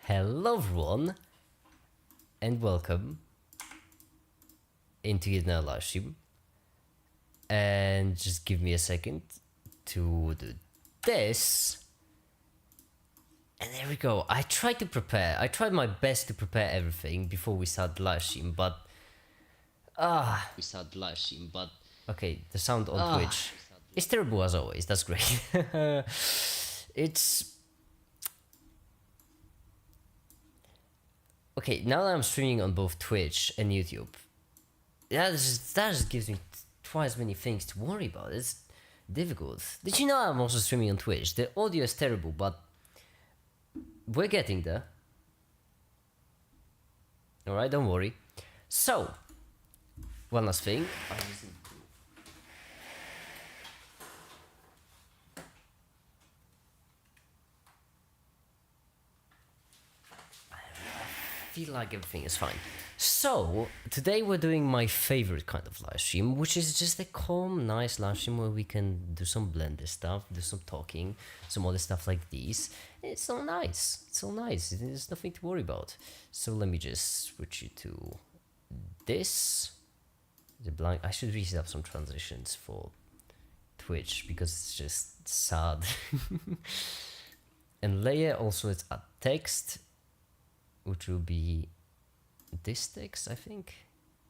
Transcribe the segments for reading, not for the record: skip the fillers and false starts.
Hello everyone, and welcome into another live stream. And just give me a second to do this. And there we go. I tried my best to prepare everything before we start the live stream, but okay, the sound on Twitch is terrible as always. That's great. It's okay, now that I'm streaming on both Twitch and YouTube, that just gives me twice many things to worry about. It's difficult. Did you know I'm also streaming on Twitch? The audio is terrible, but we're getting there. Alright, don't worry. So, one last thing. I feel like everything is fine. So, today we're doing my favorite kind of live stream, which is just a calm, nice live stream where we can do some blender stuff, do some talking, some other stuff like these. It's so nice. It's so nice. There's nothing to worry about. So let me just switch you to this. The blank. I should reset up some transitions for Twitch because it's just sad. And layer also it's a text, which will be this text, I think.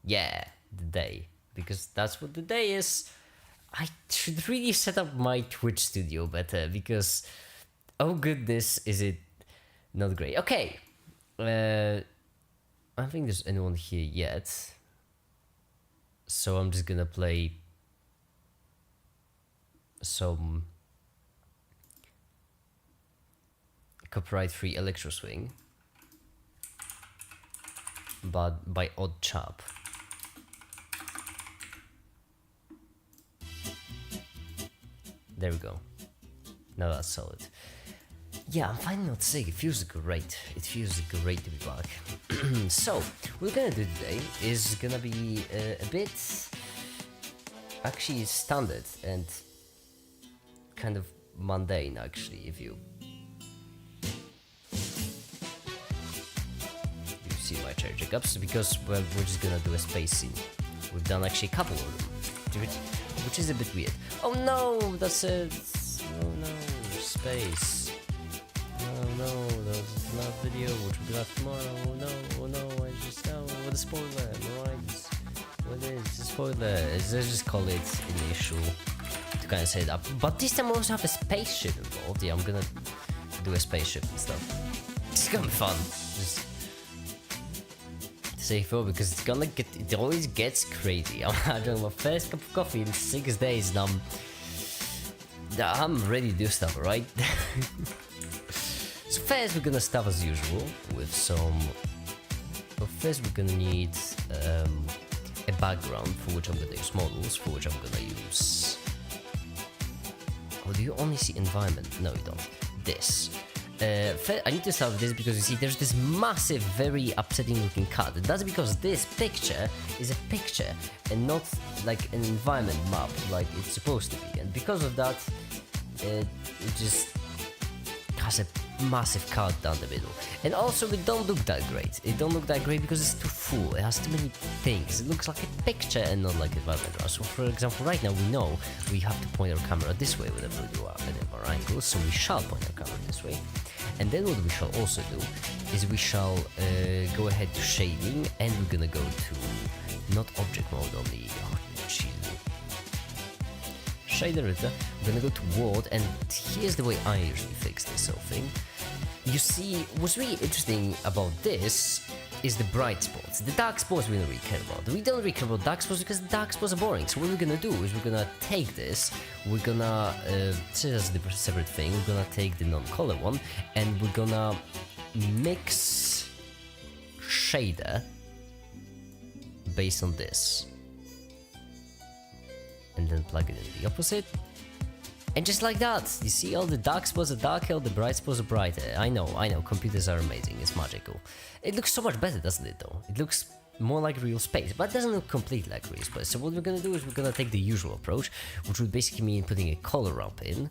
Yeah, the day, because that's what the day is. I should really set up my Twitch studio better because, oh goodness, is it not great. Okay, I don't think there's anyone here yet, so I'm just gonna play some copyright-free electro swing, but by Odd Chap. There we go. Now that's solid. Yeah, I'm finally not sick. It feels great. It feels great to be back. So, what we're gonna do today is gonna be a bit actually standard and kind of mundane, actually, if you see my chair checkups, because well, we're just gonna do a space scene. We've done actually a couple of them, which is a bit weird. Oh no, that's it. Oh no, space. Oh no, that's not video, which we'll have tomorrow. Oh no, I just know what a spoiler. Alright, what is a spoiler? Let's just call it initial to kind of say that. But this time we also have a spaceship involved. Yeah, I'm gonna do a spaceship and stuff. It's gonna be fun. Just safer because it always gets crazy. I'm having my first cup of coffee in 6 days and I'm ready to do stuff, right? So first we're gonna start as usual with some. But first we're gonna need a background for which I'm gonna use models, for which I'm gonna use. Oh, do you only see environment? No, you don't. This. First, I need to start with this because you see there's this massive, very upsetting looking cut. That's because this picture is a picture and not like an environment map like it's supposed to be. And because of that, it just has a massive cut down the middle. And also it don't look that great. It don't look that great because it's too full. It has too many things. It looks like a picture and not like an environment. So for example, right now we know we have to point our camera this way whenever we do our angle. So we shall point our camera this way. And then what we shall also do is we shall go ahead to shading, and we're gonna go to not object mode only. Oh, shader editor. We're gonna go to world, and here's the way I usually fix this whole thing. You see, what's really interesting about this is the bright spots. The dark spots we don't really care about. We don't really care about dark spots because dark spots are boring. So what we're gonna do is we're gonna take this, we're gonna set as a separate thing, we're gonna take the non-color one, and we're gonna mix shader based on this. And then plug it in the opposite. And just like that, you see all the dark spots are darker, all the bright spots are brighter. I know, computers are amazing, it's magical. It looks so much better, doesn't it though? It looks more like real space, but it doesn't look completely like real space. So what we're gonna do is we're gonna take the usual approach, which would basically mean putting a color ramp in,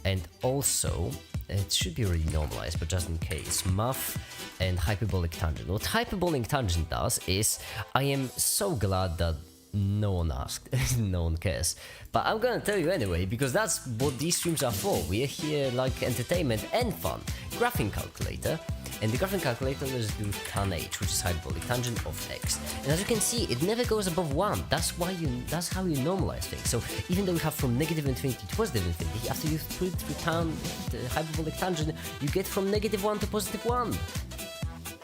And also, it should be already normalized, but just in case, math and hyperbolic tangent. What hyperbolic tangent does is, I am so glad that no one asked, no one cares. But I'm gonna tell you anyway, because that's what these streams are for. We are here like entertainment and fun. Graphing calculator. And the graphing calculator, let's do tan h, which is hyperbolic tangent of x. And as you can see, it never goes above 1. That's how you normalize things. So even though we have from negative infinity to positive infinity, after you put through tan, the hyperbolic tangent, you get from negative 1 to positive 1.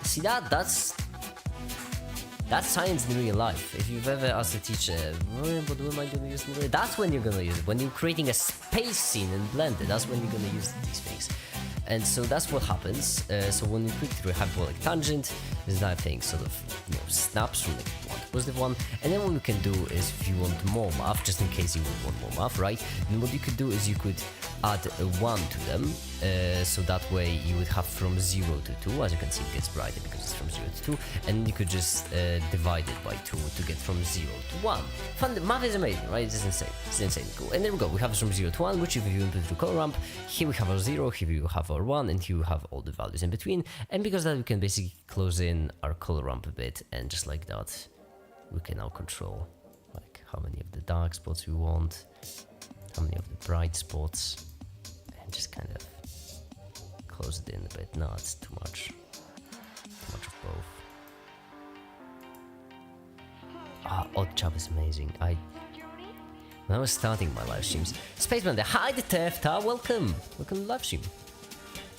See that? That's science in real life. If you've ever asked a teacher, what am I gonna use in real life? That's when you're gonna use it. When you're creating a space scene in Blender, that's when you're gonna use these things. And so that's what happens. So when you click through a hyperbolic tangent, that thing sort of snaps from negative 1 to positive 1. And then what we can do is, if you want more math, just in case you want more math, right? Then what you could do is you could add a 1 to them. So that way you would have from 0 to 2. As you can see, it gets brighter because it's from 0 to 2. And you could just divide it by 2 to get from 0 to 1. Fun, math is amazing, right? It's insane. It's insane cool. And there we go. We have from 0 to 1, which if you input through color ramp, here we have our 0, here we have our 1, and here we have all the values in between. And because that, we can basically close in our color ramp a bit, and just like that, we can now control like how many of the dark spots we want, how many of the bright spots, and just kind of close it in a bit. No, it's too much. Too much of both. Oddjob is amazing. When I was starting my live streams, Space Blender, hi the Tefta, welcome! Welcome to live stream.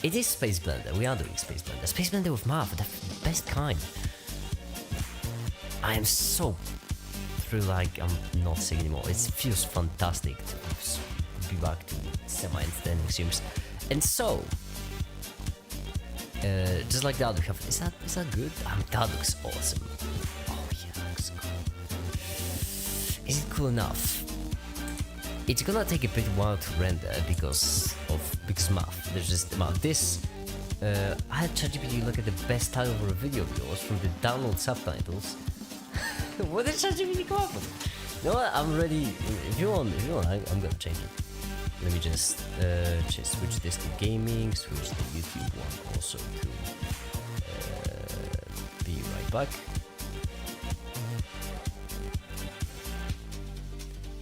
It is Space Blender, we are doing Space Blender. Space Blender with math, the best kind. I am so through, like, I'm not saying anymore. It feels fantastic to be back to semi-entertaining streams. And so, just like that, we have, is that good? That looks awesome. Oh yeah, that looks cool. Is it cool enough? It's gonna take a bit while to render because math. There's just math. This, I had ChatGPT look at the best title for a video of yours from the download subtitles. What did ChatGPT come up with? You know what? I'm ready. If you want, I'm gonna change it. Let me just switch this to gaming, switch the YouTube one also to be right back.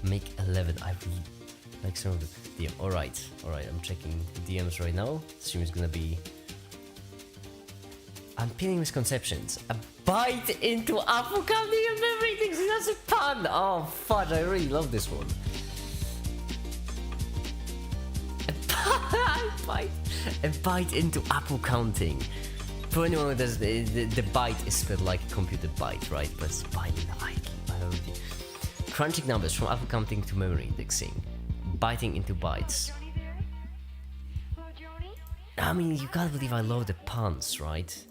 Make 11. I really like some of the DM. Alright, I'm checking the DMs right now. Stream is gonna be unpeeling misconceptions. A bite into apple candy and everything. See, that's a pun. Oh fudge, I really love this one. A bite into apple counting. For anyone who does the bite is spelled like a computer byte, right? But it's bite in the biology. Crunching numbers from apple counting to memory indexing. Biting into bytes. I mean, you gotta believe I love the puns, right?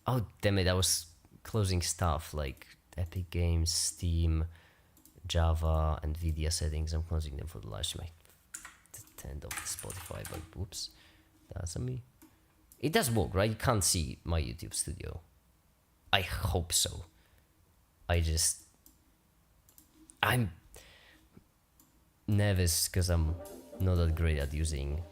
Oh damn it, I was closing stuff like Epic Games, Steam, Java, and NVIDIA settings. I'm closing them for the live stream. The end of Spotify, but oops, that's on me. It does work, right? You can't see my YouTube studio. I hope so. I'm nervous because I'm not that great at using.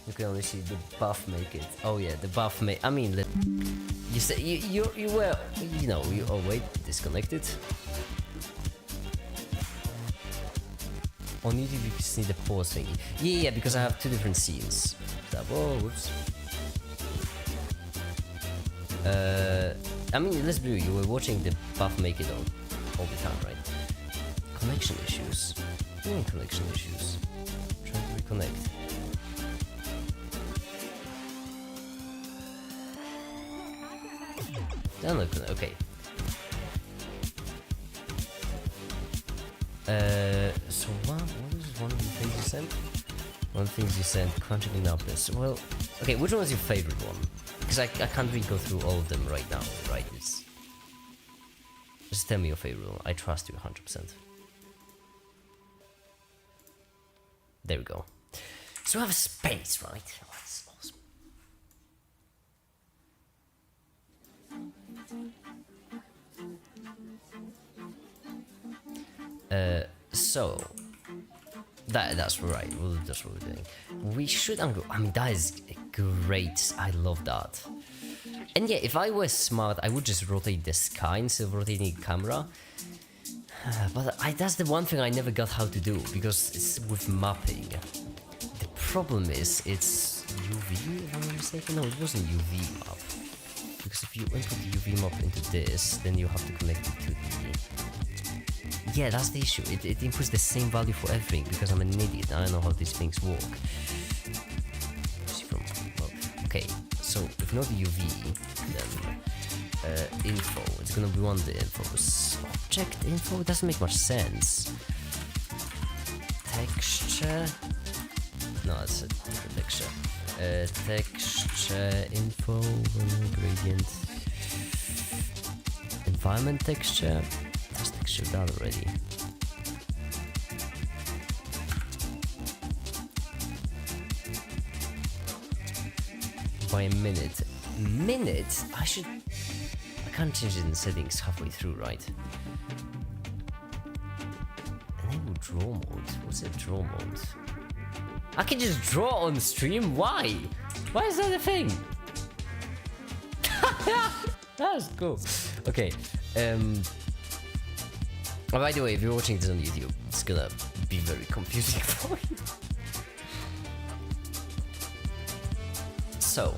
You can only see the buff make it. Oh yeah, the buff make. I mean, you said you were, you know, you. Oh wait, disconnected. On YouTube you can see the pause thingy. Yeah, because I have two different scenes. Oh, whoops. I mean, let's be real, you were watching the buff make it all the time, right? Connection issues. What do you mean connection issues? I'm trying to reconnect. Download, okay. So what is one of the things you sent? One of the things you sent, crunching numbers. Well, okay, which one was your favorite one? Because I can't really go through all of them right now, right? Just tell me your favorite one. I trust you 100%. There we go. So we have a space, right? Oh, that's awesome. So that's right. Well, that's what we're doing. We should ungroup. I mean, that is great. I love that. And yeah, if I was smart, I would just rotate the sky instead of rotating the camera. But that's the one thing I never got how to do, because it's with mapping. The problem is it's UV, if I'm not mistaken. No, it wasn't UV map. Because if you input the UV map into this, then you have to connect it to the... Yeah, that's the issue. It inputs the same value for everything, because I'm an idiot. I don't know how these things work. Okay, so if not UV, then info. It's gonna be one of the infos. Object info doesn't make much sense. Texture. No, it's a different texture. Texture info gradient. Environment texture. That's texture done already. By a minute. Minute? I can't change it in settings halfway through, right? Enable draw mode. What's a draw mode? I can just draw on stream? Why? Why is that a thing? That's cool. Okay. Oh, by the way, if you're watching this on YouTube, it's gonna be very confusing for you. So.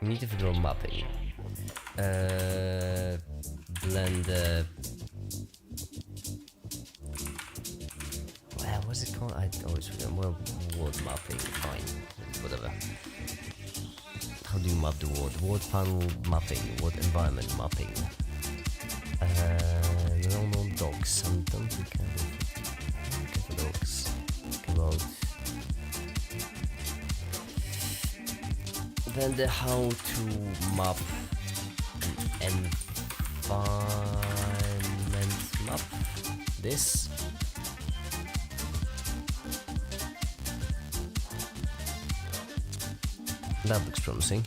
We need to figure out mapping. Blend. Well, what's it called? I always forget. Well, word mapping. Fine. Whatever. How do you map the word? Word panel mapping. Word environment mapping. No docs. I don't think I have docs. About. Then the how to map an environment map. This. That looks promising.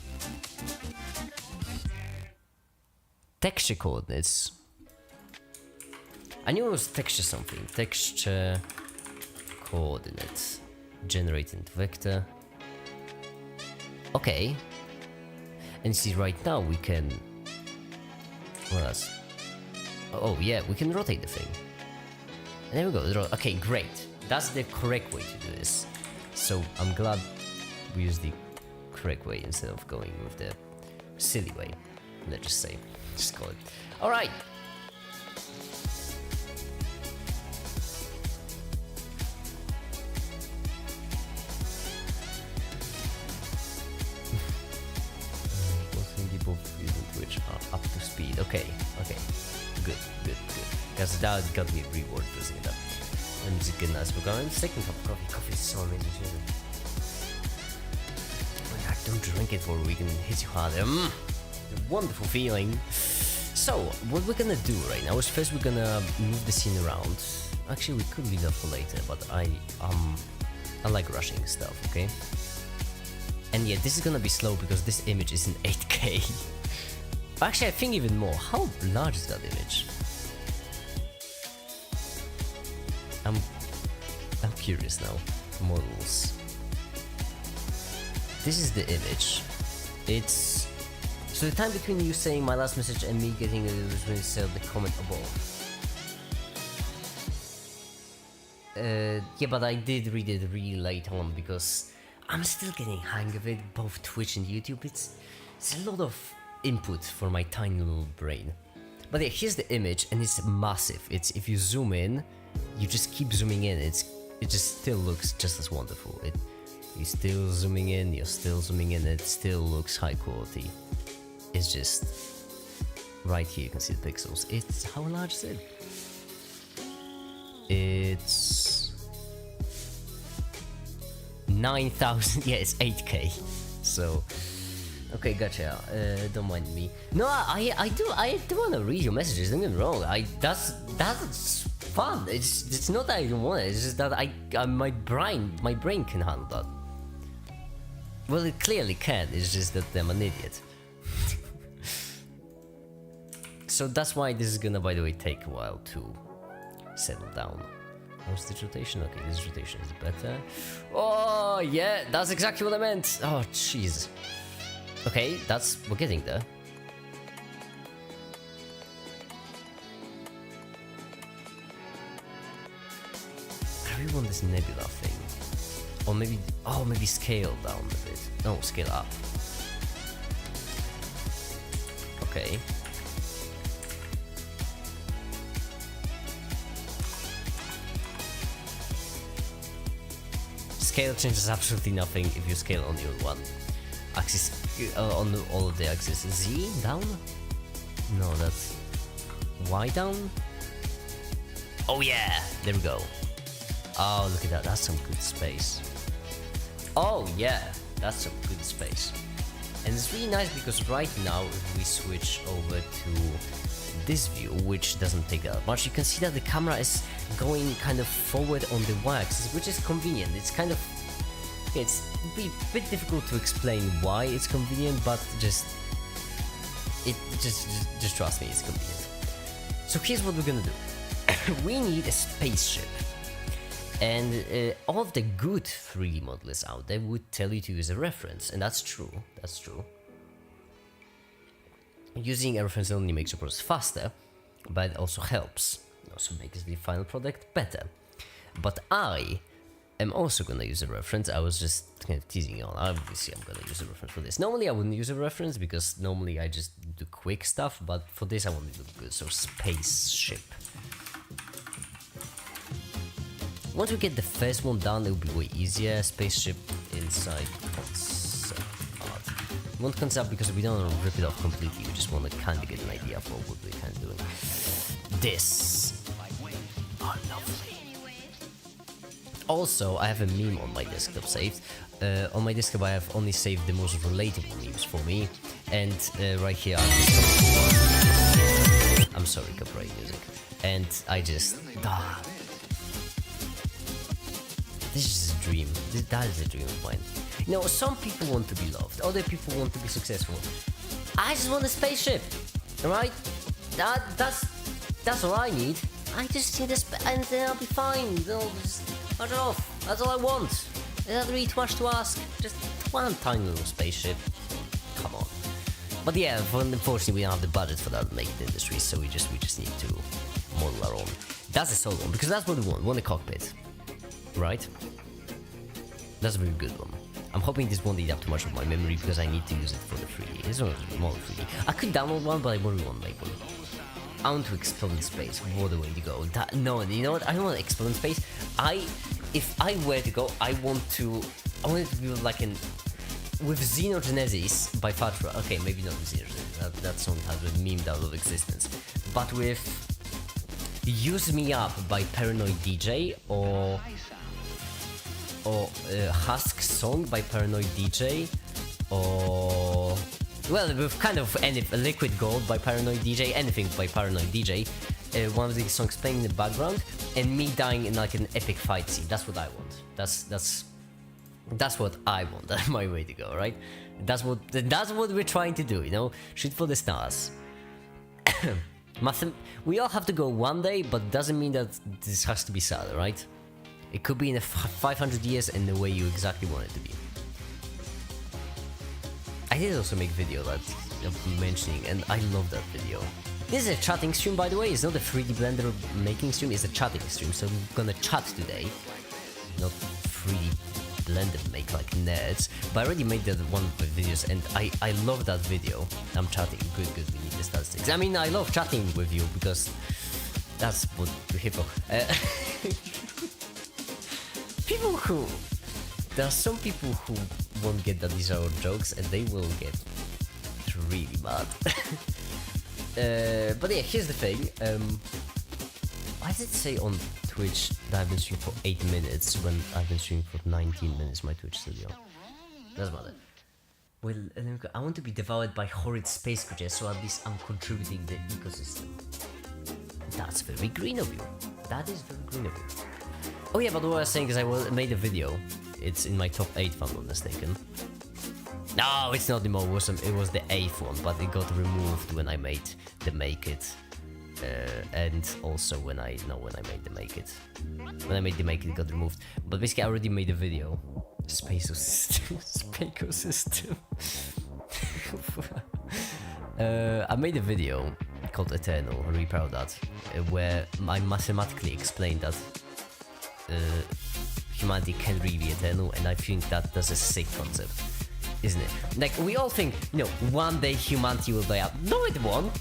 Texture coordinates. I knew it was texture something. Texture coordinates. Generated vector. Okay. And see, right now we can... What else? Oh yeah, we can rotate the thing. And there we go. Okay, great. That's the correct way to do this. So I'm glad we used the correct way instead of going with the silly way. Let's just say. Just call it. Alright. Up to speed. Okay. Good. Because that got me a reward for using it up. And it's a good nice book. I'm just taking a cup of coffee. Coffee is so amazing. Don't drink it for a week and it hits you hard. A wonderful feeling. So, what we're gonna do right now is first we're gonna move the scene around. Actually, we could leave that for later, but I like rushing stuff, okay? And yeah, this is gonna be slow because this image is in 8K. Actually, I think even more. How large is that image? I'm curious now. Models. This is the image. It's... So the time between you saying my last message and me getting it was when you said the comment above. Yeah, but I did read it really late on because I'm still getting hang of it, both Twitch and YouTube. It's a lot of input for my tiny little brain. But yeah, here's the image and it's massive. It's, if you zoom in, you just keep zooming in, it just still looks just as wonderful. You're still zooming in, you're still zooming in, it still looks high quality. It's just... Right here you can see the pixels. It's... How large is it? It's... 9,000... Yeah, it's 8K. So... Okay, gotcha. Don't mind me. No, I do want to read your messages, don't get me wrong. That's fun. It's not that I don't want it, it's just that my brain can handle that. Well, it clearly can, it's just that I'm an idiot. So that's why this is gonna, by the way, take a while to settle down. What's this rotation? Okay, this rotation is better. Oh, yeah, that's exactly what I meant. Oh, jeez. Okay, we're getting there. I really want this nebula thing. Or maybe, maybe scale down a bit. No, scale up. Okay. Scale changes absolutely nothing if you scale only on one axis, on all of the axes. Z down? No, that's Y down? Oh yeah, there we go. Oh, look at that, that's some good space. Oh yeah, that's some good space. And it's really nice because right now, if we switch over to this view, which doesn't take that much, you can see that the camera is going kind of forward on the y-axis, which is convenient. It's kind of, it's a bit difficult to explain why it's convenient, but just trust me, it's convenient. So here's what we're gonna do. We need a spaceship. And all of the good 3D modelers out there would tell you to use a reference, and that's true, that's true. Using a reference not only makes your process faster, but it also helps. It also makes the final product better. But I am also gonna use a reference. I was just kind of teasing you on. Obviously, I'm gonna use a reference for this. Normally, I wouldn't use a reference because normally I just do quick stuff, but for this, I want to do good. So, spaceship. Once we get the first one done, it will be way easier. Spaceship inside concept art. We want concept because we don't want to rip it off completely. We just want to kind of get an idea of what we're kind of doing. This. Oh, lovely. Also, I have a meme on my desktop saved. On my desktop, I have only saved the most relatable memes for me. And right here, I'm sorry, copyright music. And I just... This is a dream. That is a dream of mine. You know, some people want to be loved, other people want to be successful. I just want a spaceship, alright? That's all I need. I just need and then I'll be fine. I'll just start it off. That's all I want. It's not really too much to ask. Just one tiny little spaceship. Come on. But yeah, unfortunately, we don't have the budget for that make it industry, so we just need to model our own. That's a solo one because that's what we want. We want a cockpit. Right? That's a very good one. I'm hoping this won't eat up too much of my memory because I need to use it for the 3D. It's not more 3D. I could download one, but I really want to make one. I want to explode in space. What a way to go. No, you know what? I don't want to explode in space. If I were to go, I want it to be like with Xenogenesis by Fatra. Okay, maybe not with Xenogenesis. That song has been memed out of existence. But with Use Me Up by Paranoid DJ or Husk Song by Paranoid DJ or well, with kind of any Liquid Gold by Paranoid DJ, anything by Paranoid DJ, one of these songs playing in the background and me dying in like an epic fight scene. That's what I want. That's what I want. That's my way to go, right? That's what we're trying to do, you know? Shoot for the stars. We all have to go one day, but it doesn't mean that this has to be sad, right? It could be in 500 years in the way you exactly want it to be. I did also make a video that I'm mentioning, and I love that video. This is a chatting stream, by the way. It's not a 3D Blender making stream, it's a chatting stream. So we're gonna chat today, not 3D Blender make like nerds. But I already made that one of the videos, and I love that video. I'm chatting. Good. We need the statistics. I mean, I love chatting with you because that's what we're here for. There are some people who won't get that these are all jokes, and they will get really mad. But yeah, here's the thing. Why does it say on Twitch that I've been streaming for 8 minutes when I've been streaming for 19 minutes my Twitch studio? Doesn't matter. Well, I want to be devoured by horrid space creatures, so at least I'm contributing the ecosystem. That's very green of you. That is very green of you. Oh yeah, but what I was saying is I made a video. It's in my top 8 if I'm not mistaken. No, it's not the most awesome. It was the 8th one, but it got removed when I made the make it. And also when I made the make it. When I made the make it, it got removed. But basically I already made a video. Spaco system. Spaco system. I made a video called Eternal, I'm really proud of that, where I mathematically explained that humanity can really be eternal, and I think that that's a sick concept, isn't it? Like, we all think, you know, one day humanity will die out. No, it won't.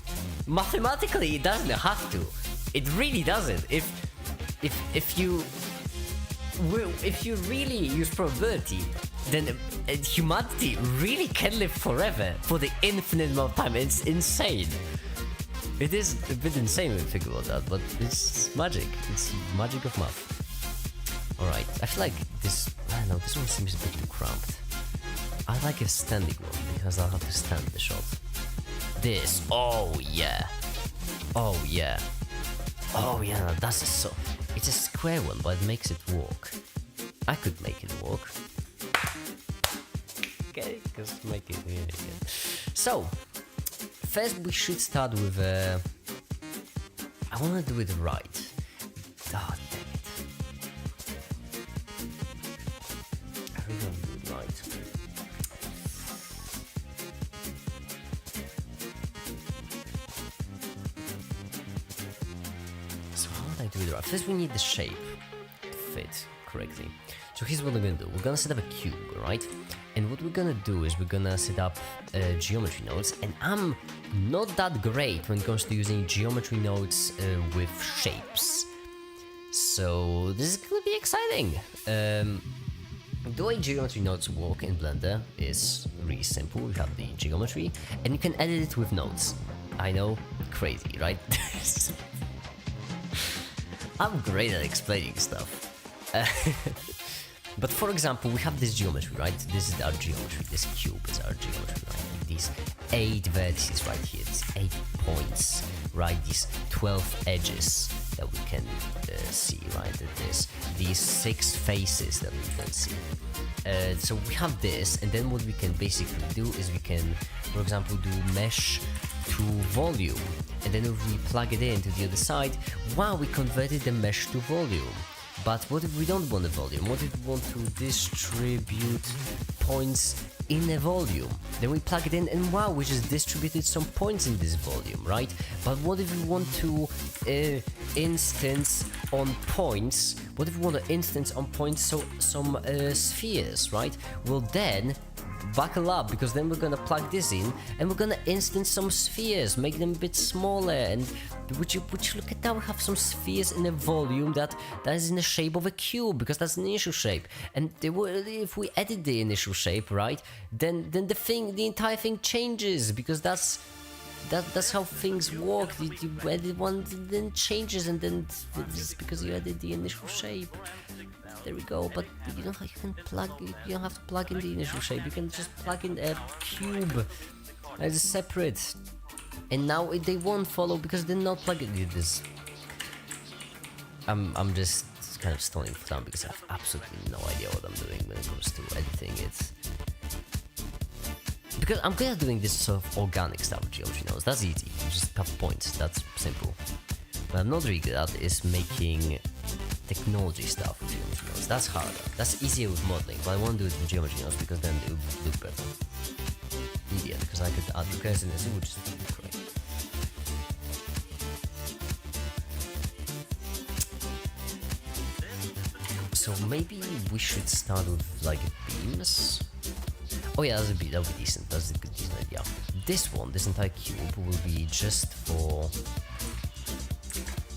Mathematically, it doesn't have to. It really doesn't. If you really use probability, then humanity really can live forever for the infinite amount of time. It's insane. It is a bit insane when you think about that, but it's magic. It's magic of math. Alright, I feel like this, I don't know, this one seems a bit too cramped. I like a standing one, because I'll have to stand the shot. This, oh yeah. Oh yeah. Oh yeah, that's so... It's a square one, but it makes it walk. I could make it walk. Okay, just make it really good. So, first we should start with I wanna do it right. Oh, damn it. I really wanna do it right. So how would I do it right? First we need the shape to fit correctly. So here's what we're gonna do. We're gonna set up a cube, right? And what we're gonna do is we're gonna set up geometry nodes, and I'm not that great when it comes to using geometry nodes with shapes. So this is gonna be exciting. The way geometry nodes work in Blender is really simple. We have the geometry, and you can edit it with nodes. I know, crazy, right? I'm great at explaining stuff. But for example, we have this geometry, right? This is our geometry. This cube is our geometry, right? These 8 vertices right here, these 8 points, right? These 12 edges that we can see, right? These 6 faces that we can see. So we have this, and then what we can basically do is we can, for example, do mesh to volume, and then if we plug it in to the other side, wow, we converted the mesh to volume. But what if we don't want a volume? What if we want to distribute points in a volume? Then we plug it in, and wow, we just distributed some points in this volume, right? But what if we want to instance on points? What if we want to instance on points some spheres, right? Well then, buckle up, because then we're gonna plug this in, and we're gonna instance some spheres, make them a bit smaller, and would you look at that? We have some spheres in a volume that is in the shape of a cube, because that's an initial shape. And if we edit the initial shape, right, then the entire thing changes, because that's how things work. You edit one, then changes, and then it's because you edit the initial shape. There we go. But you don't have to plug in the initial shape. You can just plug in a cube as separate. And now they won't follow because they're not plugged in this. I'm just kind of stalling for time because I have absolutely no idea what I'm doing when it comes to editing it. Because I'm good at doing this sort of organic stuff with geometry nodes. That's easy. You just have points. That's simple. What I'm not really good at is making technology stuff with geometry nodes. That's harder. That's easier with modeling, but I want to do it with geometry nodes because then it would look better. In the end, because I could add recursiveness, which is great. So maybe we should start with like beams. Oh yeah, that would be decent. That's a good decent idea. This entire cube will be just for,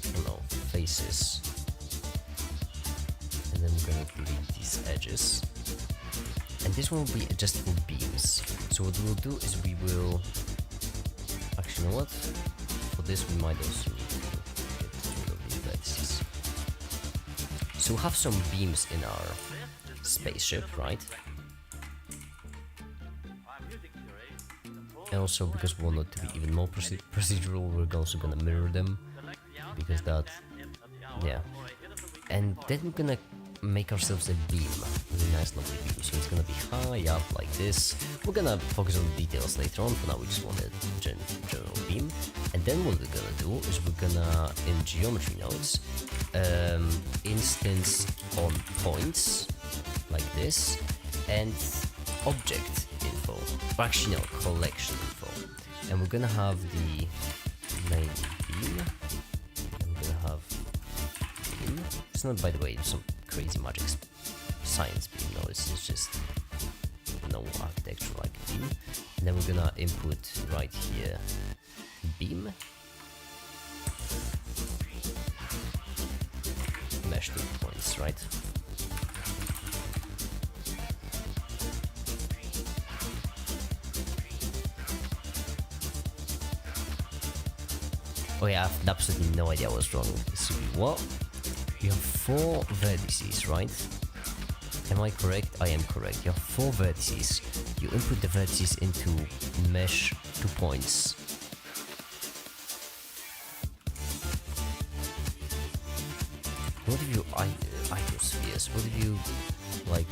I don't know, faces. And then we're gonna delete these edges. And this one will be just for beams. So what we'll do is we will... Actually, you know what? For this we might also need to get rid of these vertices. So we'll have some beams in our spaceship, right? And also, because we want it to be even more procedural, we're also gonna mirror them. Because that... yeah. And then we're gonna make ourselves a beam, really nice lovely beam. So it's gonna be high up like this. We're gonna focus on the details later on. For now we just want a general beam. And then what we're gonna do is we're gonna, in geometry nodes, instance on points like this, and object info, or actually no, collection info. And we're gonna have the main beam, and we're gonna have beam. It's not, by the way, some crazy magic science beam, no, it's just no architecture like beam. And then we're gonna input right here beam, mesh 2 points, right? Oh yeah, I have absolutely no idea what's wrong. So what? You have 4 vertices, right? Am I correct? I am correct. You have 4 vertices. You input the vertices into mesh 2 points. What if you iospheres? What if you like?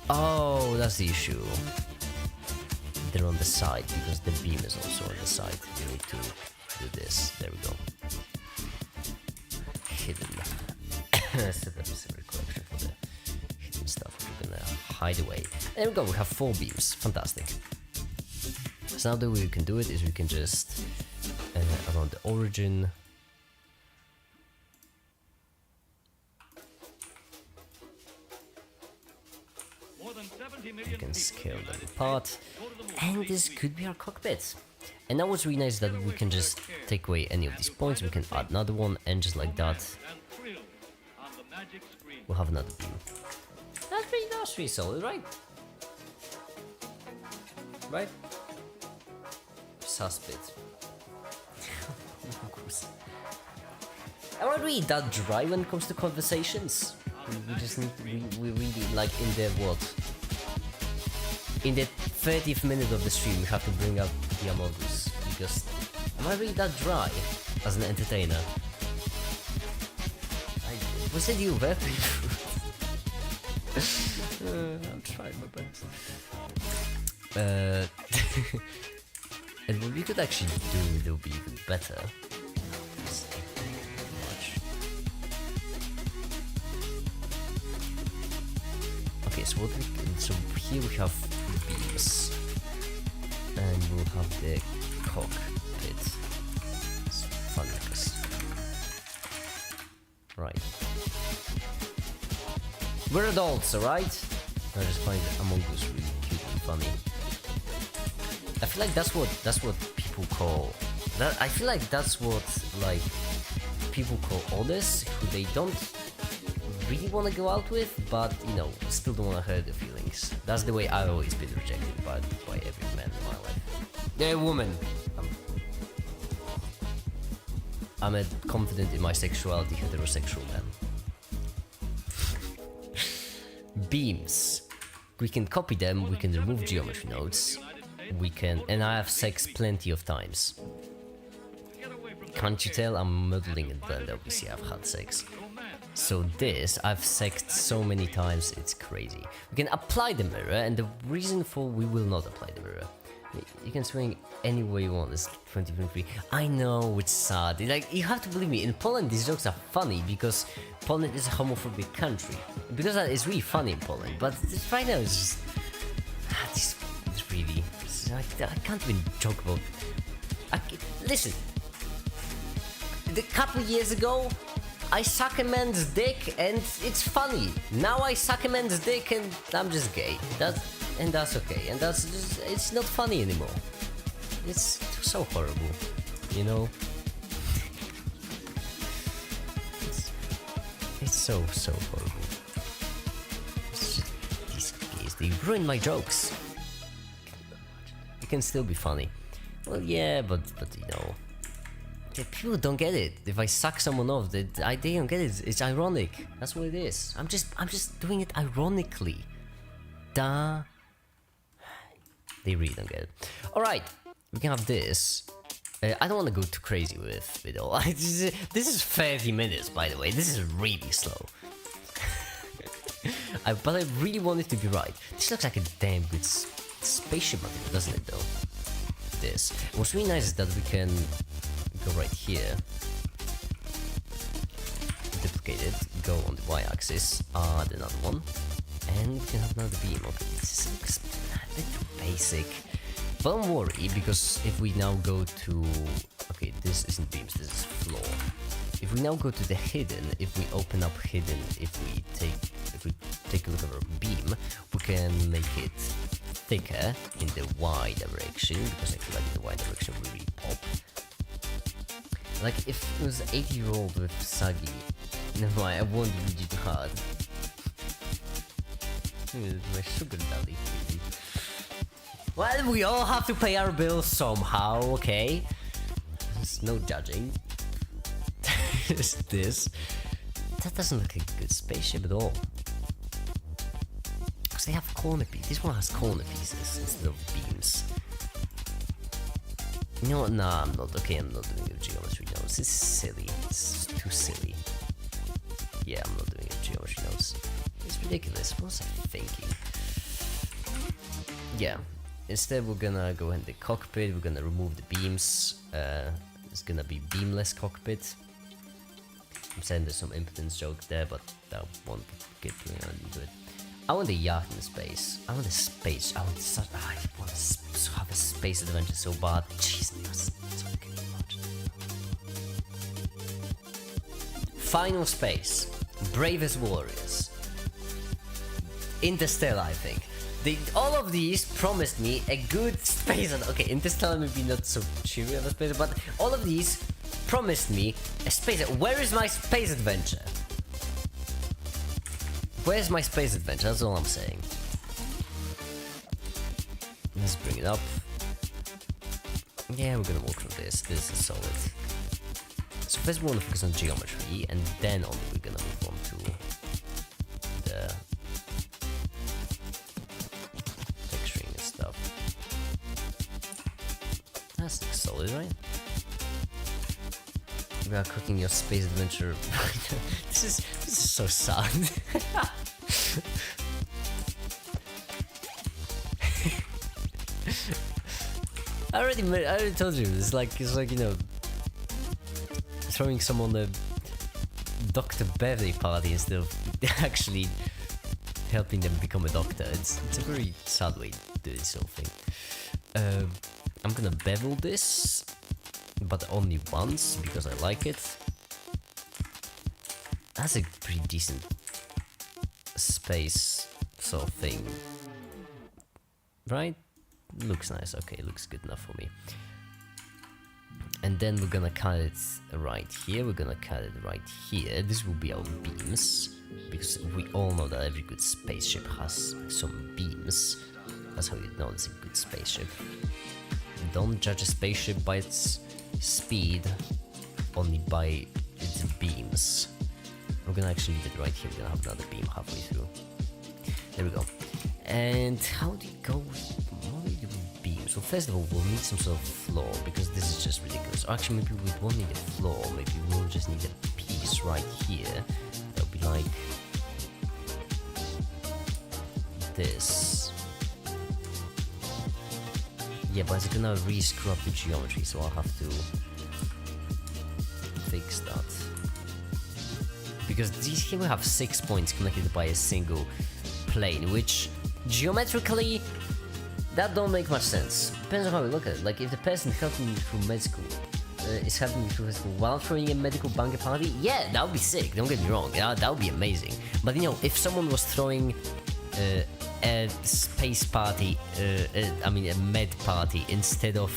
Oh, that's the issue. They're on the side because the beam is also on the side. You need to do this. There we go. Hidden. Set up a separate collection for the hidden stuff we're gonna hide away. There we go. We have 4 beams. Fantastic. So now the way we can do it is we can just around the origin. We can scale them apart, and this could be our cockpit. And now what's really nice is that we can just take away any of these points, we can add another one, and just like that, we'll have another beam. That's pretty solid, right? Right? Suspect. Am I really that dry when it comes to conversations? We just need to, we really, like, in the what? In the 30th minute of the stream, we have to bring up the Among Us, because am I really that dry as an entertainer? Was it you, Beth? I'm trying my best. And what we could actually do, it would be even better. Okay, so what we can, so here we have beams, and we'll have the cockpit. It's fun, because right. We're adults, alright? I just find Among Us really cute and funny. I feel like that's what people call that. I feel like that's what like people call others who they don't really want to go out with, but you know, still don't want to hurt their feelings. That's the way I've always been rejected by every man in my life. Yeah, woman. I'm a confident in my sexuality heterosexual man. Beams. We can copy them, we can remove geometry nodes, we can, and I have sex plenty of times. Can't you tell I'm modeling in Blender? Obviously I've had sex. So this, I've sexed so many times, it's crazy. We can apply the mirror, and the reason for we will not apply the mirror. You can swing any way you want, it's 2023. I know, it's sad. Like, you have to believe me, in Poland these jokes are funny because Poland is a homophobic country. Because it's really funny in Poland, but right now it's just... it's really... I can't even joke about... Listen, a couple years ago, I suck a man's dick and it's funny. Now I suck a man's dick and I'm just gay. That's okay. And that's just, it's not funny anymore. It's so horrible, you know? It's so horrible. It's just, these gays, they ruin my jokes. It can still be funny. Well, yeah, but you know... people don't get it. If I suck someone off, they don't get it. It's ironic. That's what it is. I'm just doing it ironically. Duh. They really don't get it. All right, we can have this. I don't want to go too crazy with it all. This is 30 minutes, by the way. This is really slow. But I really want it to be right. This looks like a damn good spaceship material, doesn't it though? This. What's really nice is that we can go right here, duplicate it, go on the y-axis, add another one, and we can have another beam. Okay, this looks a bit too basic. But don't worry, because if we now go to... Okay, this isn't beams, this is floor. If we now go to the hidden, if we open up hidden, if we take a look at our beam, we can make it thicker in the y direction, because I feel like in the y direction will really pop. Like if it was 80-year-old with saggy, never mind, I won't read you too hard. My sugar daddy. Well, we all have to pay our bills somehow, okay? There's no judging. This. That doesn't look like a good spaceship at all. Because they have corner pieces. This one has corner pieces instead of beams. You know what? Nah, I'm not. Okay, I'm not doing a geometry notes. This is silly. It's too silly. Yeah, I'm not doing a geometry notes. It's ridiculous. What was I thinking? Yeah. Instead, we're gonna go in the cockpit. We're gonna remove the beams. It's gonna be beamless cockpit. I'm saying there's some impotence joke there, but that won't get into it. I want a yacht in space. I want a space. I want to have a space adventure so bad. Jeez, that's okay. Final space. Bravest warriors. Interstellar, I think. All of these promised me a good space. Okay, Interstellar maybe not so cheery of a space, but all of these promised me a space. Where is my space adventure? Where's my space adventure? That's all I'm saying. Let's bring it up. Yeah, we're gonna walk through this. This is solid. So first we want to focus on geometry, and then only we're gonna move on to the texturing and stuff. That's solid, right? We are cooking your space adventure. This is so sad. I already told you. It's like you know, throwing someone a Dr. birthday party instead of actually helping them become a doctor. It's a very sad way to do this whole thing. I'm gonna bevel this, but only once because I like it. That's a pretty decent space sort of thing, right? Looks nice. Okay, looks good enough for me. And then we're gonna cut it right here. We're gonna cut it right here. This will be our beams, because we all know that every good spaceship has some beams. That's how you know it's a good spaceship. Don't judge a spaceship by its speed, only by its beams. We're gonna actually leave it right here. We're gonna have another beam halfway through. There we go. And how do you go with beams? So first of all, we'll need some sort of floor, because this is just ridiculous. Actually, maybe we won't need a floor. Maybe we'll just need a piece right here. That'll be like this. Yeah, but it's gonna re-screw up the geometry, so I'll have to fix that. Because here we have 6 points connected by a single plane, which geometrically that don't make much sense. Depends on how we look at it. Like if the person helping me through med school is helping me through med school while throwing a medical bunker party, yeah, that would be sick. Don't get me wrong, that would be amazing. But you know, if someone was throwing a space party, I mean a med party instead of,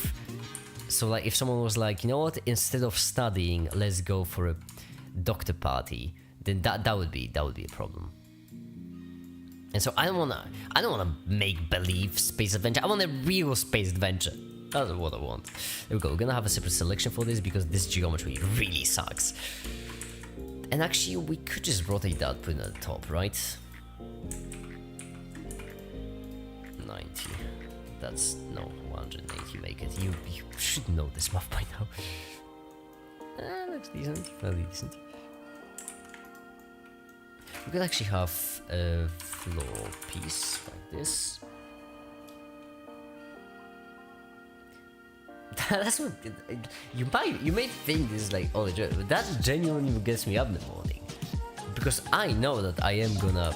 so like if someone was like, you know what, instead of studying, let's go for a doctor party, then that would be a problem. And so I don't wanna make believe space adventure. I want a real space adventure. That's what I want. There we go. We're gonna have a separate selection for this because this geometry really sucks. And actually, we could just rotate that, put it at the top, right? 90. That's no 180. Make it. You should know this math by now. Looks decent. Fairly decent. We could actually have a floor piece like this. That's what you may think this is like all a joke, but that genuinely gets me up in the morning, because I know that I am gonna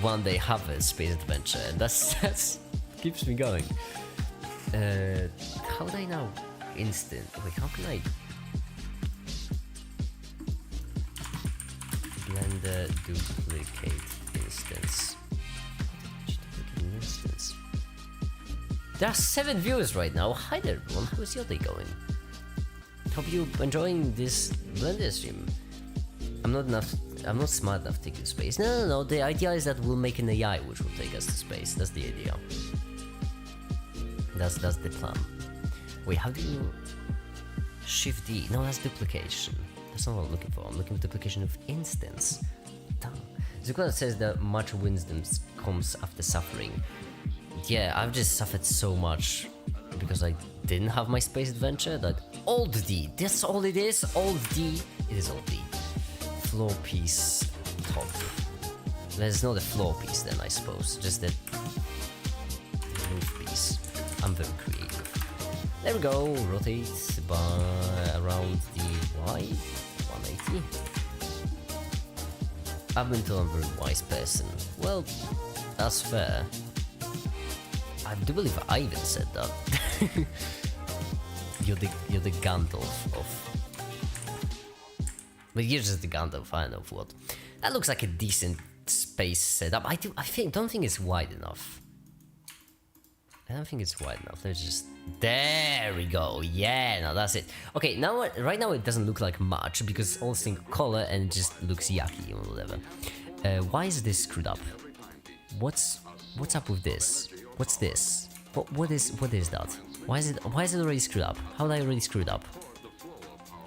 one day have a space adventure, and that's keeps me going. How do I now wait, how can I Blender duplicate instance? There are 7 viewers right now. Hi there everyone, how is your day going? Hope you're enjoying this Blender stream. I'm not smart enough to take you to space. No, the idea is that we'll make an AI which will take us to space. That's the idea. That's the plan. Wait, how do you... Shift D? No, that's duplication. That's not what I'm looking for. I'm looking for duplication of instance. Damn. Zuko says that much wisdom comes after suffering. Yeah, I've just suffered so much because I didn't have my space adventure that Alt D, that's all it is, Alt D, it is Alt D. Floor piece top. There's not a floor piece then, I suppose, just the roof piece. I'm very creative. There we go, rotate by around the Y, 180. I've been told I'm a very wise person. Well, that's fair. I do believe I even said that. you're the Gandalf of... But you're just the Gandalf, I don't know what. That looks like a decent space setup. Don't think it's wide enough. I don't think it's wide enough. Let's just... There we go. Yeah, now that's it. Okay, now right now it doesn't look like much because it's all single color and it just looks yucky or whatever. Why is this screwed up? What's up with this? What's this? What is that? Why is it already screwed up? How did I already screw it up?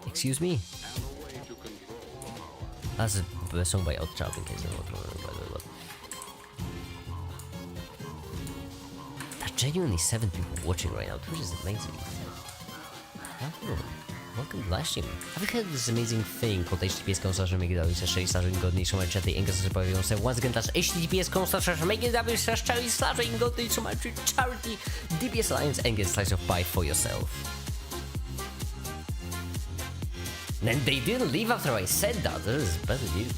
Excuse me? That's a song by Odd Child in case you're not remembering. There are genuinely 7 people watching right now, which is amazing. Welcome to live stream. Have you heard of this amazing thing called https://make-it-w/charity/godny chaty engasy pojawią się once again that's https://make-it-w/charity DBS Alliance and get a slice of pie for yourself. And they didn't leave after I said that. This is better news.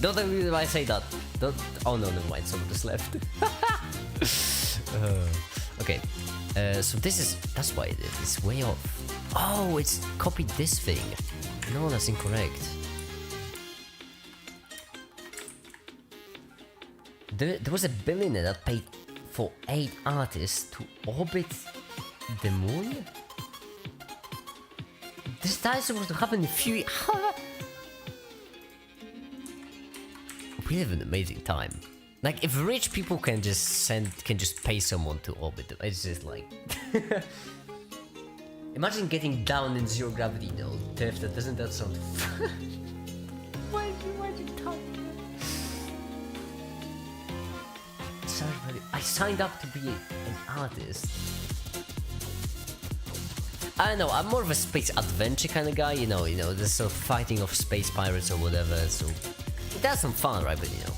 Don't tell me why I say that. Don't. Oh no, never mind. Someone just left. Okay. So that's why it's way off. Oh, it's copied this thing. No, that's incorrect. There was a billionaire that paid for 8 artists to orbit the moon? That is supposed to happen in a few years. We live in an amazing time. Like, if rich people can just pay someone to orbit them, it's just like... Imagine getting down in zero gravity though. Doesn't that sound fun? Why did you talk? I signed up to be an artist. I don't know, I'm more of a space adventure kind of guy, you know, the sort of fighting of space pirates or whatever, so... That's some fun, right, but you know...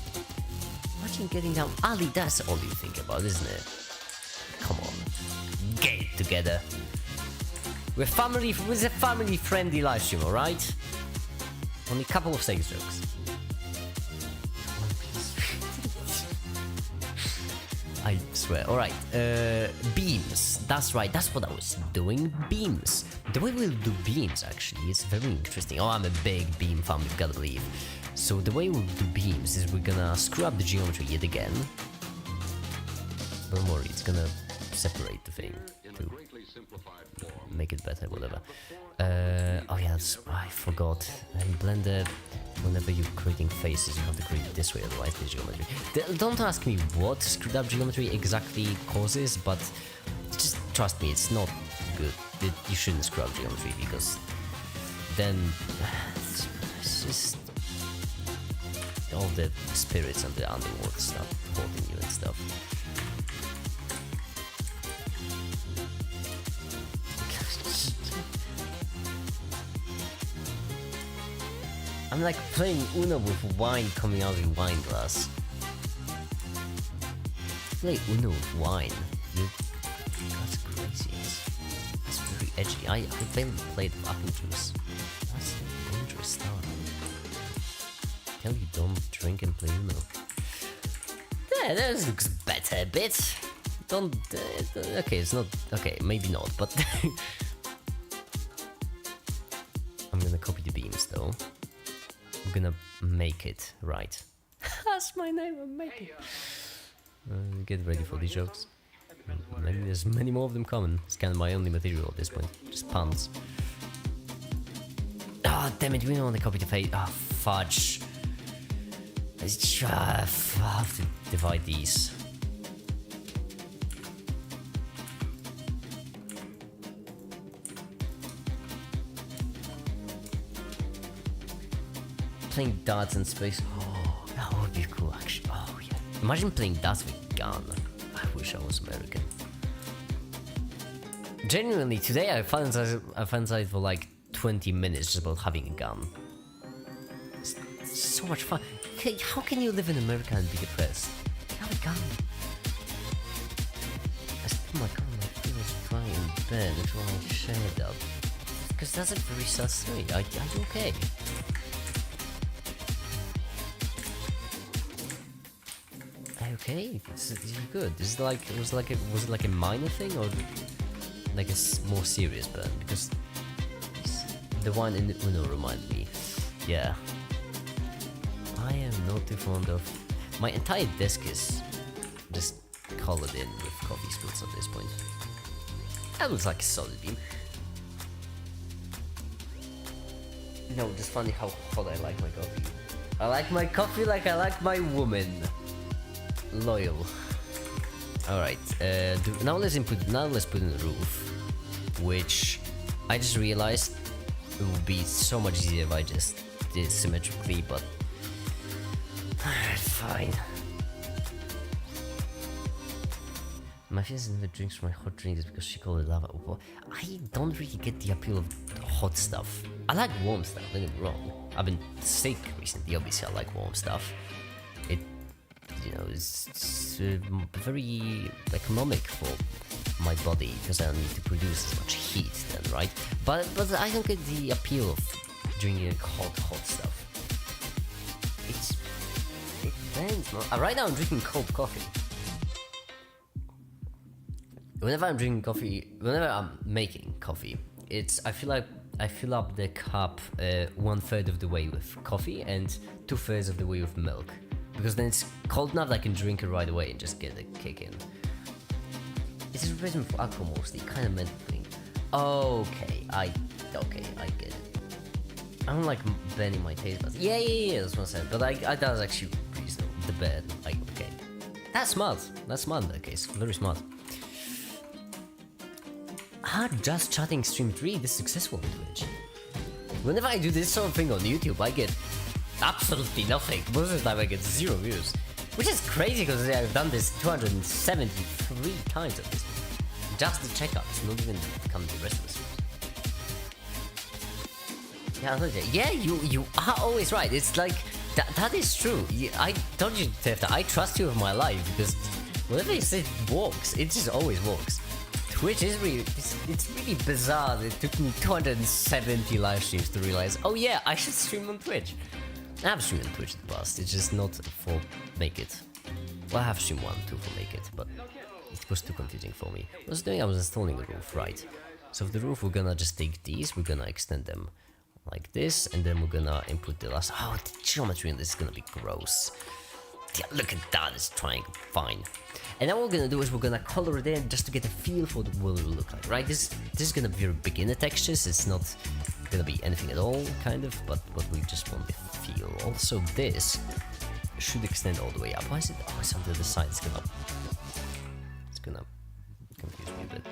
Imagine getting down... Ali, that's all you think about, isn't it? Come on. Get it together. We're a family-friendly live stream, alright? Only a couple of sex jokes. I swear. Alright, beams. That's right, that's what I was doing. Beams. The way we'll do beams, actually, is very interesting. Oh, I'm a big beam fan, you've gotta believe. So the way we'll do beams is we're gonna screw up the geometry yet again. Don't worry, it's gonna separate the thing to make it better, whatever. Oh yeah, I forgot. In Blender, whenever you're creating faces, you have to create it this way, otherwise the geometry. Don't ask me what screwed up geometry exactly causes, but just trust me, it's not good. You shouldn't screw up geometry, because then it's just all the spirits and the underworld stuff holding you and stuff. I'm like playing Uno with wine coming out of a wine glass. Play Uno with wine. That's crazy. That's very edgy. I barely played apple juice. That's dangerous stuff. Tell you don't drink and play Uno. Yeah, that looks better a bit. Don't. Okay, it's not. Okay, maybe not, but. I'm gonna copy the beams though. I'm gonna make it right. That's my name, I'm making it. Get ready for these jokes. Maybe there's many more of them coming. It's kind of my only material at this point. Just puns. Ah, oh, damn it, we don't want to copy the face. Ah, oh, fudge. I have to divide these. Playing darts in space. Oh, that would be cool actually. Oh yeah. Imagine playing darts with a gun. I wish I was American. Genuinely, today I fantasized for like 20 minutes just about having a gun. It's so much fun. How can you live in America and be depressed? Have a gun. I spent my gun on my feels dry in bed until I shared up. Because that's a very sad story. Are you okay? Okay, it's good. Is it like was it like a minor thing or like a more serious burn? Because the one in the Uno reminded me. Yeah, I am not too fond of. My entire desk is just colored in with coffee spoons at this point. That looks like a solid beam. No, just funny how hot I like my coffee. I like my coffee like I like my woman. Loyal. Alright, now let's put in the roof, which I just realized it would be so much easier if I just did it symmetrically, but fine. My fiance never drinks my hot drinks because she called it lava. I don't really get the appeal of hot stuff. I like warm stuff, don't get me wrong. I've been sick recently, obviously I like warm stuff. It, you know, it's very economic for my body because I don't need to produce as much heat then, right? But I don't get the appeal of drinking hot stuff. It depends, man. Right now I'm drinking cold coffee. Whenever I'm drinking coffee, whenever I'm making coffee, I feel like I fill up the cup 1/3 of the way with coffee and 2/3 of the way with milk. Because then it's cold enough that I can drink it right away and just get a kick in. It's a replacement for alcohol mostly, kind of mental thing. Okay, I get it. I don't like bending my taste buds. Yeah, that's what I said. But that was actually reasonable. The bed, like, okay. That's smart in that case, very smart. Just chatting stream 3 this successful on Twitch. Whenever I do this sort of thing on YouTube, I get absolutely nothing. Most of the time I get 0 views. Which is crazy because I've done this 273 times at this point. Just the checkups, not even come the rest of the streams. Yeah, you are always right. It's like, that is true. I told you, Tefta, I trust you with my life because whatever you say works. It just always works. Twitch is really, it's really bizarre that it took me 270 live streams to realize, oh yeah, I should stream on Twitch. I have streamed on Twitch in the past, it's just not for Make It. Well, I have streamed 1, 2 for Make It, but it was too confusing for me. What I was doing, I was installing the roof, right? So for the roof, we're gonna just take these, we're gonna extend them like this, and then we're gonna input the last, oh, the geometry in this is gonna be gross. Yeah, look at that, it's trying fine. And then what we're gonna do is we're gonna color it in just to get a feel for what it will look like, right? This is gonna be very beginner textures, it's not gonna be anything at all, kind of, but we just want the feel. Also, this should extend all the way up. Why is it? Oh, it's on the other side, it's gonna confuse me a bit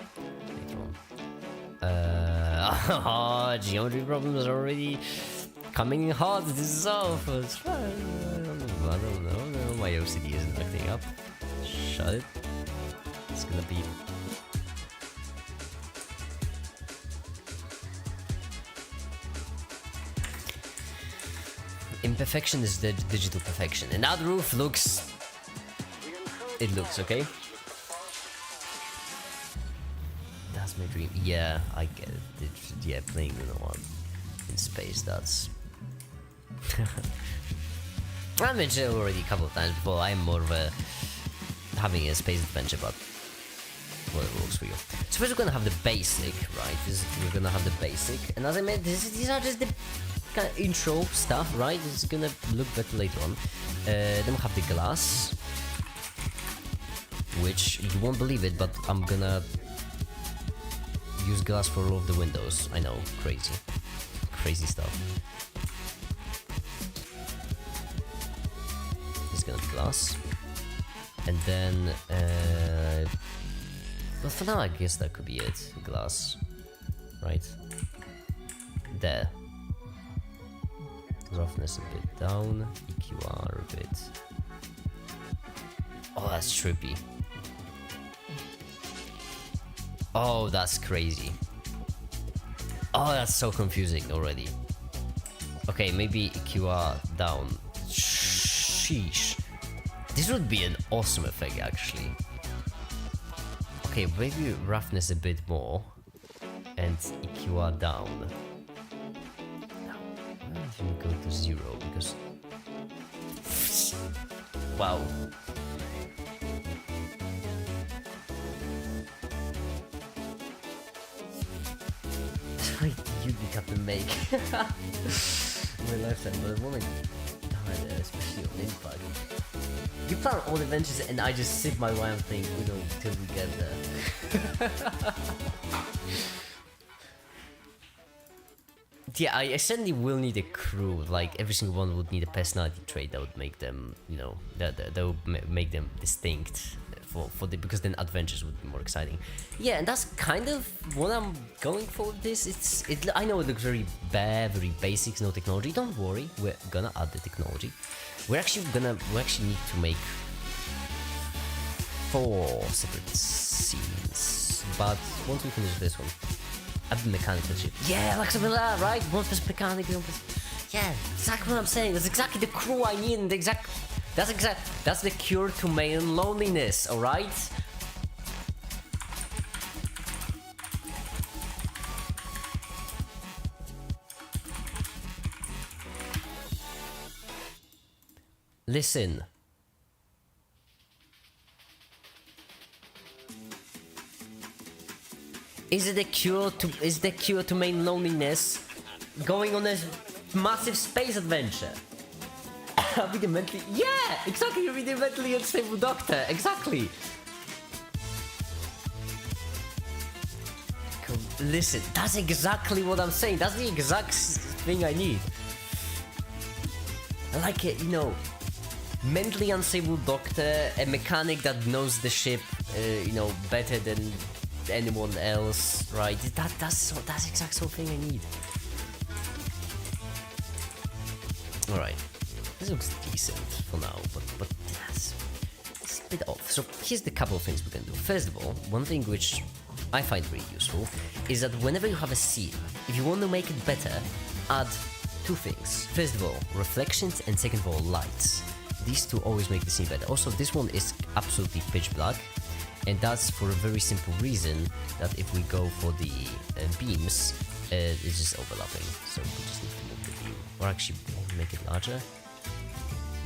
later on. Geometry problems are already coming hard to solve. It's fine. I don't know. My OCD isn't acting up. Shut it. It's gonna be. Imperfection is the digital perfection, and that roof looks... It looks, okay? That's my dream. Yeah, I get it. Yeah, playing, you know what, in space, that's... I mentioned it already a couple of times before, I'm more of a... having a space adventure, but... whatever works for you. So first we're gonna have the basic, right? We're gonna have the basic, and as I meant, these are just the kind of intro stuff, right? It's gonna look better later on. Then we have the glass, which you won't believe it, but I'm gonna use glass for all of the windows. I know, crazy stuff. It's gonna be glass, and then well, for now I guess that could be it. Glass, right there. Roughness a bit down, EQR a bit. Oh, that's trippy. Oh, that's crazy. Oh, that's so confusing already. Okay, maybe EQR down. Sheesh. This would be an awesome effect, actually. Okay, maybe roughness a bit more. And EQR down. Now, I'm gonna go to 0 because... Wow. You become the make. My lifetime, but I wanna die there, especially on impact. You plan all the adventures and I just sit my one thing, you know, till we get there. Yeah, I certainly will need a crew. Like every single one would need a personality trait that would make them, you know, that would make them distinct for the, because then adventures would be more exciting. Yeah, and that's kind of what I'm going for with this. I know it looks very bare, very basic, no technology. Don't worry, we're gonna add the technology. We actually need to make 4 separate scenes. But once we finish this one, add the mechanical shit. Yeah, like something like that, right? One plus mechanic, yeah, exactly what I'm saying. That's exactly the crew I need, and that's the cure to male loneliness, alright? Listen. Is the cure to male loneliness going on a massive space adventure? I'll be the mentally... Yeah! Exactly! You'll be the mentally unstable doctor! Exactly! Listen, that's exactly what I'm saying. That's the exact thing I need. I like it, you know. Mentally unstable doctor, a mechanic that knows the ship, you know, better than anyone else, right? That's the exact sort of thing I need. Alright. This looks decent for now, but it's a bit off. So here's the couple of things we can do. First of all, one thing which I find really useful is that whenever you have a scene, if you want to make it better, add 2 things. First of all, reflections, and second of all, lights. These 2 always make the scene better. Also, this one is absolutely pitch black, and that's for a very simple reason that if we go for the beams, it's just overlapping. So we just need to move the beam, or actually make it larger.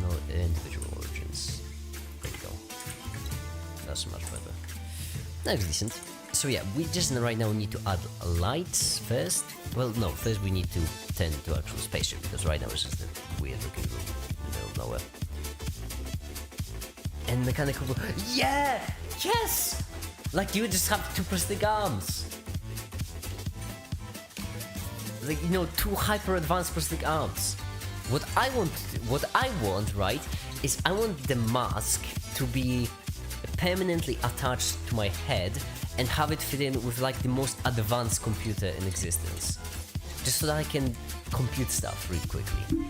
No, individual origins. There we go. That's much better. That's decent. So yeah, we just right now need to add lights first. Well, no, first we need to turn it to actual spaceship, because right now it's just a weird looking room in the middle of nowhere. And mechanical... Yeah! Yes! Like you just have 2 prosthetic arms. Like, you know, 2 hyper advanced prosthetic arms. What I want, right, is I want the mask to be permanently attached to my head and have it fit in with like the most advanced computer in existence. Just so that I can compute stuff really quickly.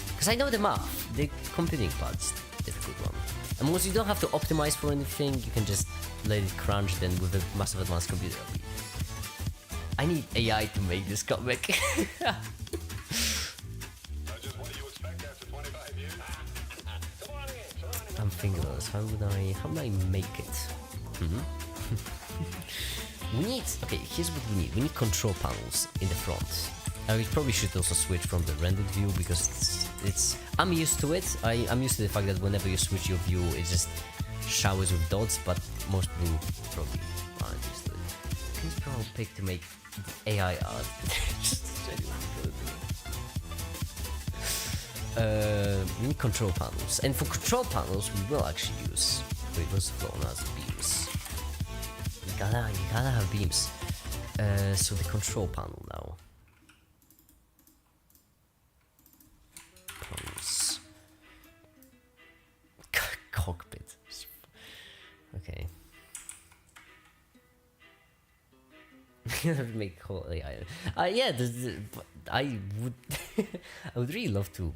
Because I know the math, the computing part's a good one. And once you don't have to optimize for anything, you can just let it crunch then with a massive advanced computer. I need AI to make this comic. Just what do you expect after fingernails. How would I make it? We need, okay, here's what we need. We need control panels in the front. We probably should also switch from the rendered view because it's I'm used to it. I'm used to the fact that whenever you switch your view, it just showers with dots, but most people probably aren't used to it. Please probably pick to make AI art. We need control panels, and for control panels, we will actually use. Wait, what's the flow as beams? You gotta have beams. So the control panel now. Panels. Cockpit. Okay. Make whole AI. Yeah, I would. I would really love to,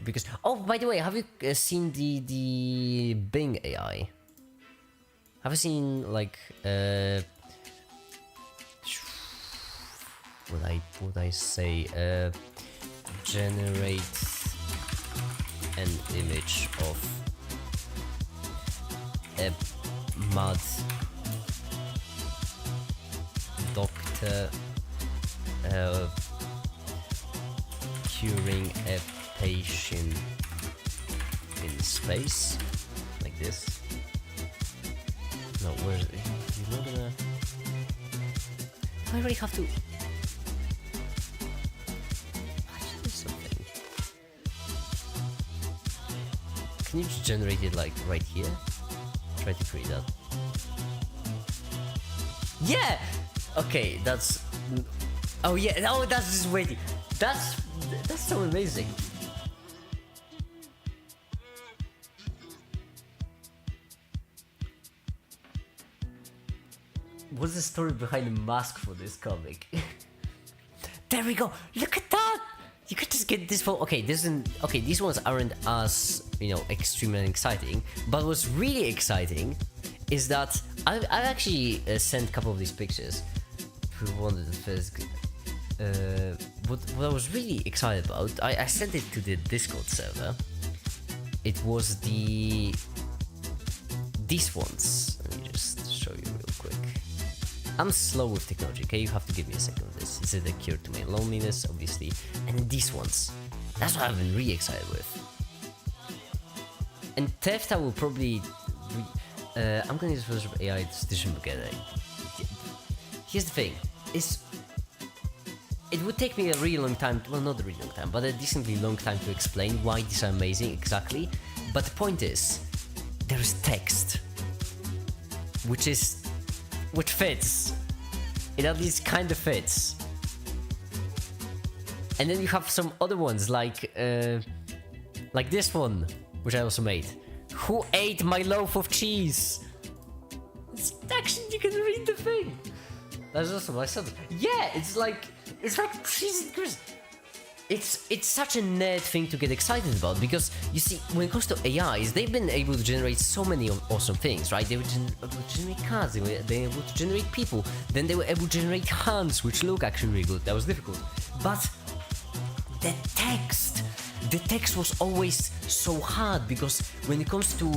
because by the way, have you seen the Bing AI? Have you seen like would I say generate an image of a mad doctor curing a patient in space, like this? No, where's it? You're not gonna... I really have to... Actually, something. Can you just generate it like right here? Try to create that. Yeah! Okay, that's... Oh yeah, oh that's just waiting. That's so amazing. What's the story behind the mask for this comic? There we go. Look at that. You could just get this for. Okay, this isn't. Okay, these ones aren't as extremely exciting. But what's really exciting is that I actually sent a couple of these pictures. Who wanted the first? What I was really excited about, I sent it to the Discord server. It was these ones. Let me just show you real quick. I'm slow with technology, okay? You have to give me a second of this. Is it a cure to my loneliness? Obviously. And these ones. That's what I've been really excited with. And Theft, I will probably... I'm gonna use Photoshop AI to stitch them together. Here's the thing. It would take me a really long time, well not a really long time, but a decently long time to explain why these are amazing exactly. But the point is, there is text. Which fits. It at least kind of fits. And then you have some other ones like this one, which I also made. Who ate my loaf of cheese? It's actually, you can read the thing. That's awesome. I saw that. Yeah, it's like cheese and crisp. It's such a nerd thing to get excited about, because you see, when it comes to AIs, they've been able to generate so many awesome things, right? They were able to generate cars, they were able to generate people, then they were able to generate hands, which look actually really good. That was difficult. But the text was always so hard, because when it comes to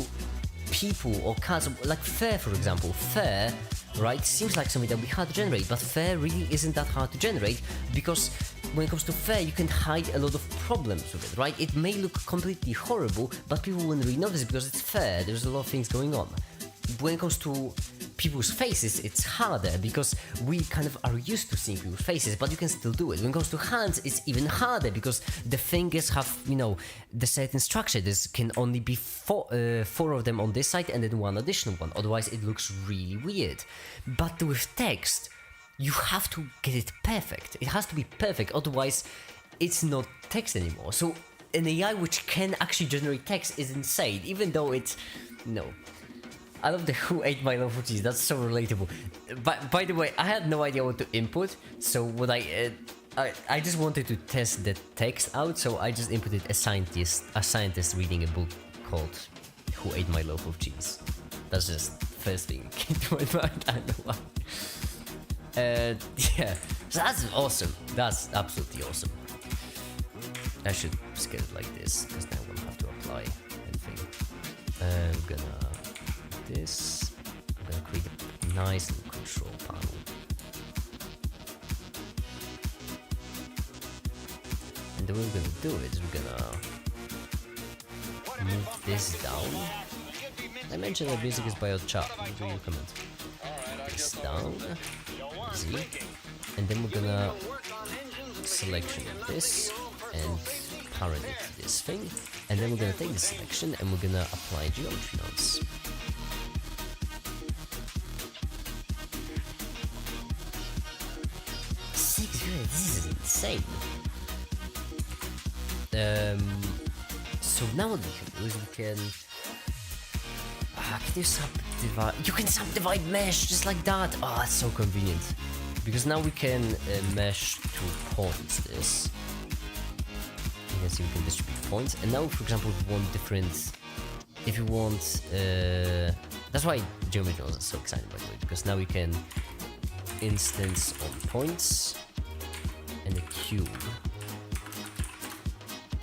people or cars, like fur, for example, fur, right, seems like something that would be hard to generate, but fur really isn't that hard to generate, because when it comes to fur, you can hide a lot of problems with it, right? It may look completely horrible, but people wouldn't really notice it because it's fur, there's a lot of things going on. When it comes to people's faces, it's harder, because we kind of are used to seeing people's faces, but you can still do it. When it comes to hands, it's even harder, because the fingers have, the certain structure. There can only be four of them on this side and then one additional one, otherwise it looks really weird. But with text, you have to get it perfect. It has to be perfect, otherwise it's not text anymore. So an AI which can actually generate text is insane, even though it's... No. I love the who ate my loaf of cheese, that's so relatable. By the way, I had no idea what to input, so what I just wanted to test the text out, so I just inputted a scientist reading a book called Who Ate My Loaf of Cheese. That's just the first thing that came to my mind, I don't know why. Yeah, so that's awesome. That's absolutely awesome. I should scale it like this, because now I won't have to apply anything. I'm gonna do this. I'm gonna create a nice little control panel. And the way we're gonna do it is we're gonna move this down. I mentioned that music is by Chat. Do you comment? This down. Z. And then we're gonna selection of this and parent it to this thing. And then we're gonna take the selection and we're gonna apply geometry nodes. This is insane. So now what we can do is we can you subdivide? You can subdivide mesh just like that. Oh, that's so convenient. Because now we can mesh to points this. You can see we can distribute points. And now, for example, if we want different... If you want... that's why geometry nodes are so exciting, by the way. Because now we can instance on points and a cube.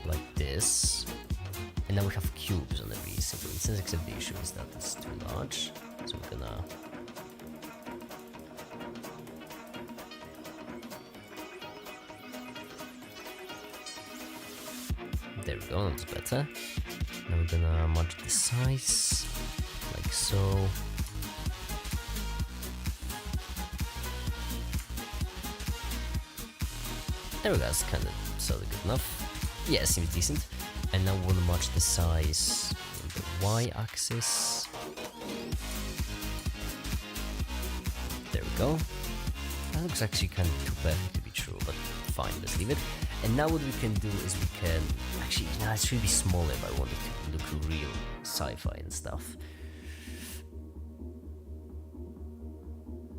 Like this. And now we have cubes on every single instance, except the issue is that it's too large. So we're gonna... There we go, that's better. Now we're gonna match the size, like so. There we go, that's kind of sort of good enough. Yeah, it seems decent. And now we want to match the size in the y-axis. There we go. That looks actually kind of too perfect to be true, but fine, let's leave it. And now what we can do is we can... Actually, no, it should be smaller if I wanted to look real sci-fi and stuff.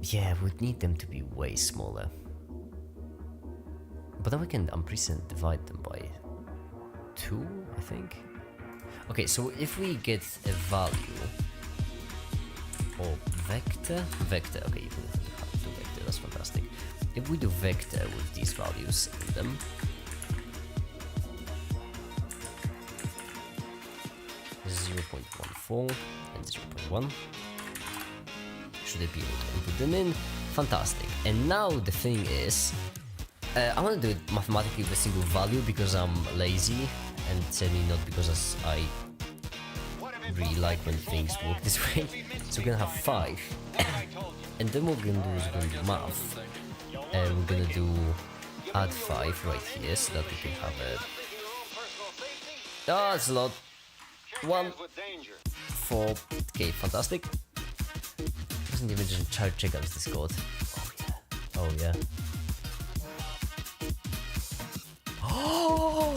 Yeah, we'd need them to be way smaller. But then we can unprecedented divide them by 2, I think. Okay, so if we get a value or vector, okay, you can do vector, that's fantastic. If we do vector with these values in them, .14 and 0.1, should I be able to input them in? Fantastic. And now the thing is, I want to do it mathematically with a single value because I'm lazy, and certainly not because I really like when things work this way. So we're gonna have 5, and then what we're gonna do is we're gonna do math, and we're gonna do add 5 right here so that we can have a... Oh, it's a lot. 1, 4, okay, fantastic. Doesn't even just check out this code. Oh yeah. Oh!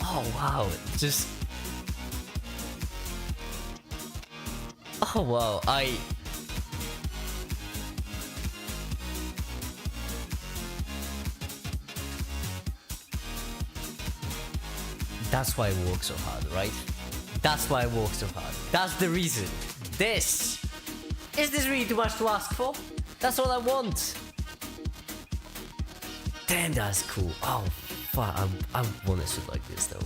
Oh wow, just... Oh wow, That's why I work so hard, right? That's why I work so hard. That's the reason. This! Is this really too much to ask for? That's all I want. Damn, that's cool. Oh, fuck. I want a suit like this, though.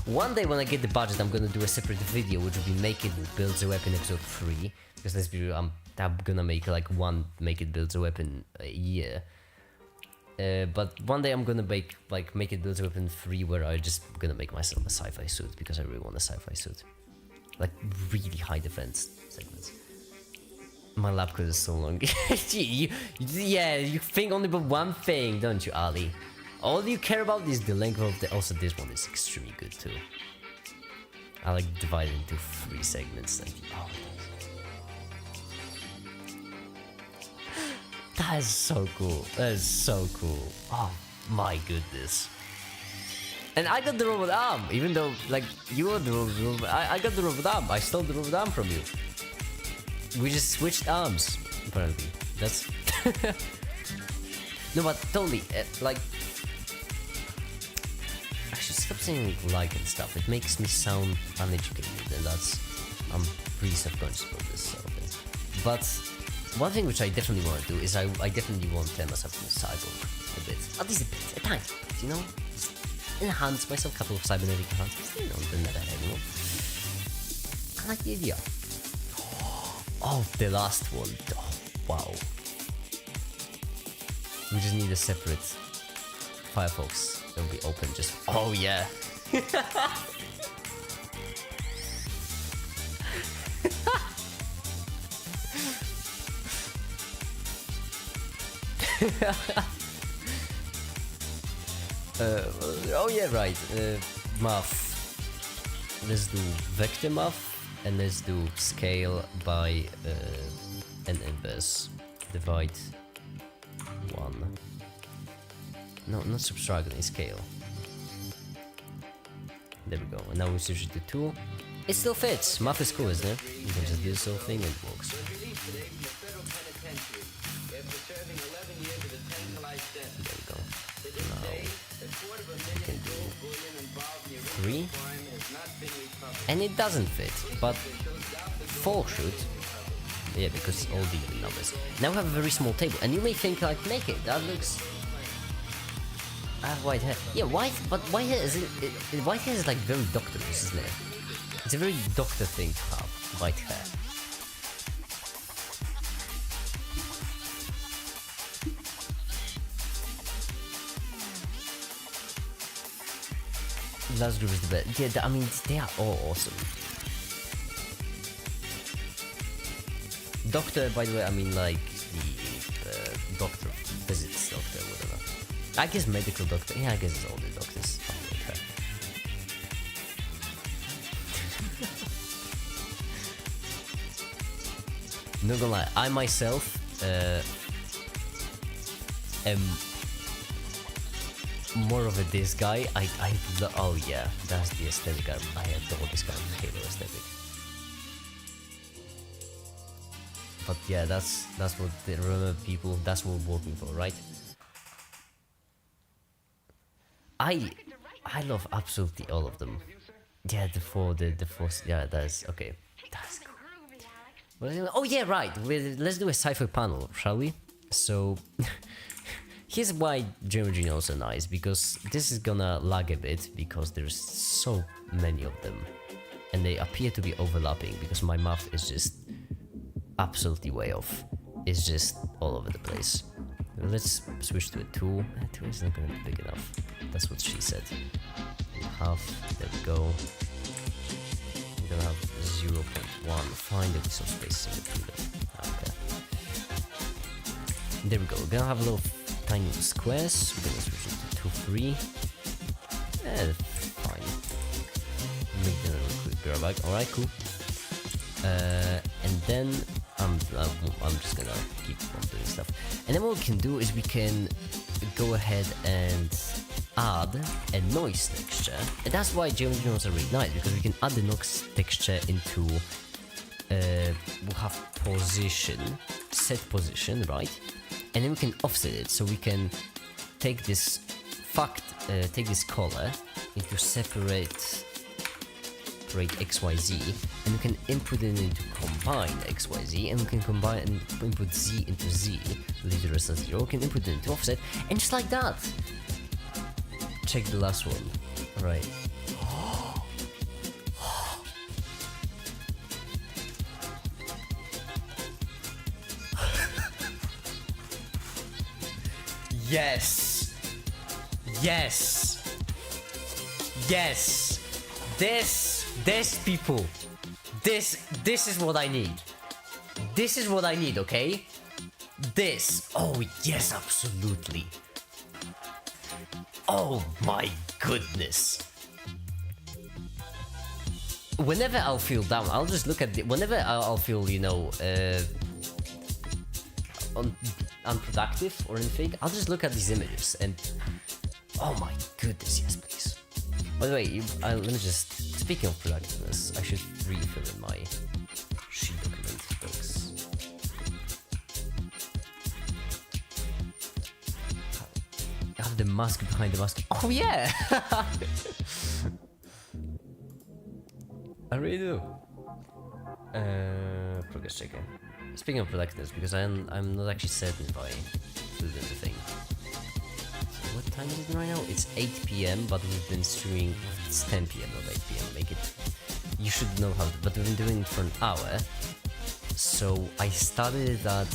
One day when I get the budget, I'm gonna do a separate video, which will be Make It Builds a Weapon episode 3. Because let's be real, I'm gonna make like one Make It Builds a Weapon a year. But one day I'm gonna make It Builds a Weapon 3 where I'm just gonna make myself a sci-fi suit because I really want a sci-fi suit. Like really high defense segments. My lab code is so long. Yeah, you think only about one thing, don't you, Ali? All you care about is the length of the... Also, this one is extremely good too. I like divide it into 3 segments. Like, oh, that is so cool. That is so cool. Oh my goodness. And I got the robot arm, even though like you got the robot. I got the robot arm. I stole the robot arm from you. We just switched arms, apparently. That's no, but totally. Like, I should stop saying like and stuff. It makes me sound uneducated, and that's I'm pretty self-conscious about this sort of thing. But one thing which I definitely want to do is I definitely want to myself to cyborg a bit. At least a bit, a tiny bit, you know? Just enhance myself, a couple of cybernetic enhancements, you know, the nether anymore. I like the idea. Oh, the last one. Oh, wow. We just need a separate Firefox that will be open just... Oh, yeah. Oh yeah, right. Math. Let's do vector math and let's do scale by an inverse. Divide 1. No, not subtract, only scale. There we go. And now we switch it to 2. It still fits. Math is cool, isn't it? You can just do this whole thing and it works. There we go. Now we can do 3. And it doesn't fit, but 4 should. Yeah, because all the even numbers. Now we have a very small table, and you may think like, make it, that looks... I have white hair. Yeah, white, but white hair is white hair is like very doctorish, isn't it? It's a very doctor thing to have white hair. Last group is the best. Yeah, I mean, they are all awesome. Doctor, by the way, I mean like the doctor, physics doctor, whatever. I guess medical doctor. Yeah, I guess it's all the doctors. Not gonna lie, I myself am more of a this guy. Oh yeah, that's the aesthetic. I adore this kind of Halo aesthetic. But yeah, that's what remember people. That's what we're working for, right? I love absolutely all of them. Yeah, the four. Yeah, that's okay. That's cool. Oh yeah, right. Let's do a sci-fi panel, shall we? So. Here's why geometry nodes are nice, because this is gonna lag a bit because there's so many of them and they appear to be overlapping because my math is just absolutely way off. It's just all over the place. Let's switch to a 2. 2 is not gonna be big enough. That's what she said. Half, there we go. We're gonna have 0.1. Fine, there'll be some space in between. Okay. There we go. We're gonna have a little tiny little squares. We're gonna switch it to 2, 3. Fine. Make them a little quick grab bag. Alright, cool. And then I'm just gonna keep on doing stuff. And then what we can do is we can go ahead and add a noise texture. And that's why geometry nodes are really nice, because we can add the noise texture into we'll have position, set position, right? And then we can offset it, so we can take this take this color into separate XYZ, and we can input it into combine XYZ, and we can combine and input Z into Z, leave the rest as 0. We can input it into offset, and just like that. Check the last one. Alright. Yes! Yes! Yes! This people! This is what I need. This is what I need, okay? This. Oh, yes, absolutely. Oh my goodness. Whenever I'll feel down, I'll just look at whenever I'll feel, you know, unproductive or anything, I'll just look at these images and oh my goodness, yes please. By the way, let me just, speaking of productiveness, I should refill in my sheet document books. I have the mask behind the mask. Oh yeah. I really do. Progress checker. Speaking of productiveness, because I'm not actually certain if I filled in the thing. So what time is it right now? It's 8 p.m. but we've been streaming. It's 10 p.m. not 8 p.m. Make it. You should know how. But we've been doing it for an hour. So I started at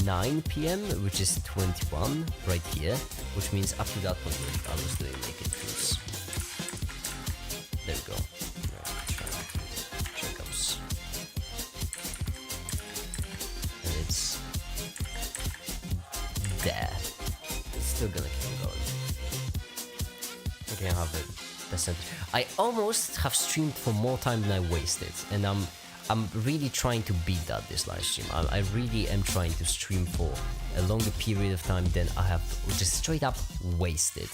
9 p.m. which is 21 right here, which means up to that point I was doing naked truths. There we go. Checkups. And it's there. It's still gonna keep going. Okay, I have it. I almost have streamed for more time than I wasted, and I'm really trying to beat that this live stream. I really am trying to stream for a longer period of time than I have just straight up wasted.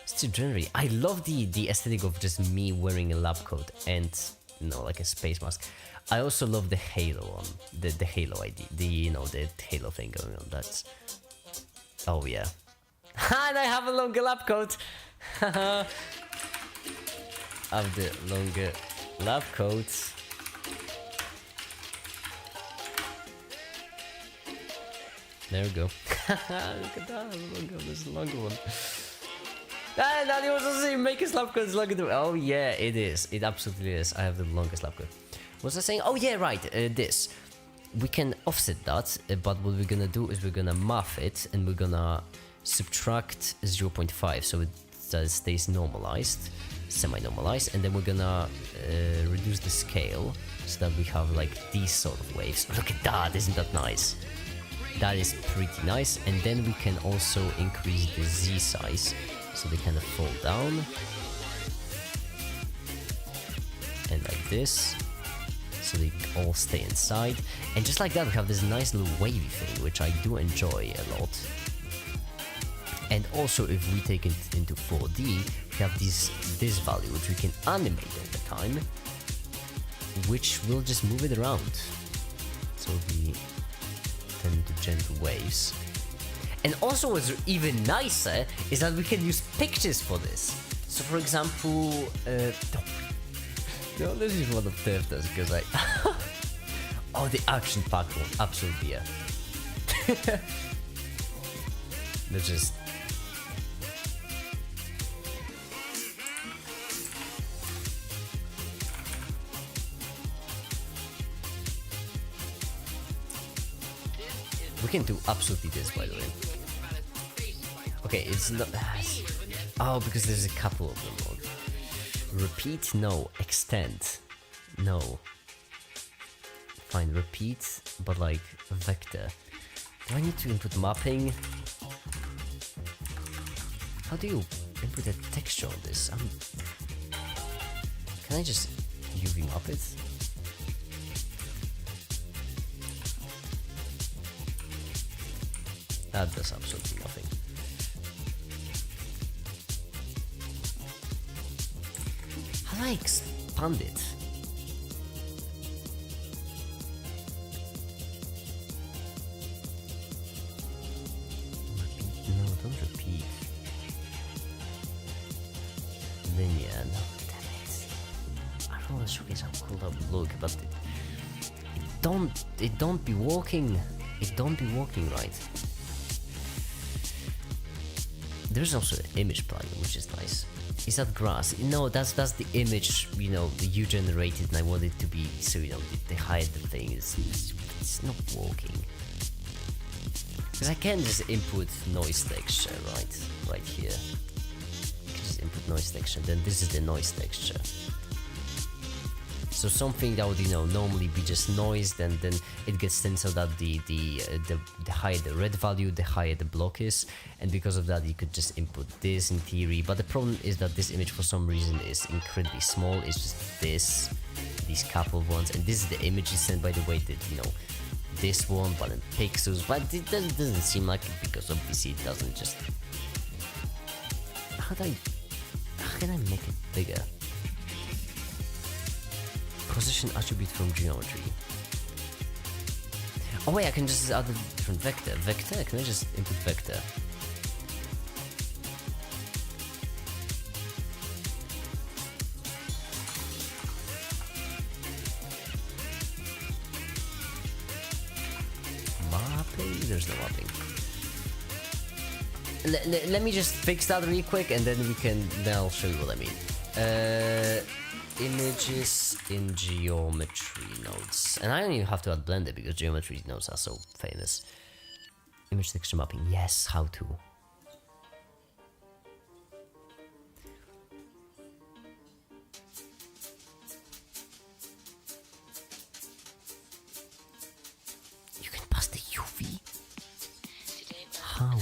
Still generally, I love the aesthetic of just me wearing a lab coat and like a space mask. I also love the halo on the halo ID, the halo thing going on. That's oh yeah, and I have a longer lab coat. I have the longer lab coats. There we go. Look at that. There's a longer one. Ah, now you also see make his lab coats longer than. Oh yeah, it is. It absolutely is. I have the longest lab coat. What was I saying? Oh yeah, right. This. We can offset that, but what we're gonna do is we're gonna math it and we're gonna subtract 0.5 so it stays normalized, semi-normalized, and then we're gonna reduce the scale so that we have like these sort of waves. Look at that, isn't that nice? That is pretty nice. And then we can also increase the Z size so they kind of fall down and like this, so they all stay inside. And just like that we have this nice little wavy thing, which I do enjoy a lot. And also if we take it into 4D, we have this value which we can animate over time, which will just move it around. So we turn into gentle waves. And also what's even nicer is that we can use pictures for this. So for example, this is one of Theftas because I... oh, the action pack one, absolutely yeah. They're just... We can do absolutely this, by the way. Okay, it's not... Oh, because there's a couple of them. Repeat? No. Extend? No. Fine, repeat, but like vector. Do I need to input mapping? How do you input a texture on this? Can I just UV map it? That does absolutely nothing. How do I expand it? Repeat? No, don't repeat. Linear, no, damn it. I don't want to showcase how cool that would look, but it don't be working. It don't be working right. There's also an image plugin, which is nice. Is that grass? No, that's the image, you generated, and I want it to be, so, they hide the thing. It's not working. Because I can just input noise texture, right here. I can just input noise texture, then this is the noise texture. So something that would normally be just noise, then it gets thin so that the higher the red value, the higher the block is, and because of that you could just input this in theory. But the problem is that this image for some reason is incredibly small. It's just these couple of ones, and this is the image is sent by the way that this one, but in pixels. But it doesn't seem like it because obviously it doesn't just. How can I make it bigger? Position attribute from geometry. Oh wait, I can just add a different vector. Vector? Can I just input vector? there's no mapping. Let me just fix that really quick, and then I'll show you what I mean. Images in geometry nodes, and I don't even have to add Blender because geometry nodes are so famous. Image texture mapping, yes, how to. You can pass the UV? How?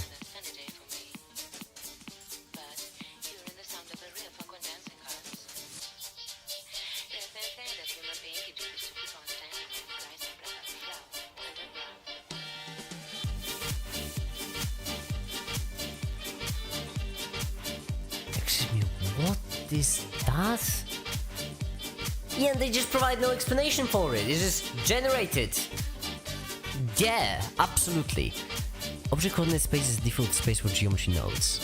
Excuse me, what is that? Yeah, they just provide no explanation for it. It's just generated. Yeah, absolutely. Object coordinate space is default space for geometry nodes.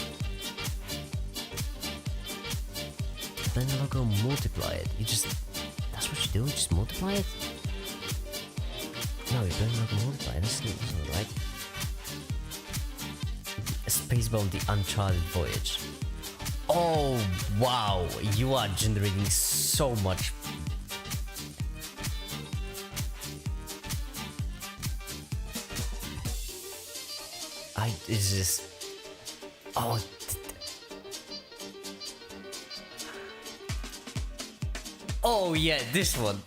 Then the logo multiply it. You just, that's what you do. You just multiply it. No, you don't logo multiply. That's not right. A space bar on the Uncharted Voyage. Oh wow, you are generating so much. It's just, oh, oh yeah, this one,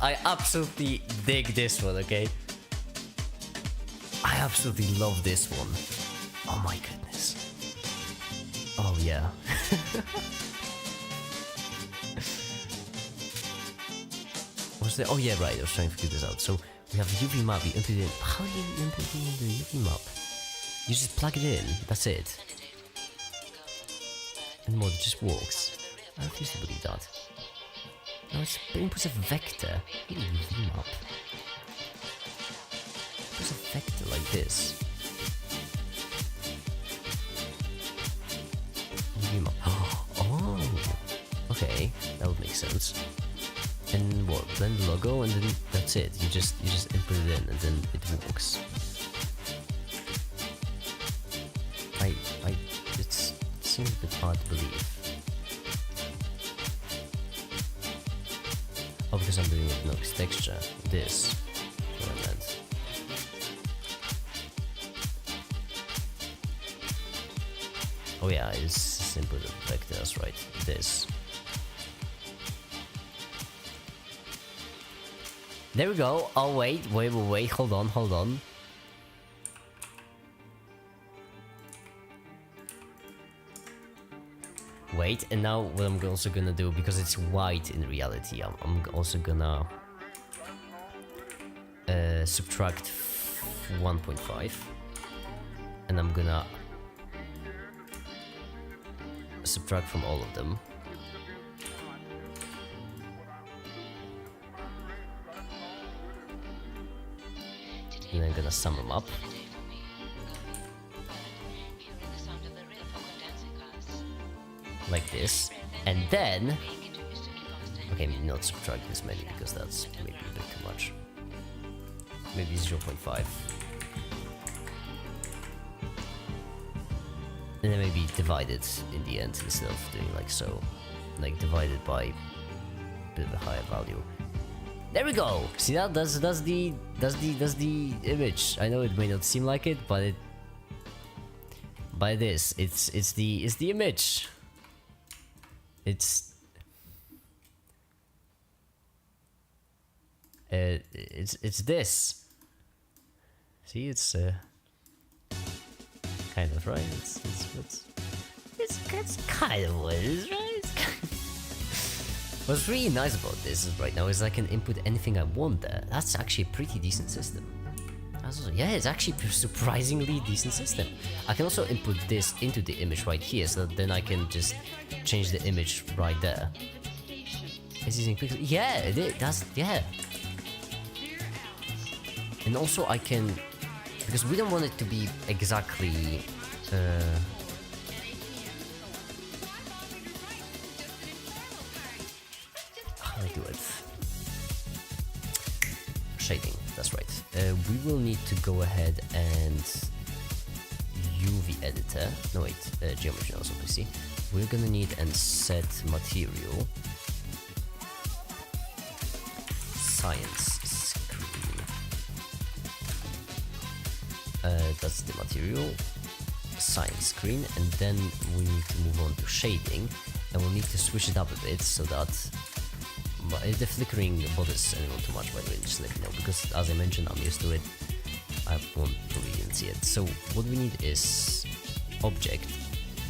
I absolutely dig this one, okay? I absolutely love this one. Oh my goodness. Oh yeah. What's the, oh yeah, right, I was trying to figure this out. So we have the UV map, you input it in. How do you input it in the UV map? You just plug it in, that's it. And mod just works. I refuse to believe that. No, it inputs a vector. Really, UV map. It inputs a vector like this. UV map. Oh, okay, that would make sense. And what? Blend the logo, and then that's it. You just input it in, and then it works. It seems a bit hard to believe. Oh, because I'm doing it no texture. This, what I meant. Oh yeah, it's simple vector. That's right. This. There we go. Oh wait. Hold on. Wait, and now what I'm also gonna do, because it's white in reality, I'm also gonna subtract 1.5, and I'm gonna subtract from all of them. And I'm gonna sum them up. Like this, and then, okay, maybe not subtract this many because that's maybe a bit too much. Maybe 0.5. And then maybe divide it in the end instead of doing like so. Like divide it by a bit of a higher value. There we go! See that? That's the image. I know it may not seem like it, but it, by this, it's the image. It's this. See, it's kind of right. It's kind of what it is, right? What's really nice about this is right now is I can input anything I want there. That's actually a pretty decent system. Yeah, it's actually a surprisingly decent system. I can also input this into the image right here, so that then I can just change the image right there. It's using quickly. Yeah, that's, yeah. And also I can, because we don't want it to be exactly how do I do it? Shading, that's right. we will need to go ahead and UV editor. No wait, geometry also obviously. We're gonna need and set material science screen. That's the material science screen, and then we need to move on to shading, and we'll need to switch it up a bit so that if the flickering bothers anyone too much, by the way, just let me know, because as I mentioned, I'm used to it. I won't probably even see it. So what we need is object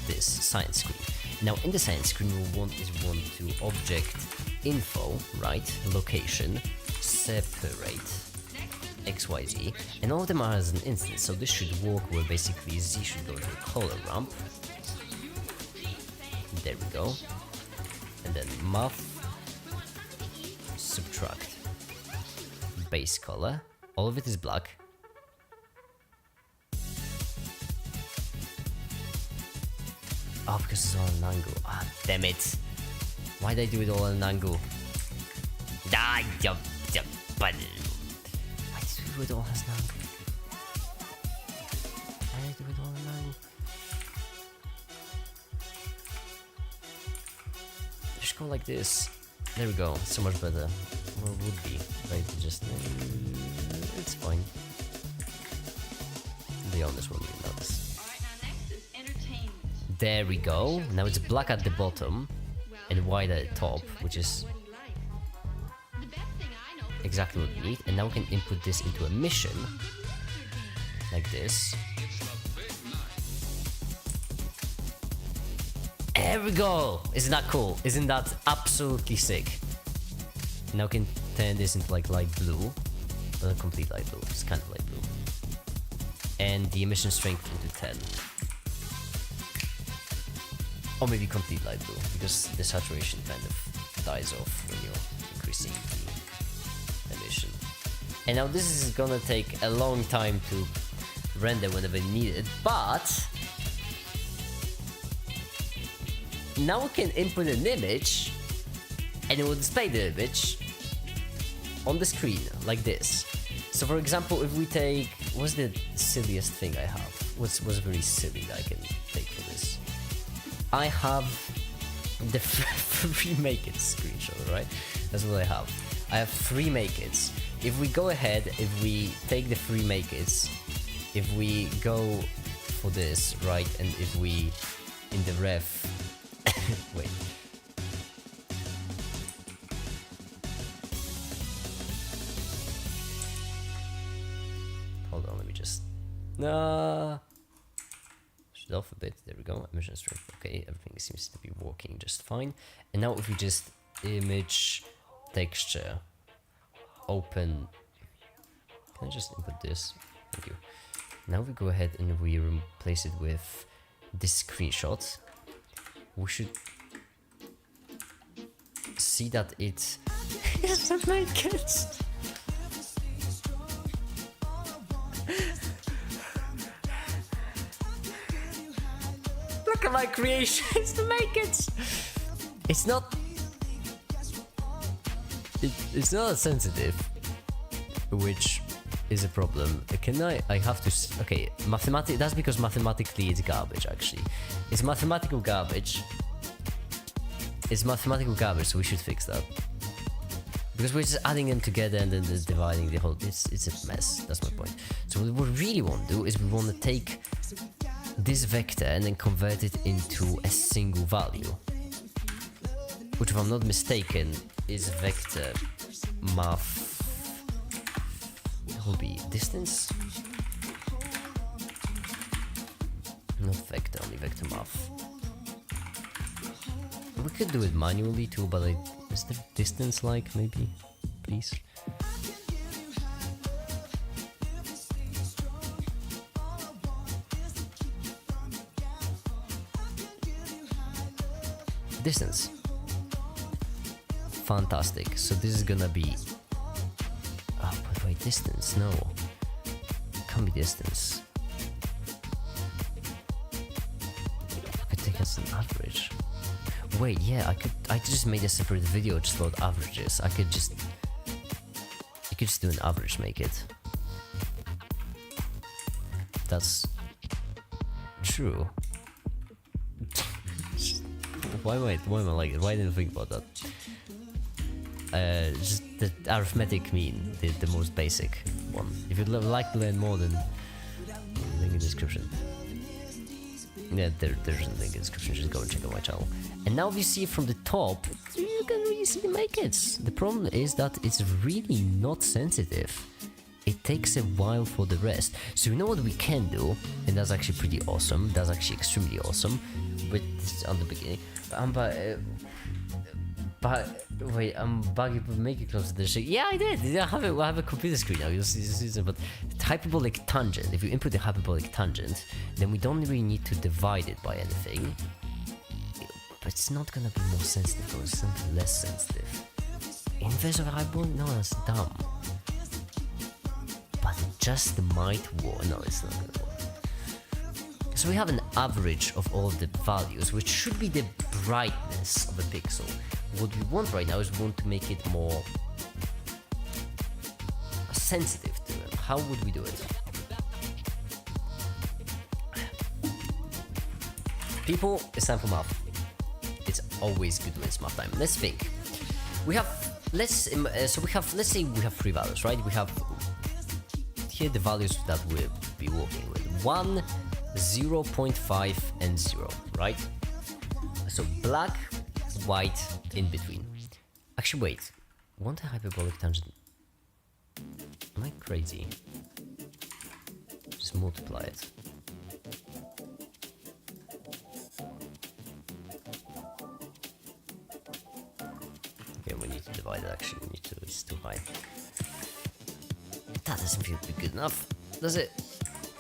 this science screen. Now in the science screen we want to object info, right, location, separate XYZ, and all of them are as an instance, so this should work where basically Z should go to a color ramp. There we go. And then math subtract base color. All of it is black. Oh, because it's all an angle. Ah, damn it. Why'd I do it all at an angle? Ah, why did I do it all as an angle? Why did I do it all at an angle? Just go like this. There we go. So much better. Or would be. Right, just... it's fine. The honest one will notice. There we go. Now it's black at the bottom and white at the top, which is exactly what we need. And now we can input this into a mission like this. There we go. Isn't that cool? Isn't that absolutely sick? Now we can turn this into like light blue, but not complete light blue, it's kind of light blue. And the emission strength into 10. Or maybe complete light blue, because the saturation kind of dies off when you're increasing the emission. And now this is gonna take a long time to render whenever needed, but now we can input an image and it will display the image on the screen like this. So for example, if we take, what's the silliest thing I have? What's very silly that I can take for this? I have the free make it screenshot, right? That's what I have. I have free make it's. If we go ahead, if we take the free make it's, if we go for this, right, and if we in the ref, wait. Hold on, let me just, it off a bit. There we go. Emission strength. Okay, everything seems to be working just fine. And now if we just image texture, open. Can I just input this? Thank you. Now we go ahead and we replace it with this screenshot. We should see that it is a naked. Look at my creation, it's the make it. It's not. It's not sensitive, which is a problem. Can I have to? Okay, that's because mathematically it's garbage. Actually, it's mathematical garbage. It's mathematical garbage, so we should fix that. Because we're just adding them together and then just dividing the whole. It's a mess. That's my point. So what we really want to do is we want to take this vector and then convert it into a single value, which, if I'm not mistaken, is vector math. It will be distance, not vector, only vector math. We could do it manually too, but is there distance like maybe, please? Distance. Fantastic. So this is gonna be. Oh, but wait, distance? No, can't be distance. I could take as an average. Wait, yeah, I just made a separate video just about averages. You could just do an average, make it. That's true. Why am I like it? Why didn't I think about that? Just the arithmetic mean, the most basic one. If you'd like to learn more, then link in the description. Yeah, there's a link in the description, just go and check out my channel. And now if you see from the top, you can really see the make-its. The problem is that it's really not sensitive. It takes a while for the rest. So you know what we can do, and that's actually pretty awesome. That's actually extremely awesome. But it's on the beginning. Wait, I'm bugging, but make it close to the shape. Yeah, I did. I have a computer screen now. But hyperbolic tangent. If you input the hyperbolic tangent, then we don't really need to divide it by anything. But it's not gonna be more sensitive, or something less sensitive. Inverse of hyperbolic? No, that's dumb. But it just might work. No, it's not gonna work. So we have an average of all of the values, which should be the brightness of a pixel. What we want right now is we want to make it more sensitive to it. How would we do it? People, it's time for math. It's always good when it's math time. Let's think. We have let's say we have three values, right? We have here the values that we'll be working with: 1, 0.5, and 0, right? So black, white, in between. Actually, wait. Want a hyperbolic tangent? Am I crazy? Just multiply it. Okay, we need to divide it. Actually, we need to. It's too high. That doesn't feel good enough, does it?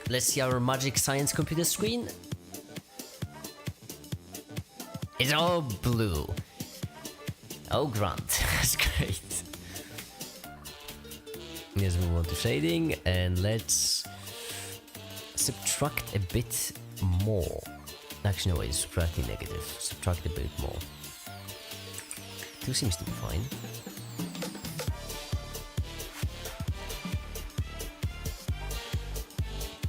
Let's see our magic science computer screen. It's all blue. Oh, Grant, that's great. Let's move on to shading, and let's subtract a bit more. Actually, no, it's subtracting negative. Subtract a bit more. 2 seems to be fine.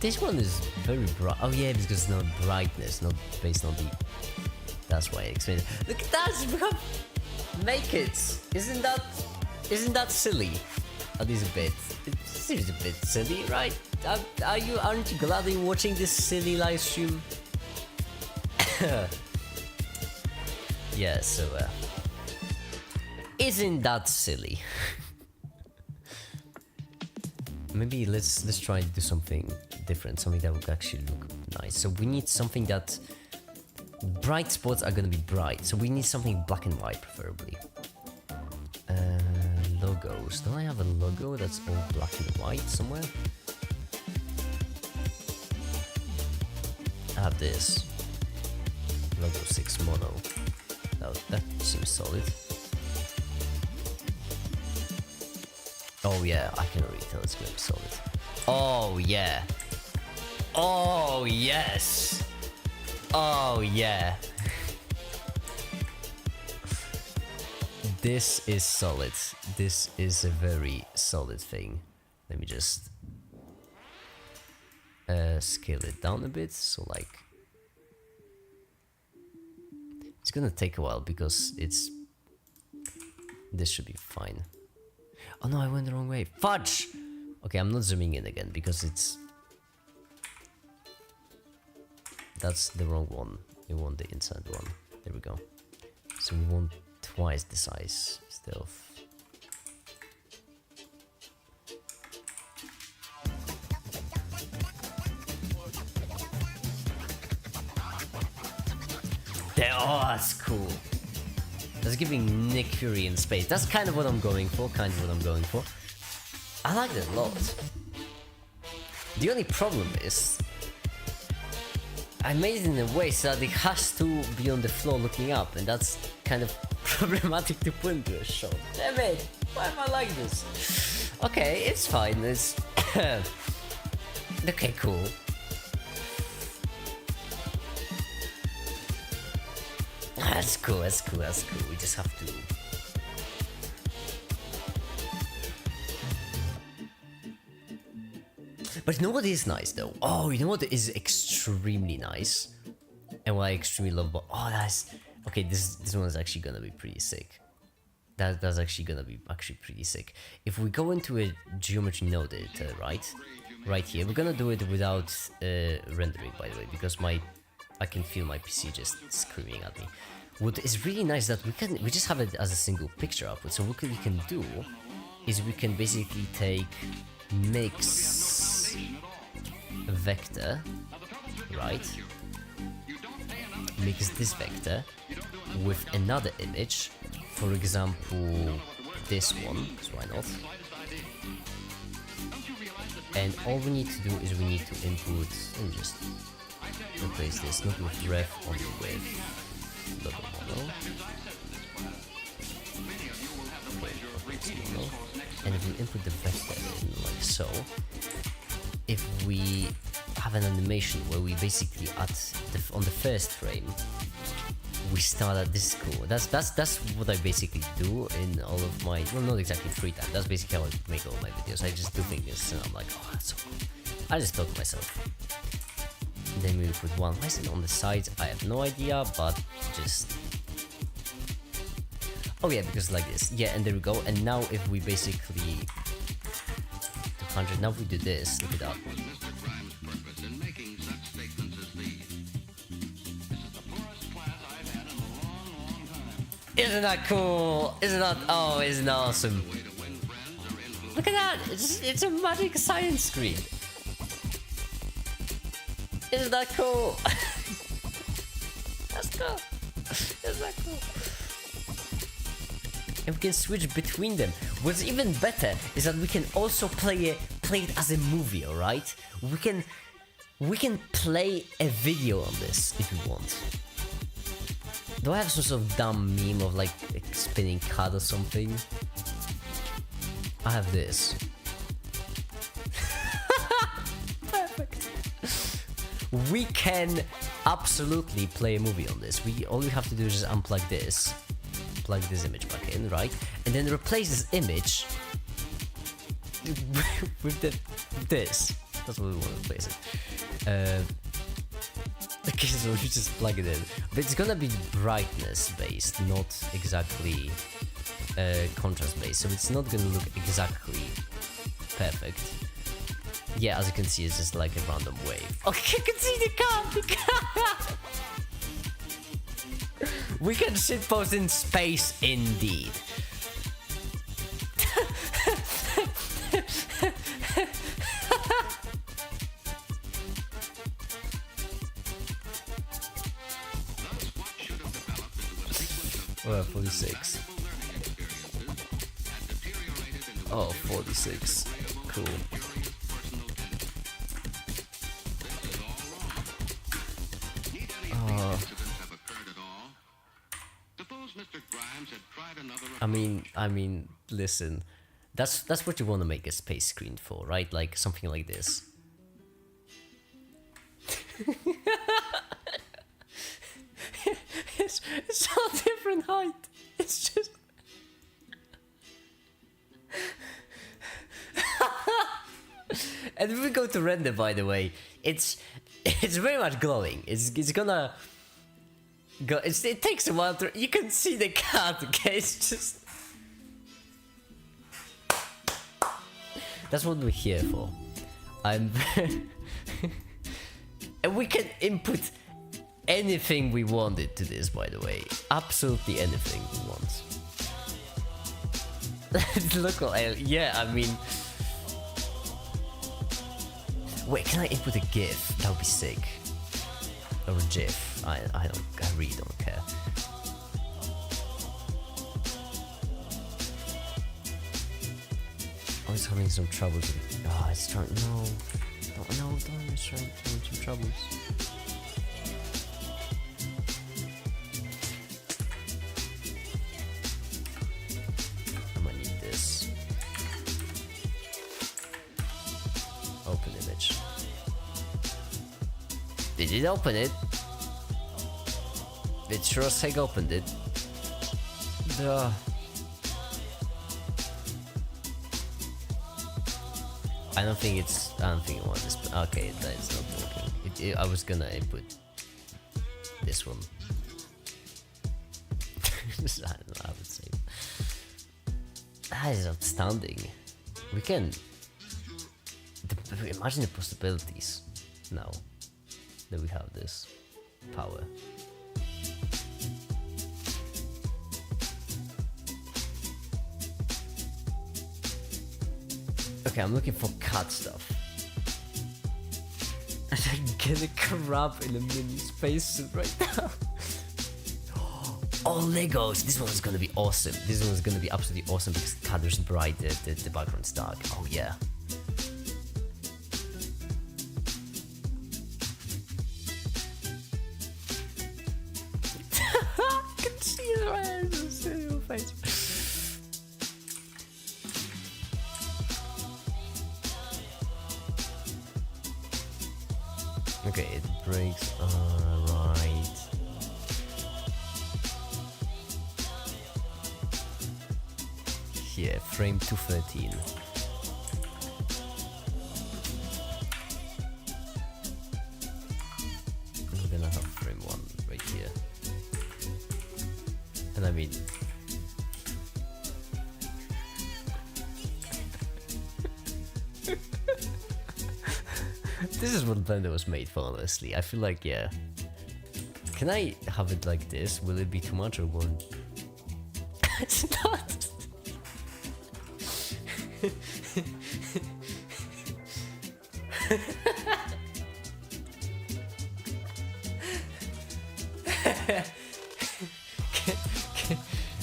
This one is very bright. Oh yeah, because it's not brightness, not based on the. That's why I explained it. Look at that! We have make-its. Isn't that silly? At least a bit. It seems a bit silly, right? Aren't you glad you're watching this silly live stream? Yeah. So. Isn't that silly? Maybe let's try to do something different, something that would actually look nice. So we need something that bright spots are gonna be bright. So we need something black and white, preferably. Logos. Don't I have a logo that's all black and white somewhere? I have this logo 6 mono. That seems solid. Oh yeah, I can already tell it's gonna be solid. Oh yeah. Oh yes. Oh yeah. This is solid. This is a very solid thing. Let me just scale it down a bit. So like, it's gonna take a while because this should be fine. Oh no, I went the wrong way. Fudge! Okay, I'm not zooming in again because that's the wrong one. We want the inside one. There we go. So we want twice the size instead of. Oh, that's cool. That's giving Nick Fury in space. That's kind of what I'm going for. I like it a lot. The only problem is I made it in a way so that it has to be on the floor looking up, and that's kind of problematic to put into a shot. Damn it! Why am I like this? Okay, it's fine. It's okay, cool. That's cool. We just have to. But you know what is nice though? Oh, you know what is extremely nice? And what I extremely love about... Oh, that's... Okay, this one is actually gonna be pretty sick. That's actually gonna be pretty sick. If we go into a geometry node editor, right here, we're gonna do it without rendering, by the way, because I can feel my PC just screaming at me. What is really nice that we just have it as a single picture output. So what we can do is we can basically take mix vector, right? Mix this vector with another image, for example this one, so why not? And all we need to do is we need to input, and just replace this, not with ref, only with local model. Okay, model. And if we input the vector in like so, if we have an animation where we basically on the first frame we start at this score. That's what I basically do in all of my, well, not exactly free time. That's basically how I make all my videos. I just do things and I'm like, oh, that's so cool. I just talk to myself. Then we put one. Why is it on the sides? I have no idea, but just... Oh yeah, because like this. Yeah, and there we go. And now if we basically... 200, now if we do this, look at that. Isn't that cool? Isn't that... Oh, isn't that awesome? Look at that! It's a magic science screen. Isn't that cool? That's cool. Isn't that cool? And we can switch between them. What's even better is that we can also play it as a movie, alright? We can play a video on this if we want. Do I have some sort of dumb meme of like a spinning cat or something? I have this. Perfect. We can absolutely play a movie on this. All we have to do is just unplug this, plug this image back in, right? And then replace this image with this. That's what we want to replace it. Okay, so you just plug it in. But it's gonna be brightness based, not exactly contrast based. So it's not gonna look exactly perfect. Yeah, as you can see, it's just like a random wave. Okay, you can see the cat! We can shitpost in space indeed. Oh, 46. Oh, 46. Cool. I mean, listen. That's what you want to make a space screen for, right? Like something like this. It's all different height. It's just... And if we go to render, by the way, it's very much glowing. It's gonna go. It takes a while to. You can see the cat. Okay, it's just. That's what we're here for. And we can input anything we wanted to this, by the way. Absolutely anything we want. Look, yeah, I mean... Wait, can I input a GIF? That would be sick. Or a GIF. I really don't care. I was having some troubles with... Oh, it's trying... No. It's trying some troubles. I might need this. Open image. Did it open it? It sure as heck opened it. Duh. I don't think it wants this. Okay, that's not working. I was gonna input this one. I don't know, I would say. That is outstanding. We can... imagine the possibilities now that we have this power. Okay, I'm looking for cat stuff. And I get a crab in a mini spacesuit right now. Oh, Legos! This one's gonna be awesome. This one's gonna be absolutely awesome because the color's bright, the background's dark. Oh yeah. I can see it right in your face. Okay, it breaks. Right. Yeah, frame 213. I'm gonna have frame 1 right here. And I mean... this is what Blender was made for, honestly. I feel like, yeah. Can I have it like this? Will it be too much or won't? It's not!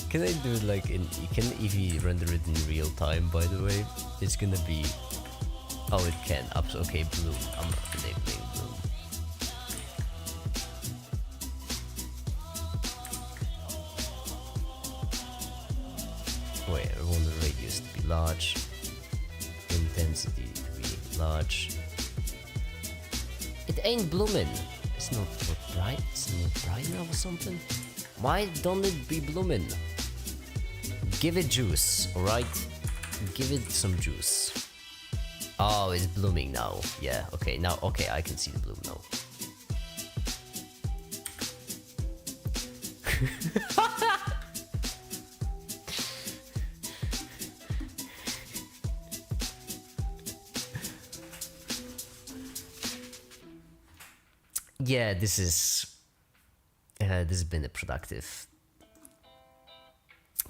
Can I do it like in... Can Eevee render it in real time, by the way? It's gonna be... Oh, it can. Okay, bloom. I'm enabling bloom. Wait, I want the radius to be large. Intensity to be large. It ain't blooming. It's not bright. It's not bright enough or something. Why don't it be blooming? Give it juice, alright? Give it some juice. Oh, it's blooming now. Yeah, okay, now, okay, I can see the bloom now. Yeah, this has been a productive,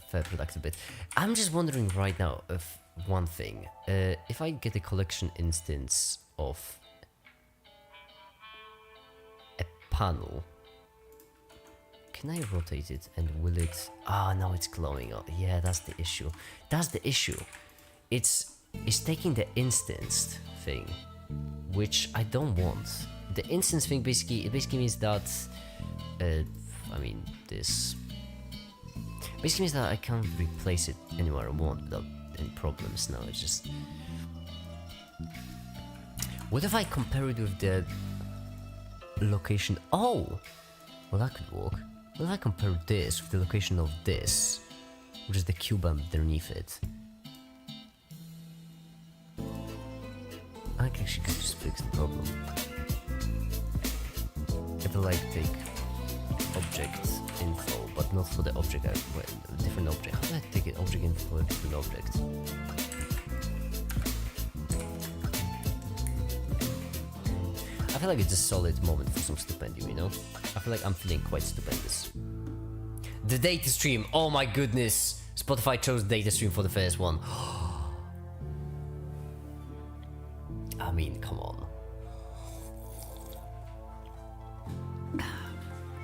fair productive bit. I'm just wondering right now of one thing. If I get a collection instance of a panel, can I rotate it and will it? Ah, no, it's glowing. Oh, yeah, that's the issue. That's the issue. It's taking the instanced thing, which I don't want. The instance thing basically means that I mean this basically means that I can't replace it anywhere I want without any problems. Now it's just, what if I compare it with the location? Oh, well, that could work. What if I compare this with the location of this, which is the cube underneath it? I actually could just fix the problem. If I like take object info, but not for the object, different object. How do I take an object info for a different object? I feel like it's a solid moment for some stupendium, you know? I feel like I'm feeling quite stupendous. The data stream, oh my goodness! Spotify chose data stream for the first one. I mean, come on.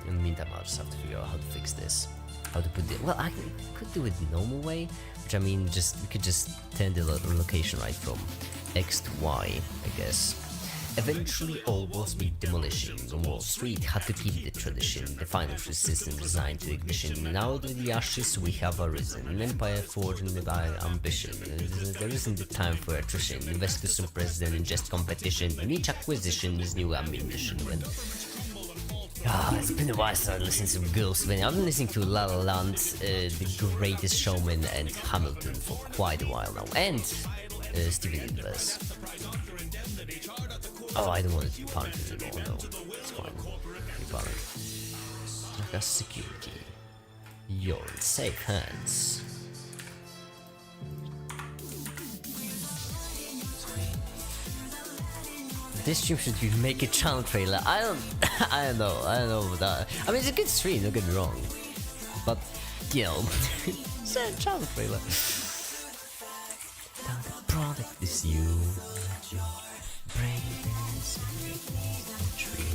In the meantime, I'll just have to figure out how to fix this. How to put it. Well, I could do it the normal way, which I mean, we could just turn the location right from X to Y, I guess. Eventually, all walls need demolition. On Wall Street had to keep the tradition, the financial system designed to ignition. Now out of the ashes we have arisen, an empire forged by ambition. There isn't the time for attrition. Investors and president in just competition. In each acquisition is new ammunition. It's been a while since I listened to girls. I've been listening to La La Land, The Greatest Showman, and Hamilton for quite a while now, and Steven Universe. Oh, I don't want to punch it anymore, no. It's fine. Keep going. Like a security. You're in safe hands. This stream should be make a channel trailer. I don't know about that. I mean, it's a good stream, don't get me wrong. But, you know, it's a channel trailer. Now the product is you. Brain dance in the tree.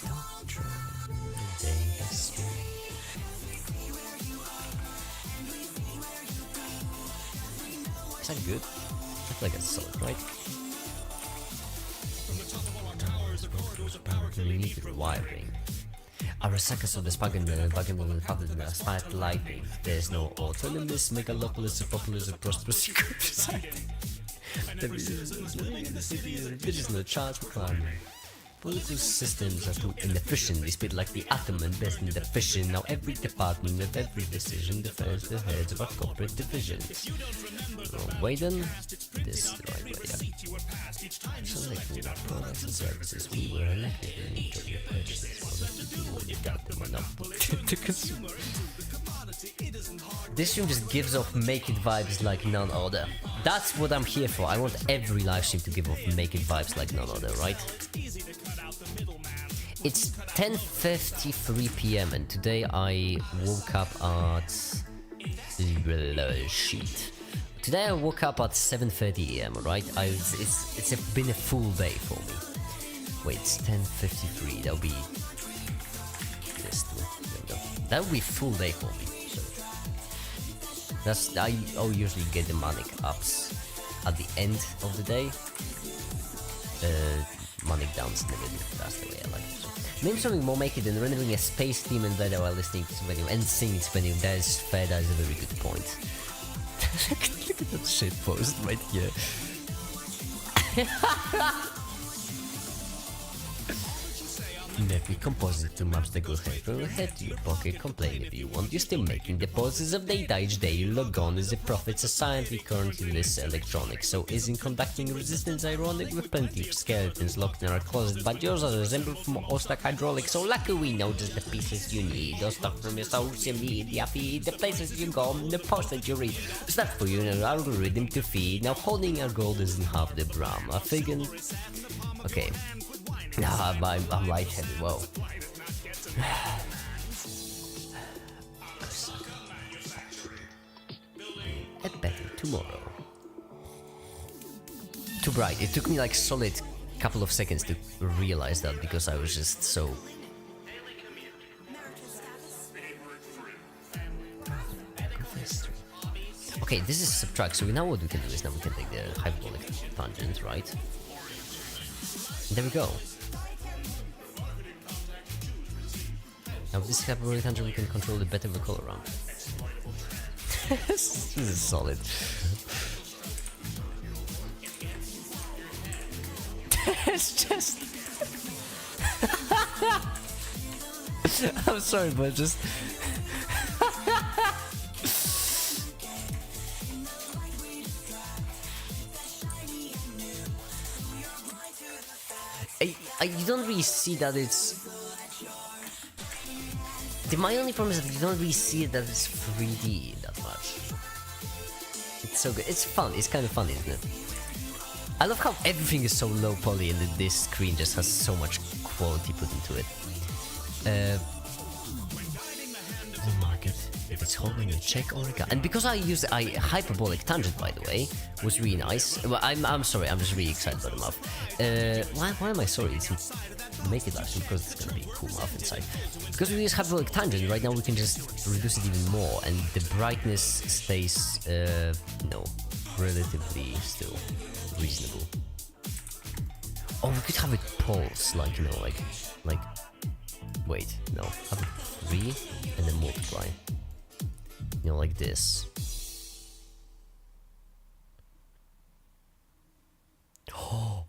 Don't try the day astray. Is that good? I feel like it's solid, right? We need rewiring. Our seconds of the Spagan will have the smart lighting. There's no autonomous megalopolis, populous, prosperous society. There is no chance for climbing. Political systems are too inefficient. They split like the atom and best in the fission. Now every department of every decision defends the heads of our corporate divisions. Wrong way then? This is the right way, yeah. Selecting our products and services, we were elected and enjoy purchases for the people when you got them enough to consume. This stream just gives off make it vibes like none other. That's what I'm here for. I want every live stream to give off make it vibes like none other, right? It's 10:53 PM and today I woke up at sheet. Today I woke up at 7:30 AM, right? It's been a full day for me. Wait, it's 10:53. That'll be this. That would be a full day for me. So I'll usually get the manic ups at the end of the day. Manic downs in the middle. That's the way I like it. So, name something more make it than rendering a space theme and video while listening to video and singing to video. That is fair. That is a very good point. Look at that shit post right here. Every compositor maps that goes head from your head to your pocket. Complain if you want. You're still making the poses of data each day. You log on as a profit society currently lists electronics. So isn't conducting resistance ironic with plenty of skeletons locked in our closet? But yours are assembled from Ostak hydraulics. So lucky we know just the pieces you need. Those stuff from your social media feed. The places you go, the posts that you read. Stuff for you in an algorithm to feed. Now holding our goal doesn't have the Brahma figure. Okay. Nah, I'm lightheaded, whoa. A better tomorrow. Too bright. It took me like solid couple of seconds to realize that because I was just so... Okay, this is subtract, so now what we can do is now we can take the hyperbolic tangent, right? There we go. Now with this hyperbolic tangent we can control the better the color around. This is solid. It's just... I'm sorry, but just... you don't really see that it's... My only problem is that you don't really see it that it's 3D that much. It's so good. It's fun. It's kind of fun, isn't it? I love how everything is so low poly and that this screen just has so much quality put into it. The market, if it's holding a check or a gun. And because I used hyperbolic tangent, by the way, was really nice. Well, I'm sorry, I'm just really excited about the mouth. Why am I sorry? It's make it last because it's gonna be a cool mouth inside. Because we use hyperbolic tangent, right now we can just reduce it even more, and the brightness stays, relatively still reasonable. Oh, we could have it pulse, like, wait, no, have it 3 and then multiply. Like this. Oh.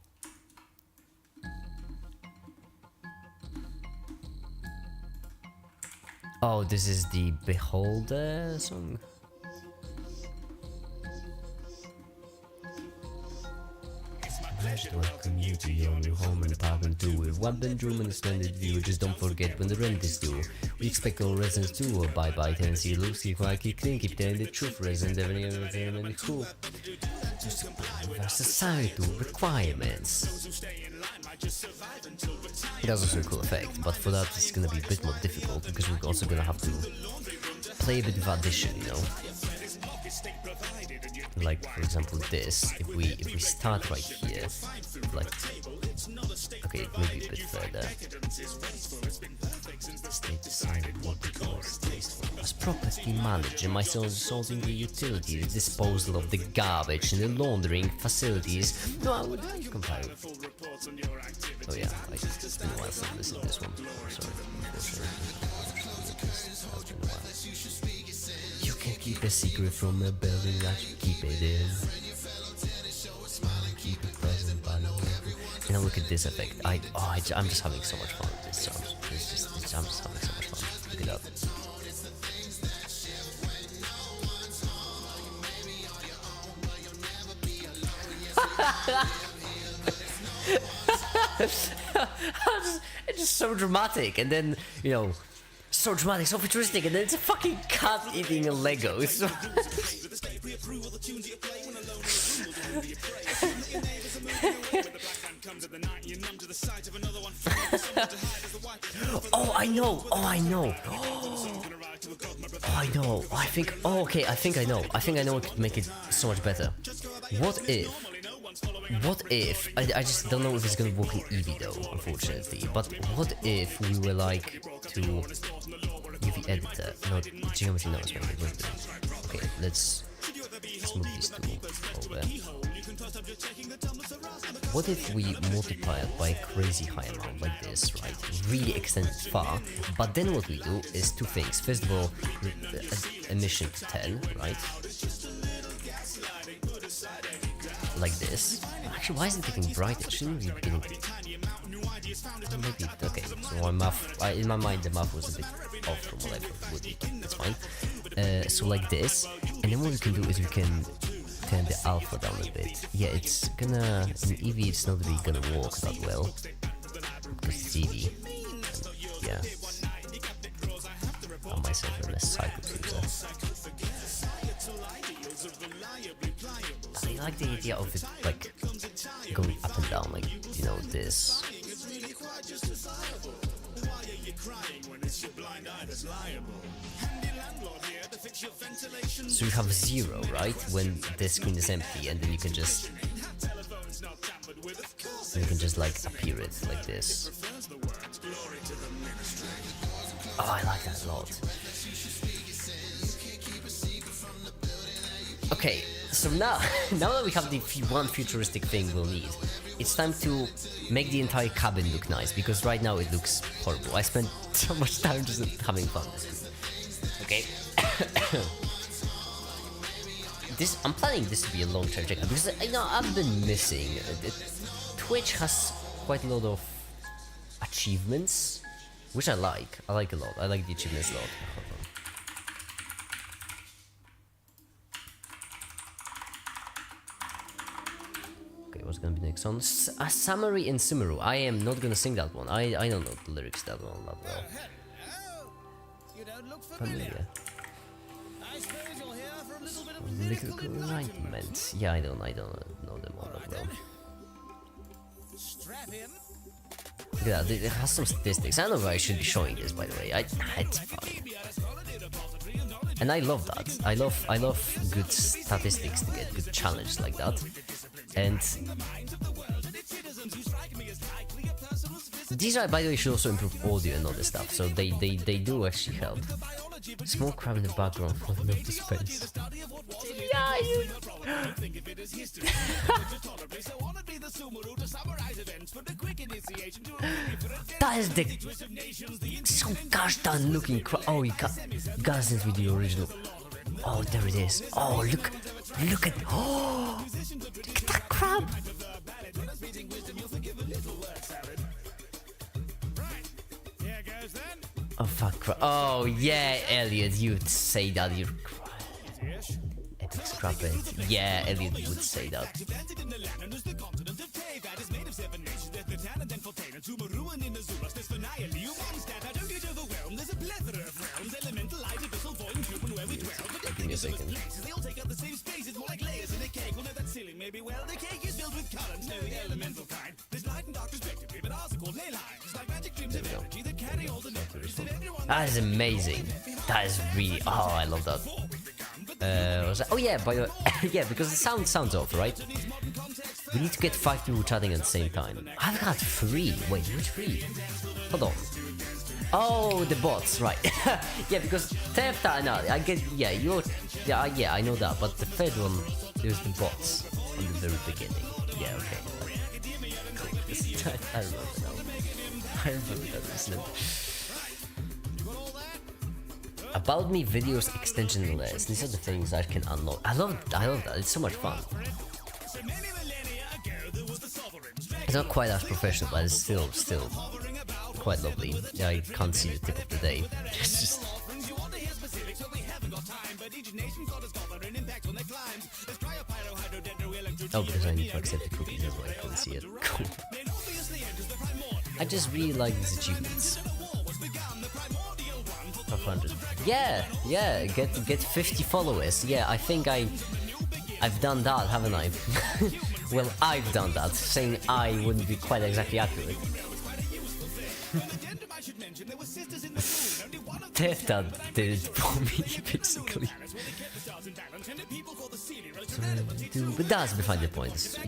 Oh, this is the Beholder song. just welcome you to your new home and apartment too. With one bedroom and a splendid view, just don't forget when the rent is due. We expect all residents to abide by tenancy rules, keep quiet, keep clean, keep telling the truth. Resident everything and cool. Just abide with societal requirements. It has also a cool effect, but for that it's gonna be a bit more difficult because we're also gonna have to play a bit of addition, you know. Like for example this, if we start right here, like okay, maybe a bit further. State decided what becomes tasteful. As property manager, my son is sorting the utilities, the disposal of the garbage and the laundering facilities. No, I would like to compare. Oh yeah, it's been a while since I listened to this one. Oh, sorry, you can keep a secret from a building that you keep it in. Smile and keep it present by the way. And now look at this effect. I'm just having so much fun with this song. I'm just having so much fun. Look at that. It's just so dramatic, and then you know, so dramatic, so futuristic, and then it's a fucking cat eating a Lego. It's so oh, I know. I think. Oh, okay. I think I know what could make it so much better. What if? I just don't know if it's gonna work in Eevee though, unfortunately. But what if we were like to UV editor? No, geometry knows what we're doing. Okay, let's move these two over. What if we multiply it by a crazy high amount like this, right? Really extend it far, but then what we do is two things. First of all, emission to 10, right? Like this. Actually, why is it getting brighter? Shouldn't it be getting... Maybe, okay, so my math, in my mind the math was a bit off from what I thought it would be, but that's fine. So like this, and then what we can do is we can turn the alpha down a bit. Yeah, it's gonna, in Eevee it's not really gonna work that well, because it's Eevee. And, yeah, I'm myself a cycle user. I like the idea of it like going up and down, like, you know, this. So you have 0, right, when the screen is empty, and then you can just like appear it like this. Oh, I like that a lot. Okay, so now that we have the one futuristic thing we'll need, it's time to make the entire cabin look nice, because right now it looks horrible. I spent so much time just having fun. Okay. I'm planning this to be a long-term checkup, because I've been missing. Twitch has quite a lot of achievements, which I like. I like a lot. I like the achievements a lot. What's gonna be next on? A summary in Sumeru. I am not gonna sing that one. I don't know the lyrics to that one that well. You don't look familiar. I suppose you're here for a little bit of enlightenment. Yeah, I don't know them all that well. Strap in. Look at that, it has some statistics. I don't know if I should be showing this, by the way. It's fine. And I love that. I love good statistics to get good challenge like that. And these are, by the way, should also improve audio and all this stuff, so they do actually help. Small crab in the background falling off the space. Yeah, you... That is the so gosh darn looking crab. Oh, you guys didn't read the original. Oh, there it is. Oh, look at, oh, look at that crab. Oh fuck, crab. Oh yeah, Elliot, you'd say that. You're epic scrap it. Yeah, Elliot would say that. Give me a second. That is amazing. That is really... Oh, I love that. Oh yeah, by the way, yeah, because the sounds off, right? We need to get 5 people chatting at the same time. I've got 3. Wait, which 3? Hold on. Oh, the bots, right? Yeah, because third no, I get, yeah, yeah, I know that, but the third one, there's the bots on the very beginning. Yeah, okay. Cool. I remember now. I remember that, isn't it? About me videos extension list. These are the things I can unlock. I love that. It's so much fun. It's not quite as professional, but it's still quite lovely. Yeah, I can't see the tip of the day. It's just... Oh, because I need to accept the cookies as well. I couldn't see it. Cool. I just really like these achievements. 500. Yeah, get 50 followers. Yeah, I think I've done that, haven't I? Well, I've done that. Saying I wouldn't be quite exactly accurate. Tefta did it for me, basically. But that's beside the point.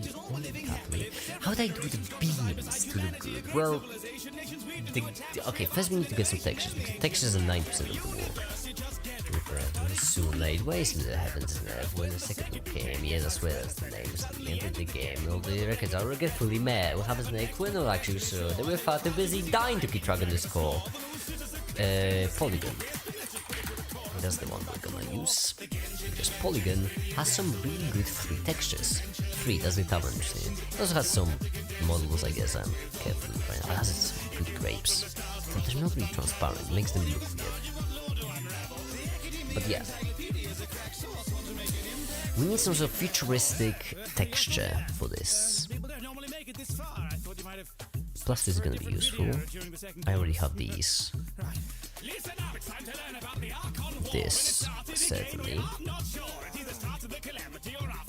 How do I do the beams to look good? Well, okay, first we need to get some textures, because textures are 9% of the work. Soon laid waste to the heavens and earth when the second look came. Yes, I swear that's the name. So we entered the game. All the records are regretfully met. What happens next? We're not actually sure. They were far too busy dying to keep track of the score. Polygon. That's the one we're gonna use. Because Polygon has some really good free textures. Free, that's the top understand. It also has some models, I guess. I'm carefully trying. It has some good grapes. But they're not really transparent. It makes them look weird. But yeah, we need some sort of futuristic texture for this. Plus this is gonna be useful. I already have these. This, certainly.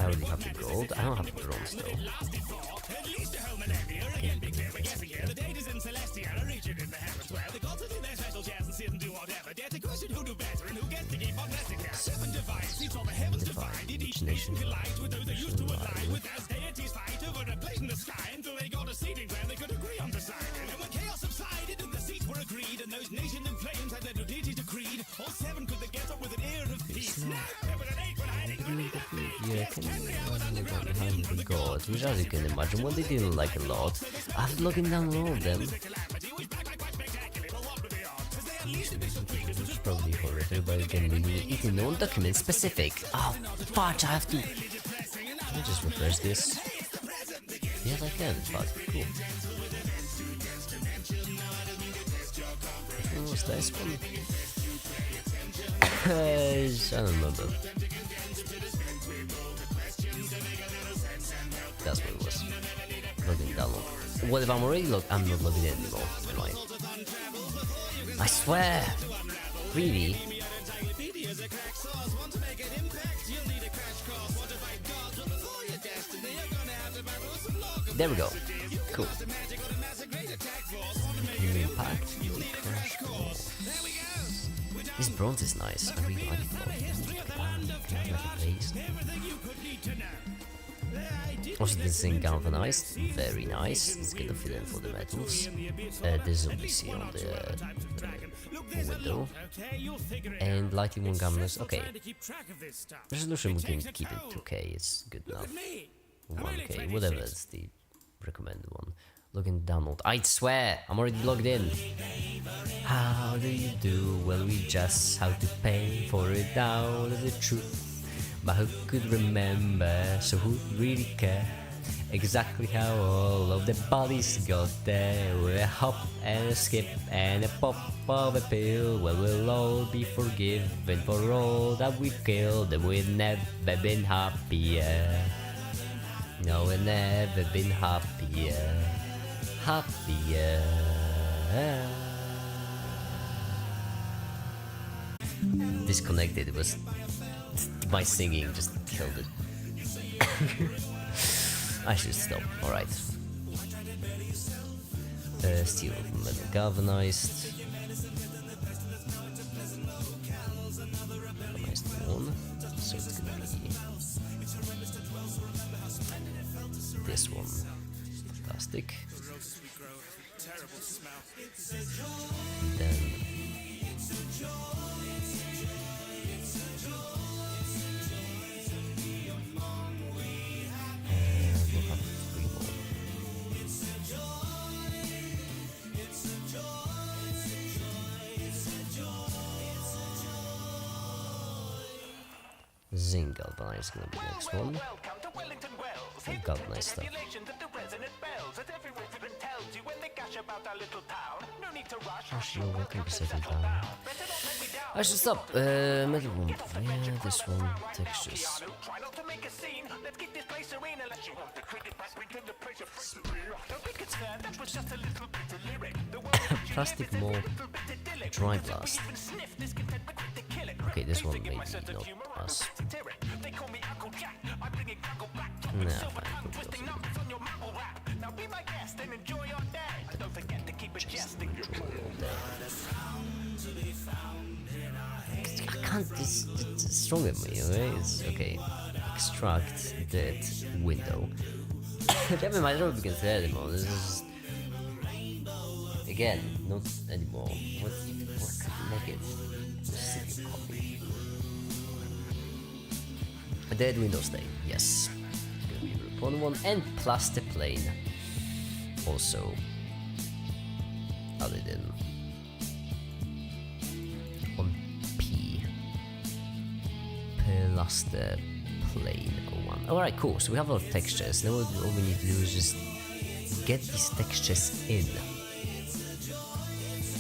I already have the gold. I don't have the bronze though. Each nation behind the gods, which as you can imagine, what they didn't like a lot. After looking down all of them, probably horrific, but again, we need it in non-document specific. Oh, fudge, I have to... Can I just refresh this? Yes, I can, but cool. What was this one? I don't remember. That's what it was. Logging download. What if I'm already logged? I'm not logging in anymore. Am I? I swear! Really? There we go. Cool. This bronze is nice. I really like it. Also, this thing galvanized, very nice. It's gonna fill in for the metals. This is obviously on the window, and lightly one galvanized. Okay, resolution we can keep it 2K. It's good enough. 1K, whatever is the recommended one. Login download. I swear, I'm already logged in. How do you do? Well, we just have to pay for it down to the truth. But who could remember? So who really care? Exactly how all of the bodies got there. With a hop and a skip and a pop of a pill. Well, we'll all be forgiven for all that we've killed. And we've never been happier. No, we've never been happier. happier. Disconnected. It was my singing just killed it. I should stop. All right. Steel metal galvanized. Galvanized one. So it's gonna be this one. Fantastic. And then we'll have 3 more. Zinc galvanized is gonna be next one. Galvanized stuff. Actually, no, welcome to settle down. I should stop. Metal one. Yeah, this one. Textures. Plastic mold. Dry blast. Okay, this one maybe not us. Nah, fine. Just enjoy all day. I can't. It's strong at me, right? It's okay. Extract that window. Damn it, I don't begin to anymore. This is again not anymore. What could make it? Just copy. A dead window stain. Yes. It's gonna be a repon one and plaster plane. Also added in on P. Plaster plane 01. Alright, cool. So we have a lot of textures. Now all we need to do is just get these textures in.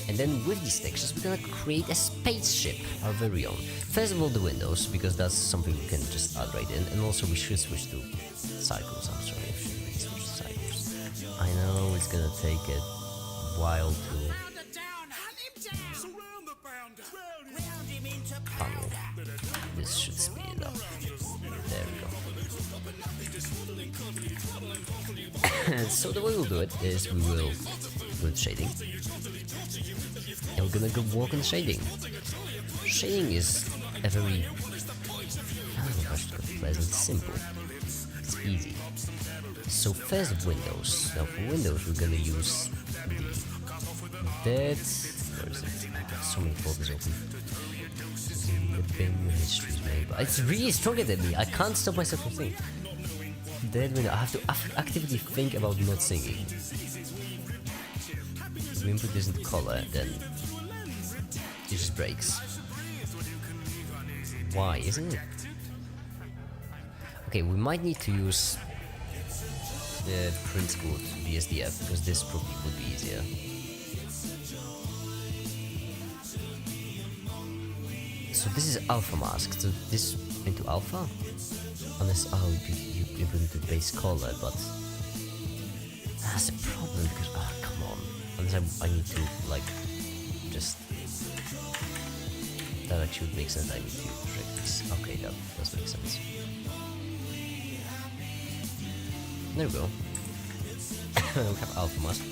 And then with these textures, we're gonna create a spaceship, our very own. First of all, the windows, because that's something we can just add right in. And also we should switch to cycles. I'm sorry, I should really switch to cycles. I know it's gonna take a while to funnel. This should speed it up. There we go. So the way we'll do it is we will with shading. And we're gonna go work on shading. Shading is a very pleasant, simple. It's easy. So first windows. Now for windows we're gonna use that. Where is it? I've got so many folders open. The bin history maybe. It's really stronger than me. I can't stop myself from singing. That window. I have to actively think about not singing. If we input this into color, then it just breaks. Why, isn't it? Okay, we might need to use the print code BSDF because this probably would be easier. So this is alpha mask. So this into alpha, unless you put it to base color, but that's a problem because come on. Unless I need to like just that actually would make sense. I need to trick this. Okay, that does make sense. There we go. We have alpha mask.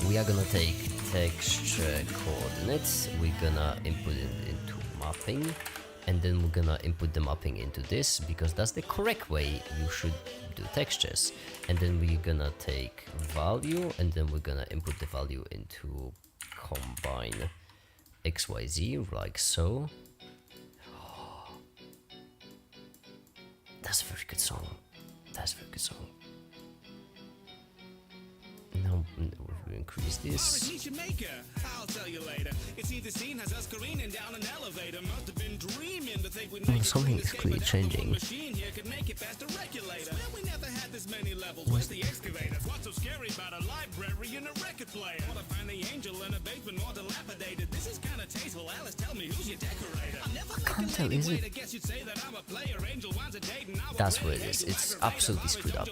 We are gonna take texture coordinates. We're gonna input it into mapping, and then we're gonna input the mapping into this because that's the correct way you should do textures. And then we're gonna take value, and then we're gonna input the value into combine XYZ like so. That's a very good song. That's a very good song. Now we increase this. Something is clearly changing. I can't tell, is it? That's what it is. It's absolutely screwed up.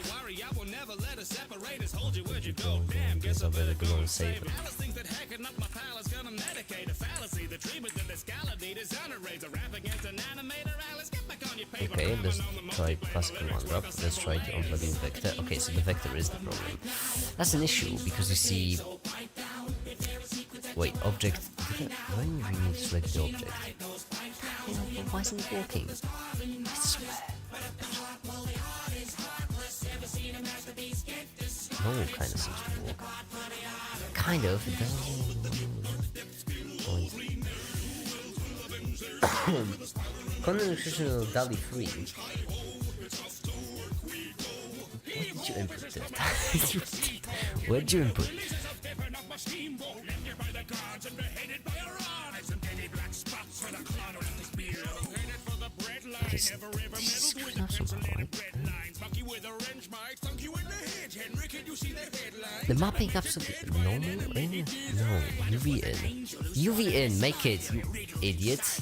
Guess I better go and save it. Okay, let's try classical one-drop. Let's try to unplugging vector. Okay, so the vector is the problem. That's an issue because you see. Wait, object. When we need to select the object? Why isn't it working? I swear. No, kind of seems to work. Kind of. It doesn't. Content nutritional DALI 3. What did you input there? Where did you input? Okay, so this is screwed up somehow, right? The mapping absolutely normal? No, UV in. UV in, make it, you idiot.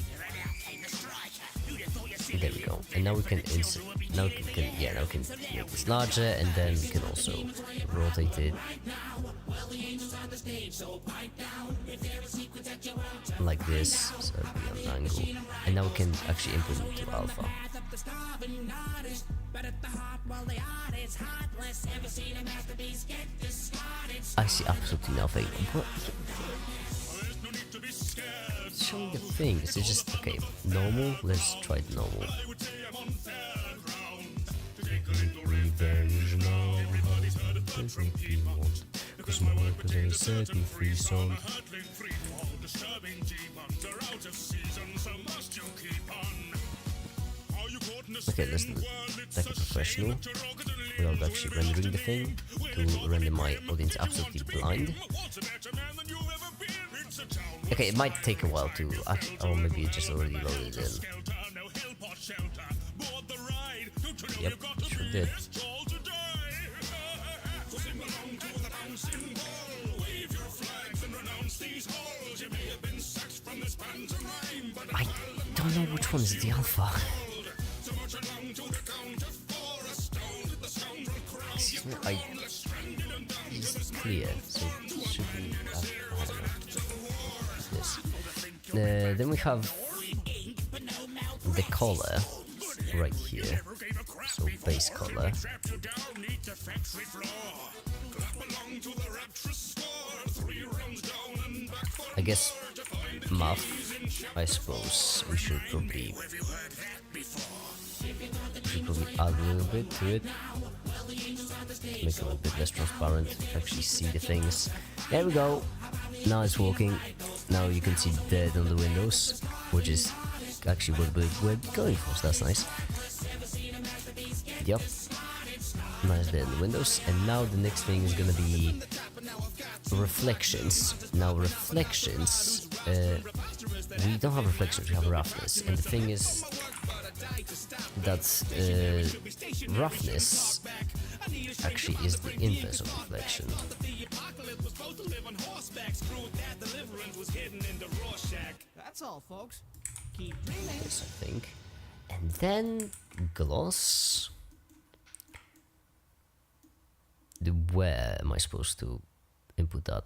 There we go. And now we can insert. Now we can make this larger, and then we can also rotate it like this, so it'll be on an angle. And now we can actually input it to alpha. I see absolutely nothing. What? Show me the thing. Is it just okay? Normal. Let's try the normal. Okay, let's do it like a professional without actually rendering the thing to render my audience absolutely blind. Okay, it might take a while to actually, or maybe it just already loaded in. Yep, sure did. I don't know which one is the alpha. Excuse me, it's clear, so it should be, I don't know. This. Then we have the color right here, so base color. I guess math, I suppose we should probably add a little bit to it to make it a bit less transparent, to actually see the things. There we go. Now it's working. Now you can see the dead on the windows, which is actually what we're going for, so that's nice. Yep. Nice dead on the windows. And now the next thing is gonna be reflections. Now reflections, we don't have reflections, we have roughness. And the thing is that roughness actually is the inverse of reflection. That's all, folks. Yes, I think. And then gloss. Where am I supposed to input that?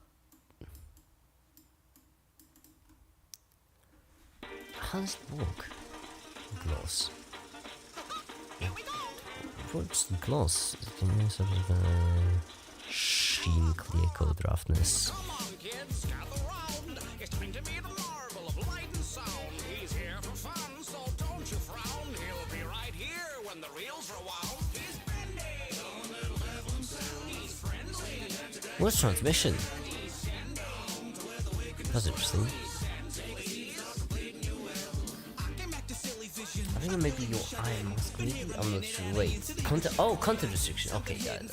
How does it work? Gloss. What's gloss? Sort of sheen, clear code roughness. Come on, kids, gather round. It's time to meet the marvel of light and sound. He's here for fun, so don't you frown. He'll be right here when the reels rewound. He's bendy. He's friendly. What's transmission? That's interesting. I think maybe your eye mask. Maybe I'm not sure. Wait, content restriction. Okay, got it.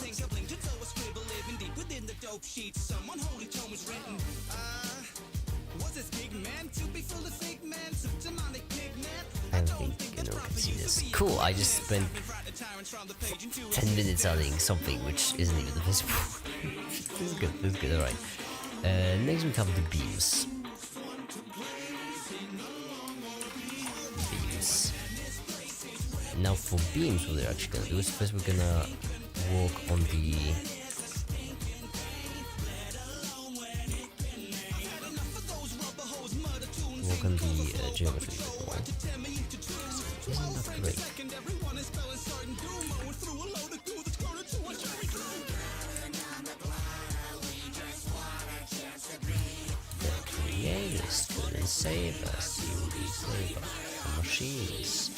I don't think anyone can see this. Cool. I just spent 10 minutes adding something which isn't even visible. This is good. This is good. All right. Next we have the beams. now for beams, what we're actually gonna do is first we're gonna walk on the geometry a bit more. Isn't that great? The creators couldn't save us, you will save us from machines.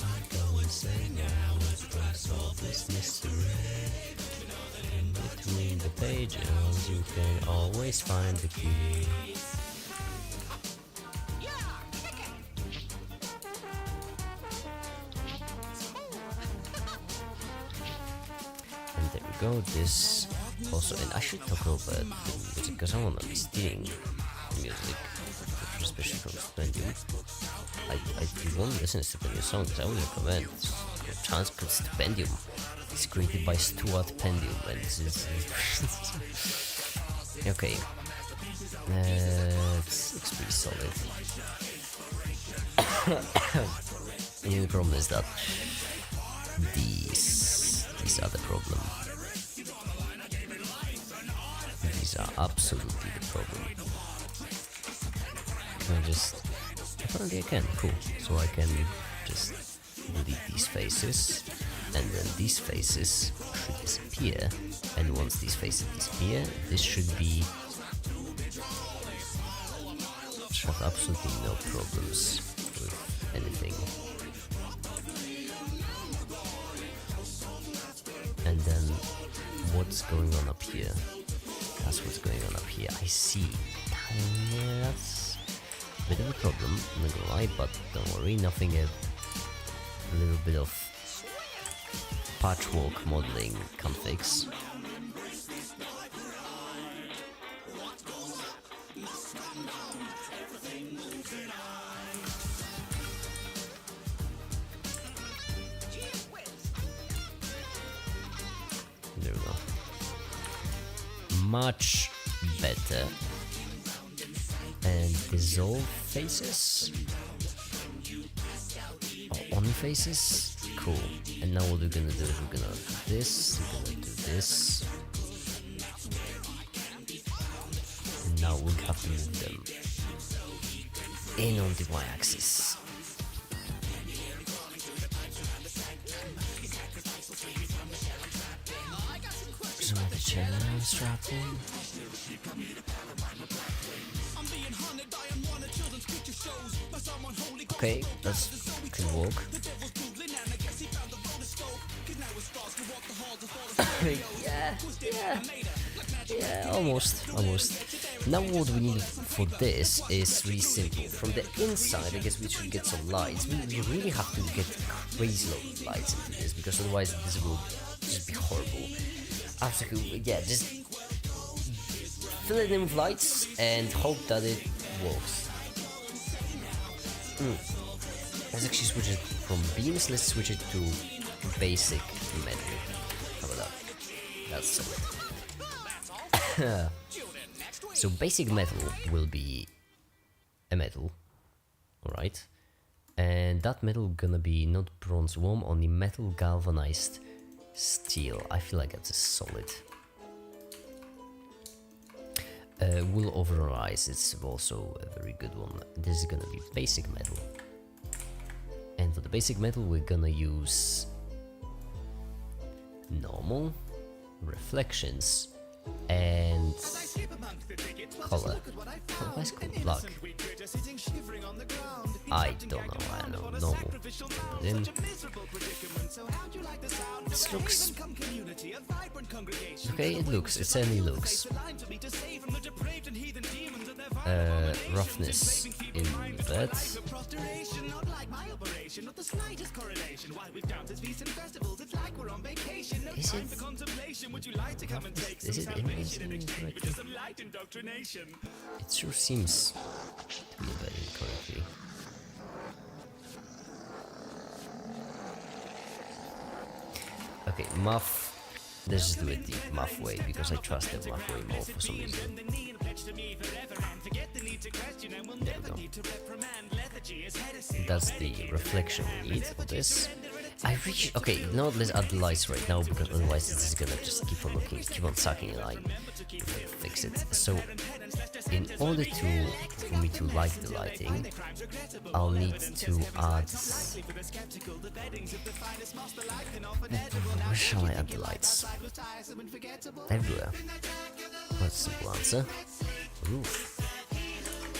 I'm going to save us from solve this mystery. In between the pages, you can always find the key. And there we go, this also, and I should talk about the music because I wanna be stealing music, especially from Stipendium. I won't listen to Stipendium songs, I would recommend a chance called Stipendium. It's created by Stuart Pendium, and it's okay. It's pretty solid. The only problem is that these are the problem. These are absolutely the problem. Can I just... Apparently I can, cool. So I can just delete these faces, and then these faces should disappear, and once these faces disappear, this should have absolutely no problems with anything. And then what's going on up here? That's what's going on up here. I see. Yeah, that's a bit of a problem, I'm not gonna lie, but don't worry, nothing a little bit of patchwork modeling can fix. There we go. Much better. And dissolve faces? Oh, on faces? Cool. And now what we're gonna do is we're gonna do this, we're gonna do this. And now we'll have to move them in on the y-axis. Some of the channels strapped in. Okay, that's can walk. yeah, almost. Now what we need for this is really simple. From the inside, I guess we should get some lights. We really have to get crazy load of lights into this, because otherwise this will just be horrible. Absolutely, yeah, just fill it in with lights and hope that it works. Let's actually switch it from beams, let's switch it to basic metal. How about that? That's solid. So basic metal will be a metal, alright? And that metal gonna be not bronze worm, only metal galvanized steel. I feel like that's solid. Wool over ice, it's also a very good one. This is gonna be basic metal. And for the basic metal we're gonna use normal, reflections, and color. Oh, let's go black. I don't know, I know normal. Put in. This looks okay, it certainly looks. Roughness in that. Is it incorrectly? It sure seems to be read incorrectly. Okay, muff. Let's just do it the muff way, because I trust the muff way more for some reason. There we go. That's the reflection we need of this. Okay, no, let's add the lights right now because otherwise this is gonna just keep on looking, keep on sucking, and I fix it. So, in order for me to like the lighting, I'll need to add. Where shall I add the lights? Everywhere. That's a simple answer. Roof.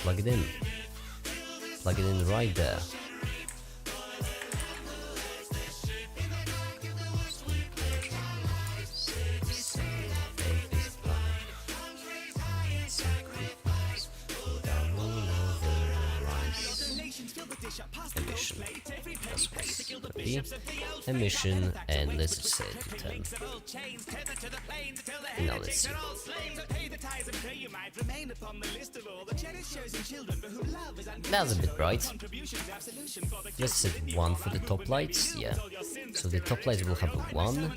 Plug it in. Plug it in right there. Emission. That's what's gonna be. Emission, and let's just say to 10. Now let's see. That's a bit bright. Let's set 1 for the top lights, yeah. So the top lights will have a 1,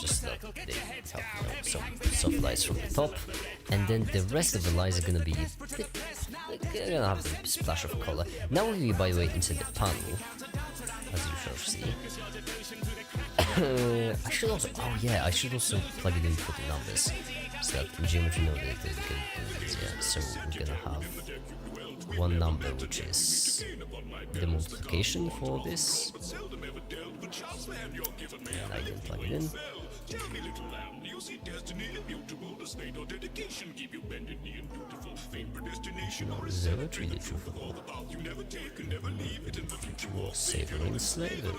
just that they have some soft lights from the top, and then the rest of the lights are gonna be they're gonna have a splash of color. Now we'll be, by the way, into the panel, as you shall see. I should also, I should also plug it in for the numbers, so that in geometry know that they can do this, yeah. So we're gonna have one number, which is the multiplication for this. And I can plug it in. Tell me, little lamb, do you see destiny immutable? The state or dedication keep you bending knee and beautiful. Fame, predestination, or is Zealotry, the truth of all the path you never take and never leave it in the future. Savoring slavery.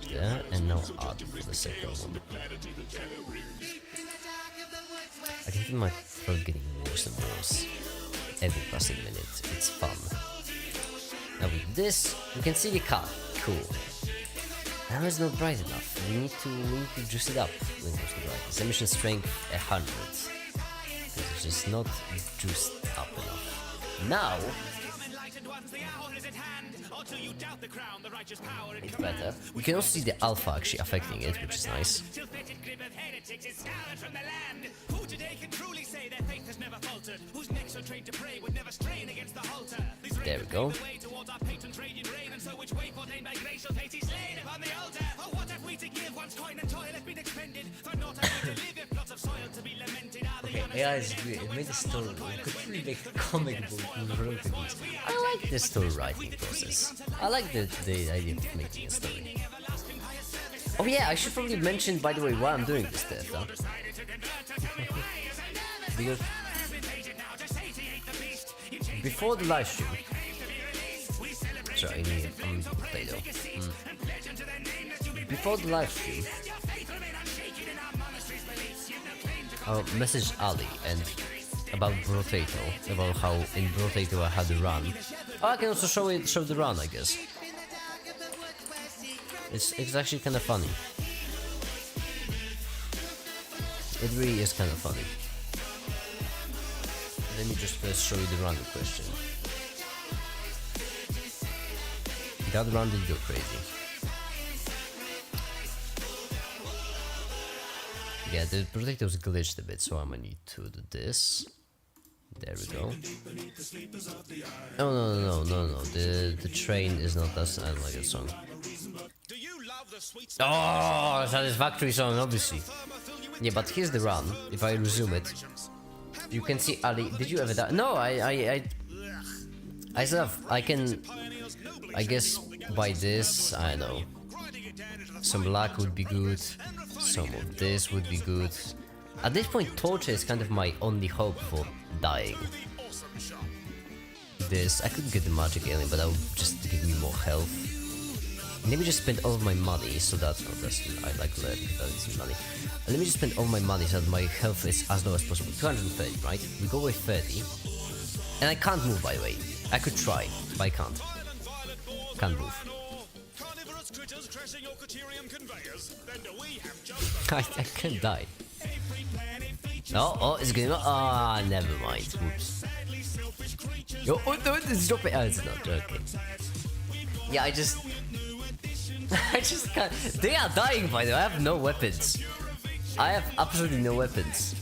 Yeah, and now add for the second one. I think my throat getting worse and worse every passing minute. It's fun. Now with this, we can see the car. Cool. Now it's not bright enough. We need to juice it up when it comes to brightness. Emission strength 100. It's just not juiced up enough. Now it's better. We can also see the alpha actually affecting it, which is nice. There we go. Okay, AI is good. It made the story. It could really make a comic book with wrote it. I like the story writing process. I like the idea of making a story. Oh yeah, I should probably mention, by the way, why I'm doing this stuff, huh? Because before the live stream, sorry, I'm potato. Before the live stream, I messaged Ali and about Brotato, about how in Brotato I had a run. Oh, I can also show the run, I guess. It's actually kind of funny. It really is kind of funny. Let me just first show you the run in question. That run did go crazy. Yeah, the Protector's glitched a bit, so I'm gonna need to do this. There we go. Oh, no. The train is not that. I don't like that song. Oh, satisfactory song, obviously. Yeah, but here's the run. If I resume it, you can see Ali. Did you ever die? No, I still have. I can. I guess by this, I don't know. Some luck would be good. Some of this would be good. At this point, torture is kind of my only hope for dying. This, I could get the magic alien, but that would just give me more health. Maybe just spend all of my money, so that's I like learning that is money. Let me just spend all my money so that my health is as low as possible. 230, right? We go with 30. And I can't move, by the way. I could try, but I can't. Can't move. I can die. Oh, it's going on. Ah, never mind. Whoops. Oh, no, it's dropping. Oh, it's not. Okay. Yeah, I just can't. They are dying, by the way. I have no weapons. I have absolutely no weapons.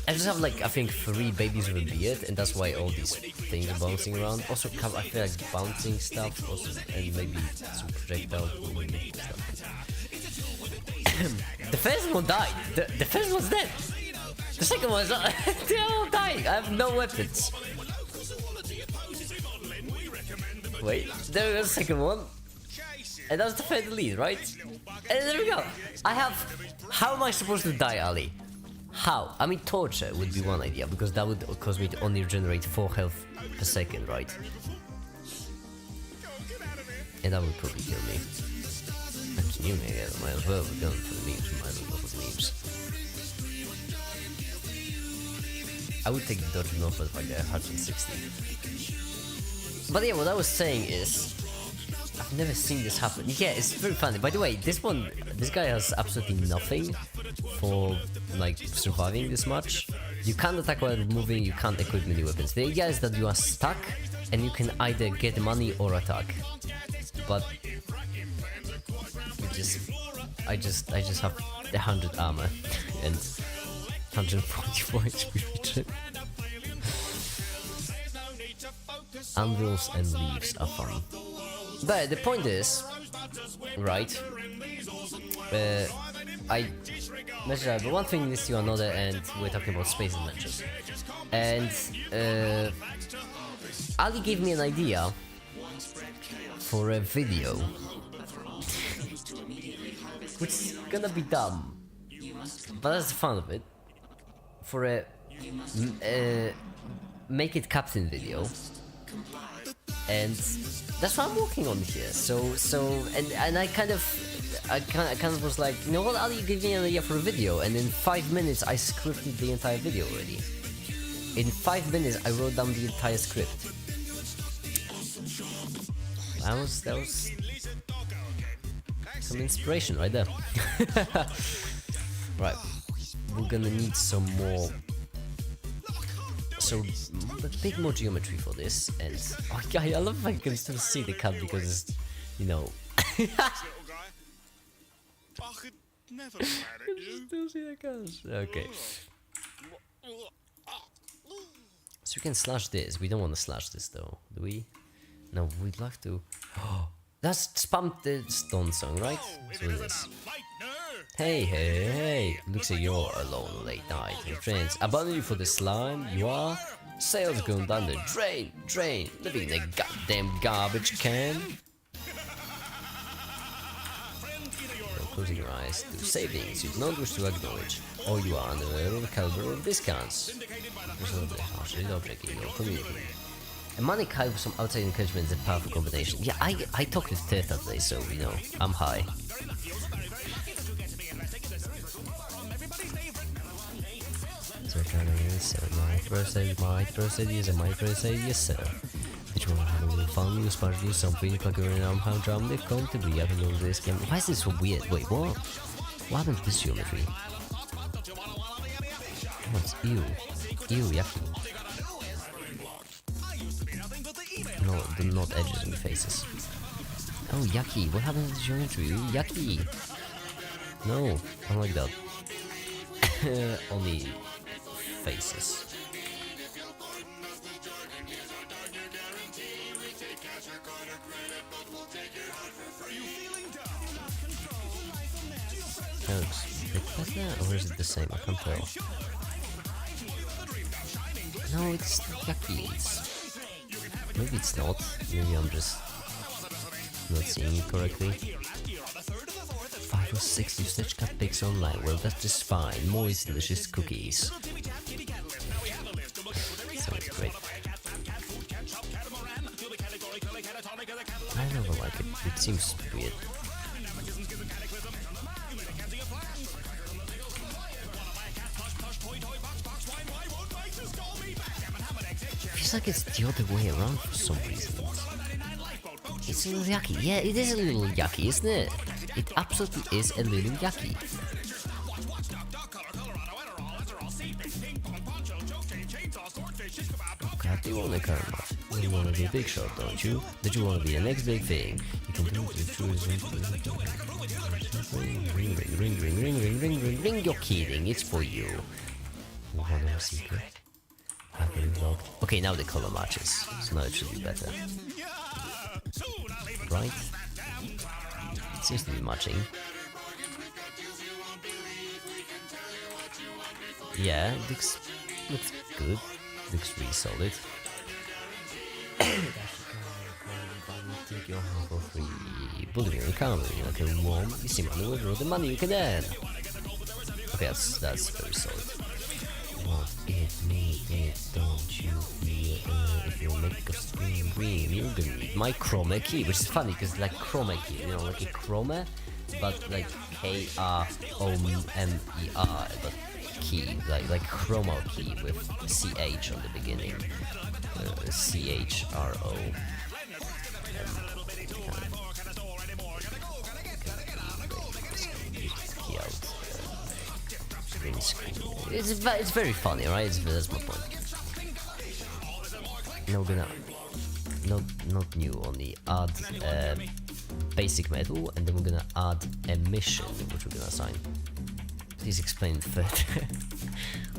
I just have like I think 3 babies with a beard, and that's why all these things are bouncing around. Also, I feel like bouncing stuff, also, and maybe some projectile stuff. The first one died. The first one's dead. The second one's they're all dying. I have no weapons. Wait, there was the second one. And that was the third lead, right? And there we go. I have... How am I supposed to die, Ali? How? I mean, torture would be one idea, because that would cause me to only regenerate 4 health per second, right? And that would probably kill me. That's new, maybe I might as well. We're going for the memes, might as well go for the memes. I would take the dodge off at like 160. But yeah, what I was saying is... I've never seen this happen. Yeah, it's very funny. By the way, this guy has absolutely nothing for like surviving this much. You can't attack while moving, you can't equip many weapons. The idea is that you are stuck and you can either get money or attack. But I just have 100 armor and 144 HP regen. Anvils and leaves are fun. But the point is, right, I mentioned that one thing leads to another, and we're talking about space adventures. And Ali gave me an idea for a video, which is gonna be dumb, but that's the fun of it. For a make it captain video. And that's what I'm working on here. And I kind of was like, you know what, Ali, give me an idea for a video, and in 5 minutes I scripted the entire video already. In 5 minutes I wrote down the entire script. That was some inspiration right there. Right, we're gonna need some more. So, a bit more geometry for this, and oh, I love if I can still see the cut because it's, you know. Still see the cut. Okay. So we can slash this. We don't want to slash this though, do we? No, we'd like to. Oh, that's spam the stone song, right? So it is. Hey, looks like you're alone late night. Your friends abandon you for the slime. You are? Sales going down the drain, living in a goddamn garbage can. No closing your eyes to savings you do not wish to acknowledge, or you are under the caliber of discounts. Resolve the harshly object in your community. A money kite with some outside encouragement is a powerful combination. Yeah, I talked with Teta today, so you know, I'm high. My process is a yes sir. Which one have a little fun, you sponge do something, plug your arm, how drum they come to be, I can lose this game. Why is this so weird? Wait, what? What happened to this geometry? What's ew, yucky. No, the not edges and faces. Oh, yucky, what happened to the geometry? Ooh, yucky. No, I don't like that. Only faces. That looks a bit better, or is it the same? I can't tell. No, it's yucky. Maybe it's not. Maybe I'm just not seeing it correctly. 5 or 6 usage cut pics online. Well, that's just fine. Moist, delicious cookies. Sounds great. I never like it. It seems weird. Feels like it's the other way around for some reason. It's a little yucky. Yeah, it is a little yucky, isn't it? It absolutely is a little yucky. Okay, do you want to come? You want to be a big shot, don't you? That you want to be the next big thing. You completely choose. Ring, ring, ring, ring, ring, ring, ring, ring, ring, ring. You're kidding. It's for you. One more secret. Happily locked. Okay, now the color matches, so now it should be better. Right? It seems to be matching. Yeah, it looks good. Looks really solid. Take your home for free. Bullying and countering like a warm, you see money will draw the money you can earn. Okay, that's very solid. What it means is, don't you feel if you make a screen green, you're gonna need my chroma key, which is funny because it's like chroma key, you know, like a chroma, but like K-R-O-M-E-R, but key, like chroma key with CH on the beginning. C-H-R-O. Key out. Green screen. It's very funny, right? That's my point. Now we're gonna not new, only add basic metal, and then we're gonna add a mission, which we're gonna assign. Please explain it further.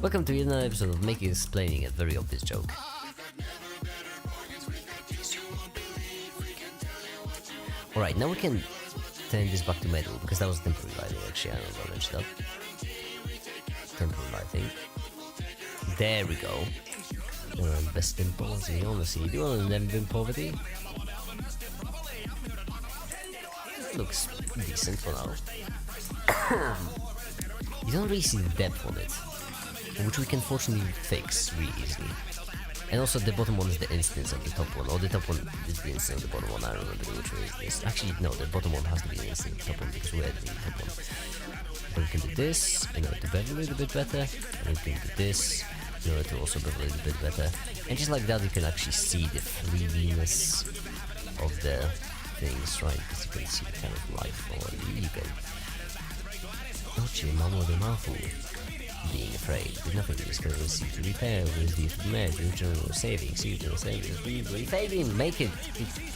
Welcome to another episode of Making Explaining a Very Obvious Joke. Alright, now we can turn this back to metal, because that was temporary lighting actually, I don't know if I mentioned that. Temporary lighting. There we go. Best in poverty, honestly. Do you want to live in poverty? Looks decent for now. You don't really see the depth on it, which we can fortunately fix really easily. And also the bottom one is the instance of the top one, or the top one is the instance of the bottom one, I don't remember which one is this. Actually no, the bottom one has to be the instance of the top one because we're editing the top one. But we can do this in order to bevel a little bit better, and we can do this in order to also bevel a little bit better. And just like that you can actually see the 3D-ness of the things, right? Because you can see the kind of life, or you can... Oczy, mamo de mafu. Being afraid, with nothing is going to receive to repair, with the measure, general savings, refailing, make it,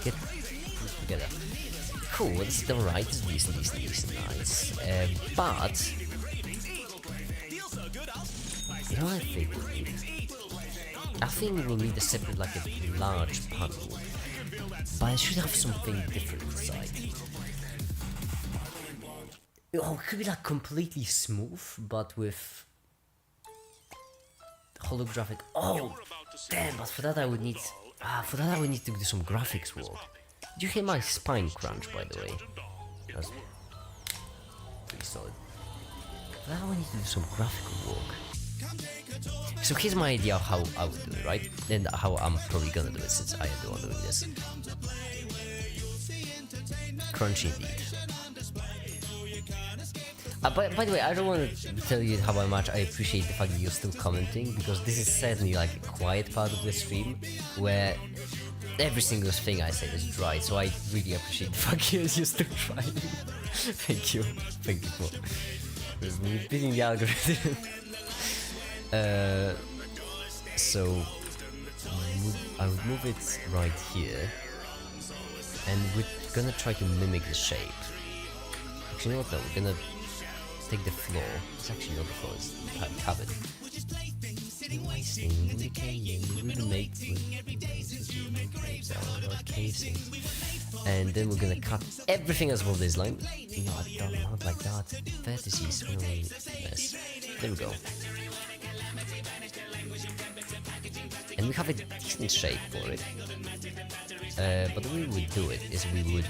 get together. Cool, it's alright, it's decent, nice. But, you know what I think we'll need? I think we'll need a separate, like a large panel, but it should have something different inside. Oh, it could be like completely smooth, but with holographic. Oh, damn! But for that I would need. To do some graphics work. Did you hear my spine crunch, by the way? That's pretty solid. For that I would need to do some graphical work. So here's my idea of how I would do it, right? And how I'm probably gonna do it since I am the one doing this. Crunchy indeed. By the way, I don't want to tell you how much I appreciate the fact that you're still commenting, because this is certainly like a quiet part of the stream where every single thing I say is dry, so I really appreciate the fact that you're still trying. Thank you for beating the algorithm. So I would move it right here, and we're gonna try to mimic the shape. Actually, you know what? No, we're gonna take the floor. It's actually not the floor, it's the cabin. And then we're gonna cut everything else above this line. No, I don't want like that. Vertices, yes. There we go. And we have a decent shape for it. But the way we would do it is we would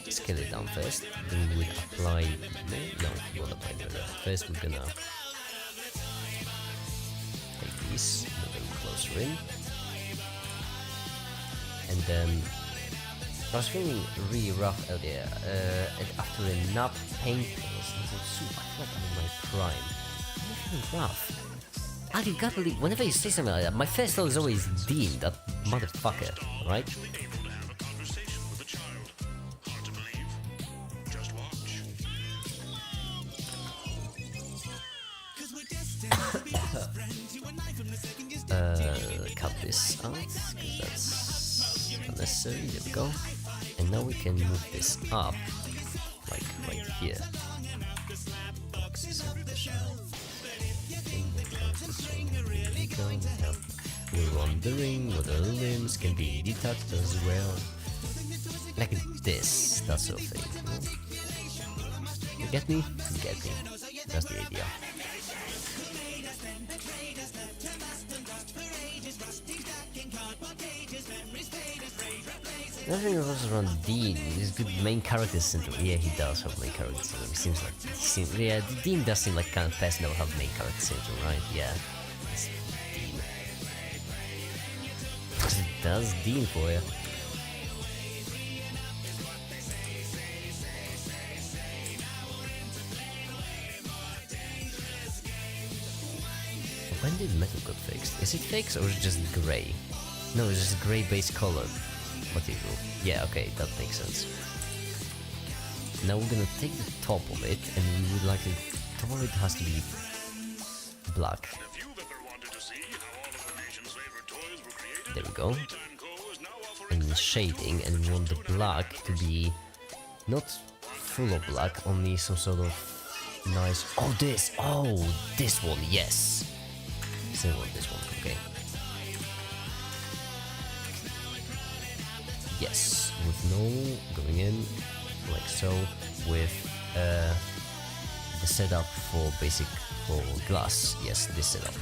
scale it down first, then we would apply... No, we won't apply mirror. First we're gonna take these, move them closer in. And then... I was feeling really rough earlier, and after a nap painting, I feel like I'm in my prime. I'm feeling rough. Ali, you gotta believe, whenever you say something like that, my first thought is always Dean, that motherfucker, right? Cut this out, because that's unnecessary, there we go. And now we can move this up, like right here. Yep. We're wondering whether limbs can be detached as well. Like this, that sort of thing. You get me? You get me. That's the idea. Nothing else around Dean. He's good main character syndrome. Yeah, he does have main character syndrome. He seems like yeah, Dean does seem like kind of person that will have main character syndrome, right? Yeah, it's Dean. That's Dean for you. When did metal got fixed? Is it fixed or is it just grey? No, it's just a grey base color material. Yeah, okay, that makes sense. Now we're gonna take the top of it and we would like the top of it has to be black. There we go. And the shading, and we want the black to be not full of black, only some sort of nice. Oh, this one, yes. Still want this one, okay. Yes, with no going in like so, with the setup for basic for glass. Yes, this setup.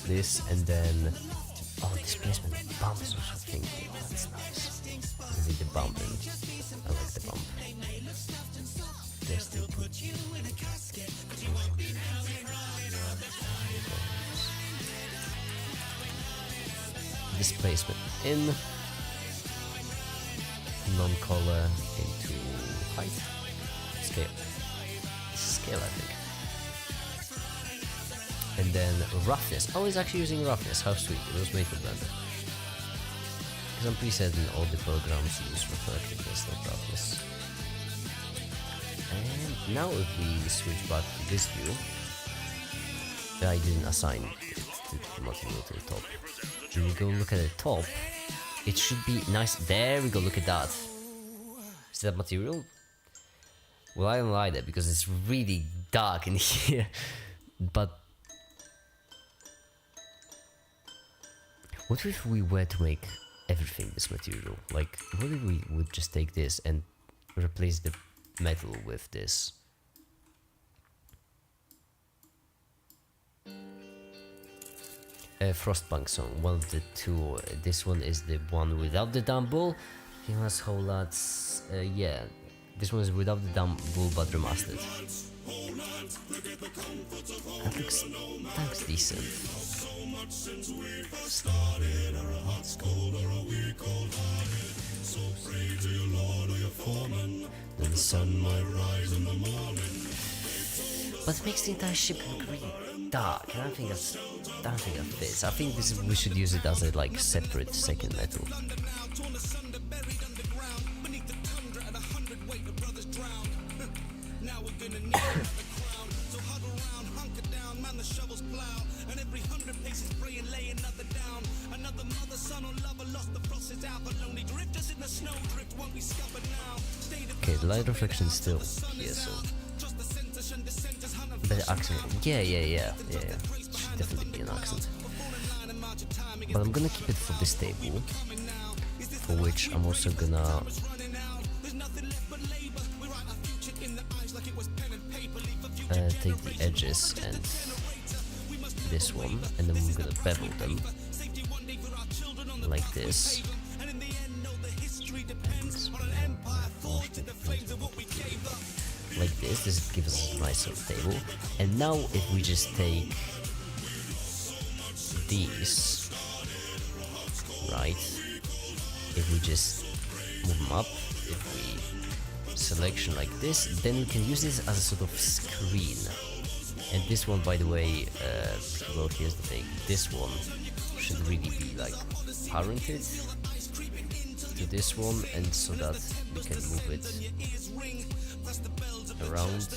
This, and then displacement bumps or something. Oh, that's nice. Really the bumping. I like the bump. Displacement in, non-color into height. Scale, I think. And then roughness. Oh, he's actually using roughness. How sweet. It was made for Blender. Because I'm pretty certain all the programs use reflectiveness, not roughness. And now if we switch back to this view, I didn't assign it to the material to the top. When you go look at the top, it should be nice. There we go, look at that. Is that material? Well, I don't like that because it's really dark in here. But what if we were to make everything this material? Like, what if we would just take this and replace the metal with this? Frostpunk song, one of the two. This one is the one without the dumb bull. Famous whole lots. Yeah, this one is without the dumb bull but remastered. That looks decent. Then the sun might rise in the morning. But it makes the entire ship look really dark, and I don't think that fits. I think we should use it as a like separate second metal. Okay, the light reflection is still here, so better accent. Yeah. Should definitely be an accent. But I'm gonna keep it for this table, for which I'm also gonna take the edges and this one, and then we're gonna bevel them like this. Like this gives us a nice sort of table. And now if we just take these, right, if we just move them up, if we selection like this, then we can use this as a sort of screen. And this one, by the way, well, here's the thing, this one should really be like parented to this one, and so that we can move it around.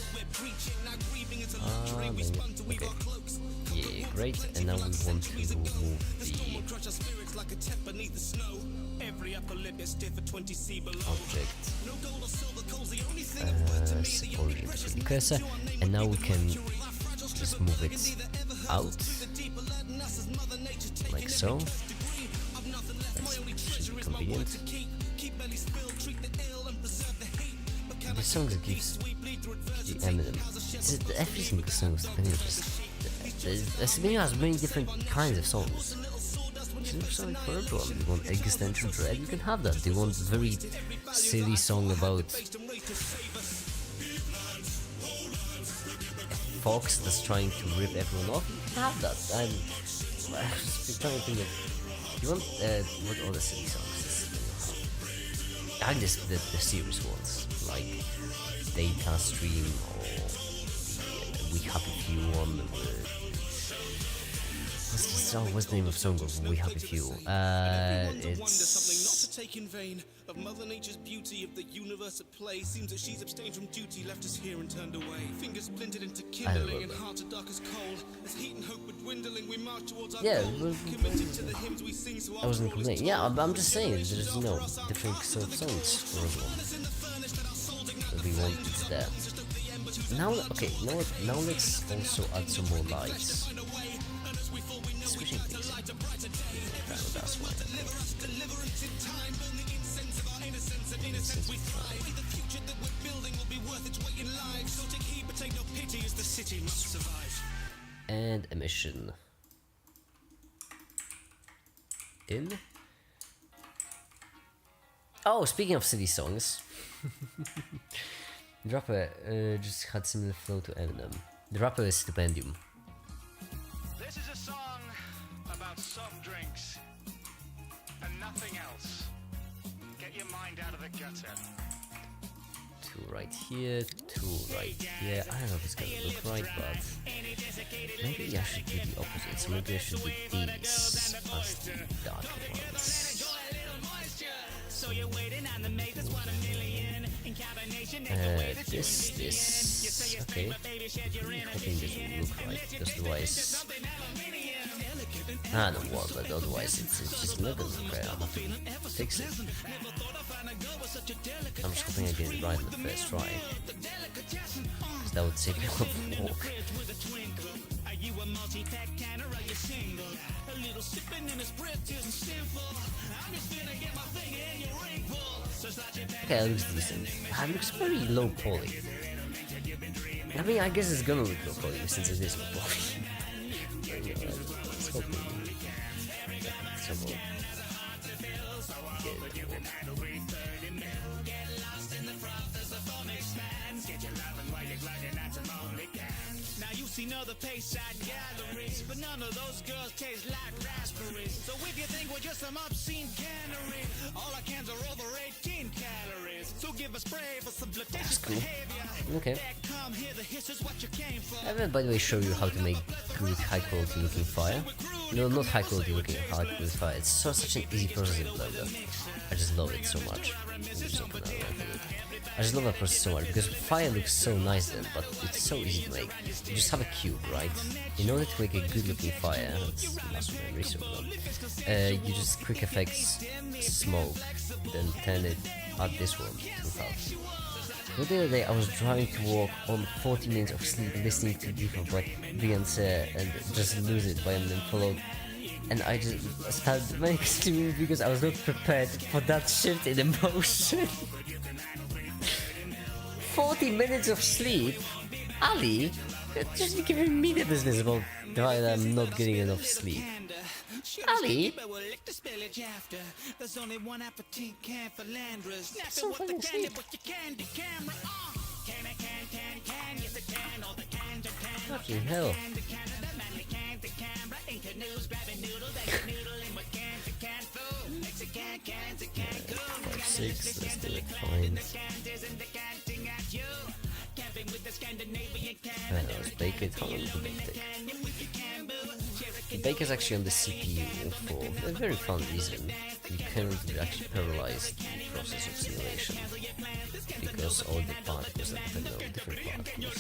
Okay. Yeah. great. And now we want to remove the object origin to the cursor, and now we can just move it out like so. That's convenient. The song that gives the Eminem. Every single song is Eminem has many different kinds of songs. It's like for everyone. You want existential dread, you can have that. They want very silly song about a fox that's trying to rip everyone off. You can have that. I'm just trying to think of. You want what other silly songs? I like this the serious ones like Data Stream or the We Happy Few one. What's the name of the song of We Happy Few? It's take in vain of Mother Nature's beauty of the universe at play. Seems that she's abstained from duty, left us here and turned away. Fingers splintered into kindling and hearts are dark as cold. As heat and hope were dwindling, we march towards our goal. Committed to the hymns we sing, so I wasn't complaining. Yeah, I'm just saying there's different sort of songs for everyone. So we want it there. Now okay, now let's also add some more lights. Switching things. That's why I think. And emission in. Oh, speaking of city songs, the rapper just had similar flow to Eminem. The rapper is Stipendium. This is a song about soft drinks and nothing else. Get your mind out of the gutter. Two right here, two right here. I don't know if it's gonna look right, but maybe I should do the opposite. So maybe I should do these as the darker ones. This. Okay. I'm hoping this will look right, because otherwise. I don't know what, but otherwise it's just not gonna look right. I'll have to fix it. I'm just hoping I get it right on the first try, because that would save me a lot of work. Okay, that looks decent. It looks very low poly. I mean, I guess it's gonna look low poly since it is low poly. Let's hope we get it to work. Now you've seen other Payside galleries, but none of those girls taste like raspberries. So if you think we're just some obscene cannery, all our cans are over 18 calories. So give a spray for some flirtatious behavior. Okay. Come here, the hiss is what you came for. I will, by the way, show you how to make good, high quality looking fire. No, not high quality looking, high quality fire. It's such an easy process in Blender. I just love it so much. I just love that process so much because fire looks so nice then, but it's so easy to make. You just have a cube, right? In order to make a good looking fire, that's muscle memory, so you just quick effects smoke, then turn it at this one to 2000. The other day I was trying to walk on 40 minutes of sleep listening to Default by Beyonce and just lose it by Eminem followed, and I just started making screaming because I was not prepared for that shift in emotion. 40 minutes of sleep? Ali, just giving me the business about why I'm not getting enough sleep. Ali? There's only one appetite can for Landras. So fucking sleep. Fucking hell. 5-6, let's do it fine. Bake it, how long will bake take? The bake is actually on the CPU for a very fun reason. You can't actually paralyze the process of simulation because all the particles that depend on different particles.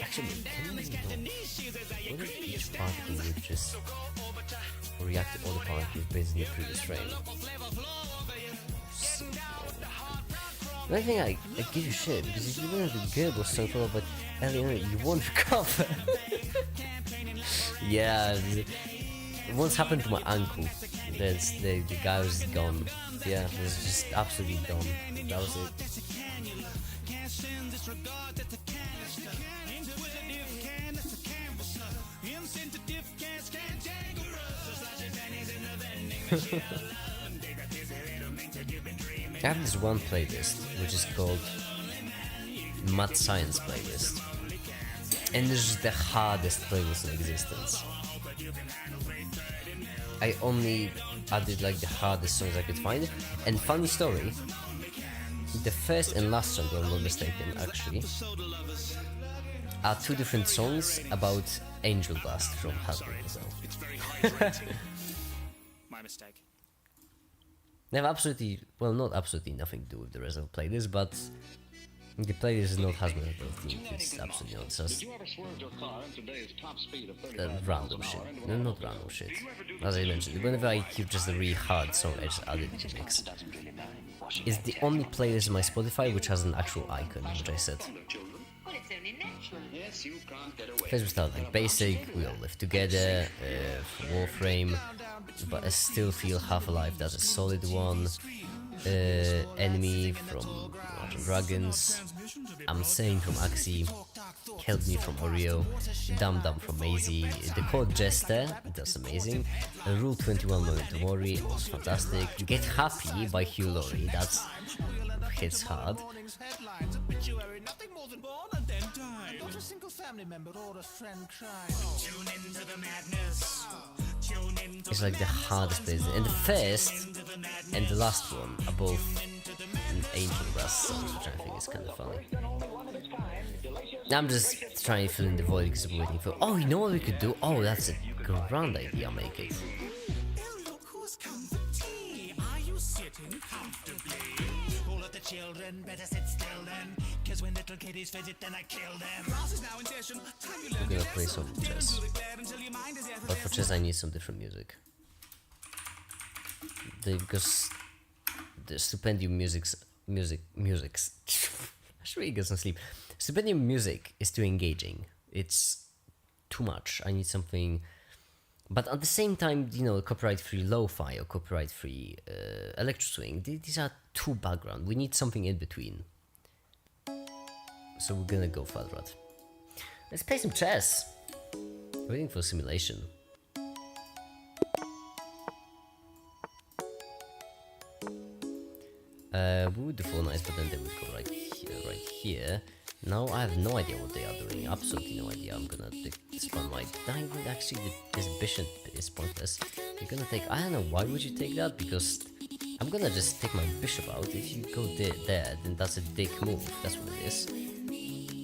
Actually, can we what if each particle would just react to all the particles based on the previous frame? The only thing I give you shit, because if you don't have a good or so far, but Eleanor, you won't recover. Yeah, it once happened to my ankle. The guy was gone. Yeah, it was just absolutely gone. That was it. I have this one playlist which is called Mad Science Playlist, and this is the hardest playlist in existence. I only added like the hardest songs I could find, and funny story, the first and last song, if I'm not mistaken, actually, are two different songs about Angel Dust from Hasbro. So. My mistake. They have absolutely, well, not absolutely nothing to do with the rest of the playlist, but the playlist is not Hasbro themed. It's absolutely not. It's just random shit. No, not random shit. As I mentioned, whenever I hear just a really hard song, I just add it to the mix. It's the only playlist in my Spotify which has an actual icon, which I said. First we start like basic, we all live together, Warframe, but I still feel Half Alive, that's a solid one. Enemy from Dragons, I'm Saying from Axie, Help Me from Oreo, Dum Dum from Maisie, The Code Jester, that's amazing, Rule 21 Memento was fantastic, Get Happy by Hugh Laurie, that's hits hard. It's like the hardest place, and the first and the last one are both Angel Dust songs, which I think is kind of funny. I'm just trying to fill in the void because I'm waiting for. Oh, you know what we could do? Oh, that's a grand idea. Make it. Children better sit still then, cause when little kiddies fidget then I kill them. Class is now in session. We're gonna play some chess, but for chess I need some different music. Because the Stupendium musics, I should really get some sleep. Stupendium music is too engaging. It's too much. I need something. But at the same time, you know, copyright-free lo-fi or copyright-free electro swing, these are too background. We need something in between. So we're gonna go for that. Let's play some chess. Waiting for simulation. We would do 4 knights, but then they would go right here. Now I have no idea what they are doing, absolutely no idea. I'm gonna spawn my diamond. Actually, this bishop is pointless. You're gonna take, I don't know, why would you take that? Because I'm gonna just take my bishop out. If you go there, then that's a dick move, that's what it is.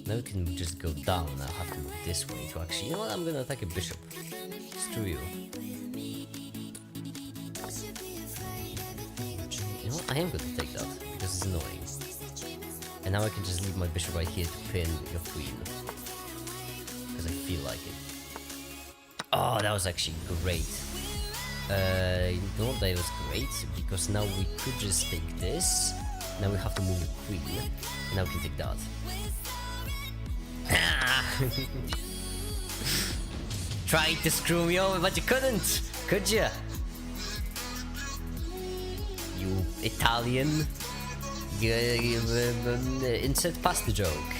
Now we can just go down, I'll have to move this way to actually, you know what, I'm gonna attack a bishop. Screw you. You know what, I am gonna take that, because it's annoying. And now I can just leave my bishop right here to pin your queen. Because I feel like it. Oh, that was actually great. You know what, that was great, because now we could just take this. Now we have to move the queen. And now we can take that. Trying to screw me over, but you couldn't, could you? You Italian. Insert pasta joke.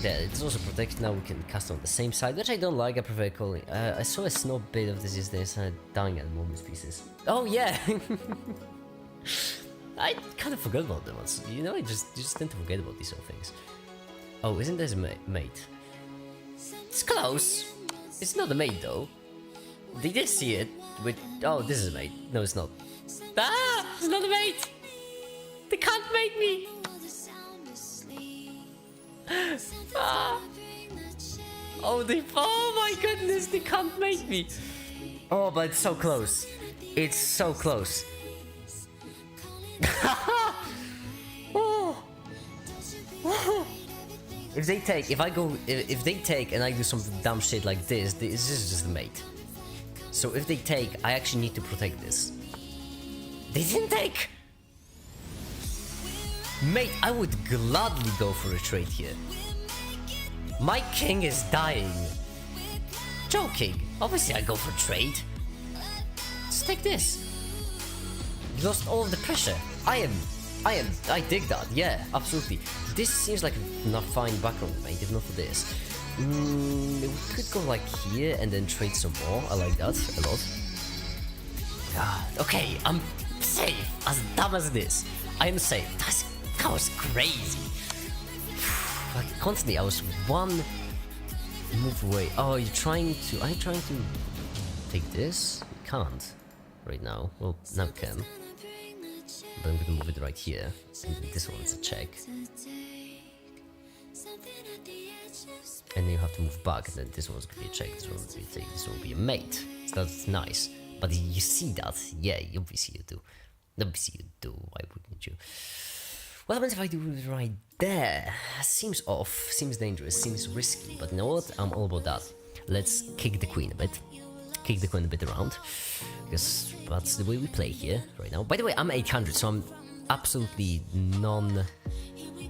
Yeah, it's also protected. Now we can cast on the same side, which I don't like. I prefer calling. I saw a snow bit of this yesterday and started dying at moments pieces. Oh yeah. I kind of forgot about them once. You know, you just tend to forget about these sort of things. Oh, isn't this a mate? It's close. It's not a mate though. They did see it with. Oh, this is a mate. No, it's not. Ah, it's not a mate. They can't make me! Ah. Oh my goodness, they can't make me! Oh, but it's so close. It's so close. Oh. If they take, if they take and I do some dumb shit like this is just a mate. So if they take, I actually need to protect this. They didn't take! Mate, I would gladly go for a trade here. My king is dying. Joking. Obviously I go for a trade. Just take this. You lost all of the pressure. I dig that. Yeah, absolutely. This seems like a fine background, mate, if not for this. We could go like here and then trade some more. I like that a lot. Okay, I'm safe. As dumb as it is, I am safe. That was crazy. Like constantly, I was one move away. Oh, you're trying to? Are you trying to take this? You can't right now. Well, now you can. But I'm gonna move it right here. And this one's a check. And then you have to move back, and then this one's gonna be a check, this one's gonna be a take, this one will be a mate. So that's nice. But you see that? Yeah, obviously you do. Obviously you do, why wouldn't you? What happens if I do it right there? Seems off, seems dangerous, seems risky, but you know what? I'm all about that. Let's kick the queen a bit. Kick the queen a bit around. Because that's the way we play here right now. By the way, I'm 800, so I'm absolutely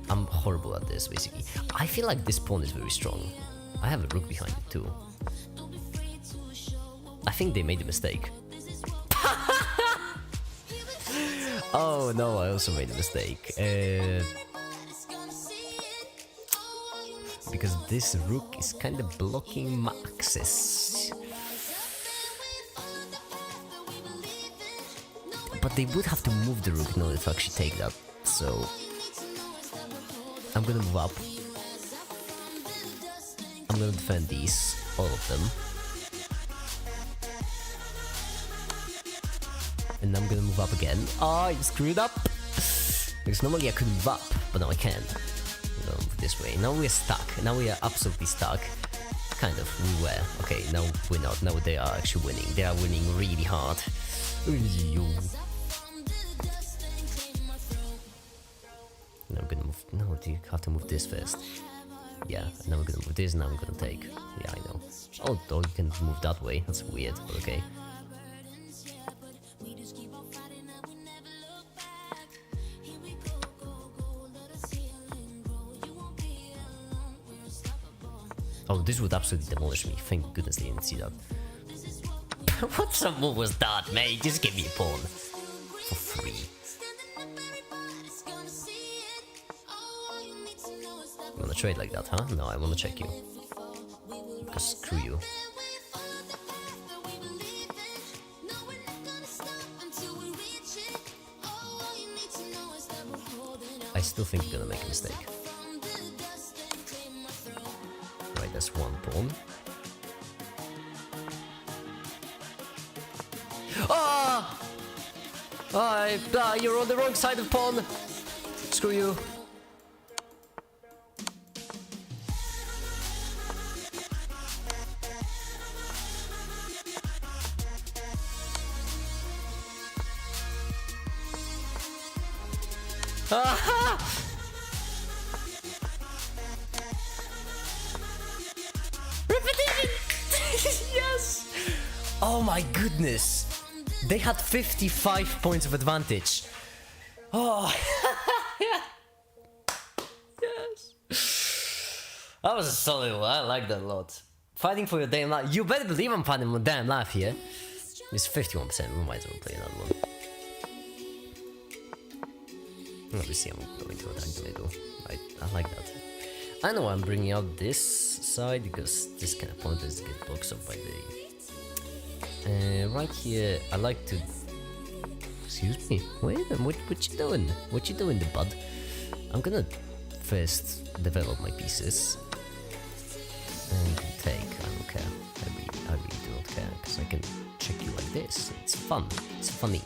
I'm horrible at this, basically. I feel like this pawn is very strong. I have a rook behind it too. I think they made a mistake. Oh no, I also made a mistake. Because this rook is kind of blocking my access. But they would have to move the rook in order to actually take that, so I'm gonna move up. I'm gonna defend these, all of them. And I'm gonna move up again. Oh, you screwed up! Because normally I could move up, but now I can't. I'm gonna move this way. Now we're stuck. Now we are absolutely stuck. Kind of, we were. Okay, now we're not. Now they are actually winning. They are winning really hard. Now I'm gonna move. No, you have to move this first. Yeah, now we're gonna move this, now I'm gonna take. Yeah, I know. Oh, you can move that way. That's weird, but okay. Oh, this would absolutely demolish me. Thank goodness they didn't see that. What some move was that, mate? Just give me a pawn. For free. You wanna trade like that, huh? No, I wanna check you. Because screw you. I still think you're gonna make a mistake. Right, that's one pawn. Ah! You're on the wrong side of pawn. Screw you. Aha! Repetition! Yes! Oh my goodness! They had 55 points of advantage. Oh! Yes! That was a solid one. I like that a lot. Fighting for your damn life. You better believe I'm fighting for my damn life here. It's 51%. We might as well play another one. Obviously, I'm going to attack the middle. I like that. I know I'm bringing out this side because this kind of point is to get boxed up by the. Right here, I like to. Excuse me. Wait a minute. What you doing? What you doing, the bud? I'm gonna first develop my pieces and take. I don't care. I really do not care because I can trick you like this. It's fun. It's funny,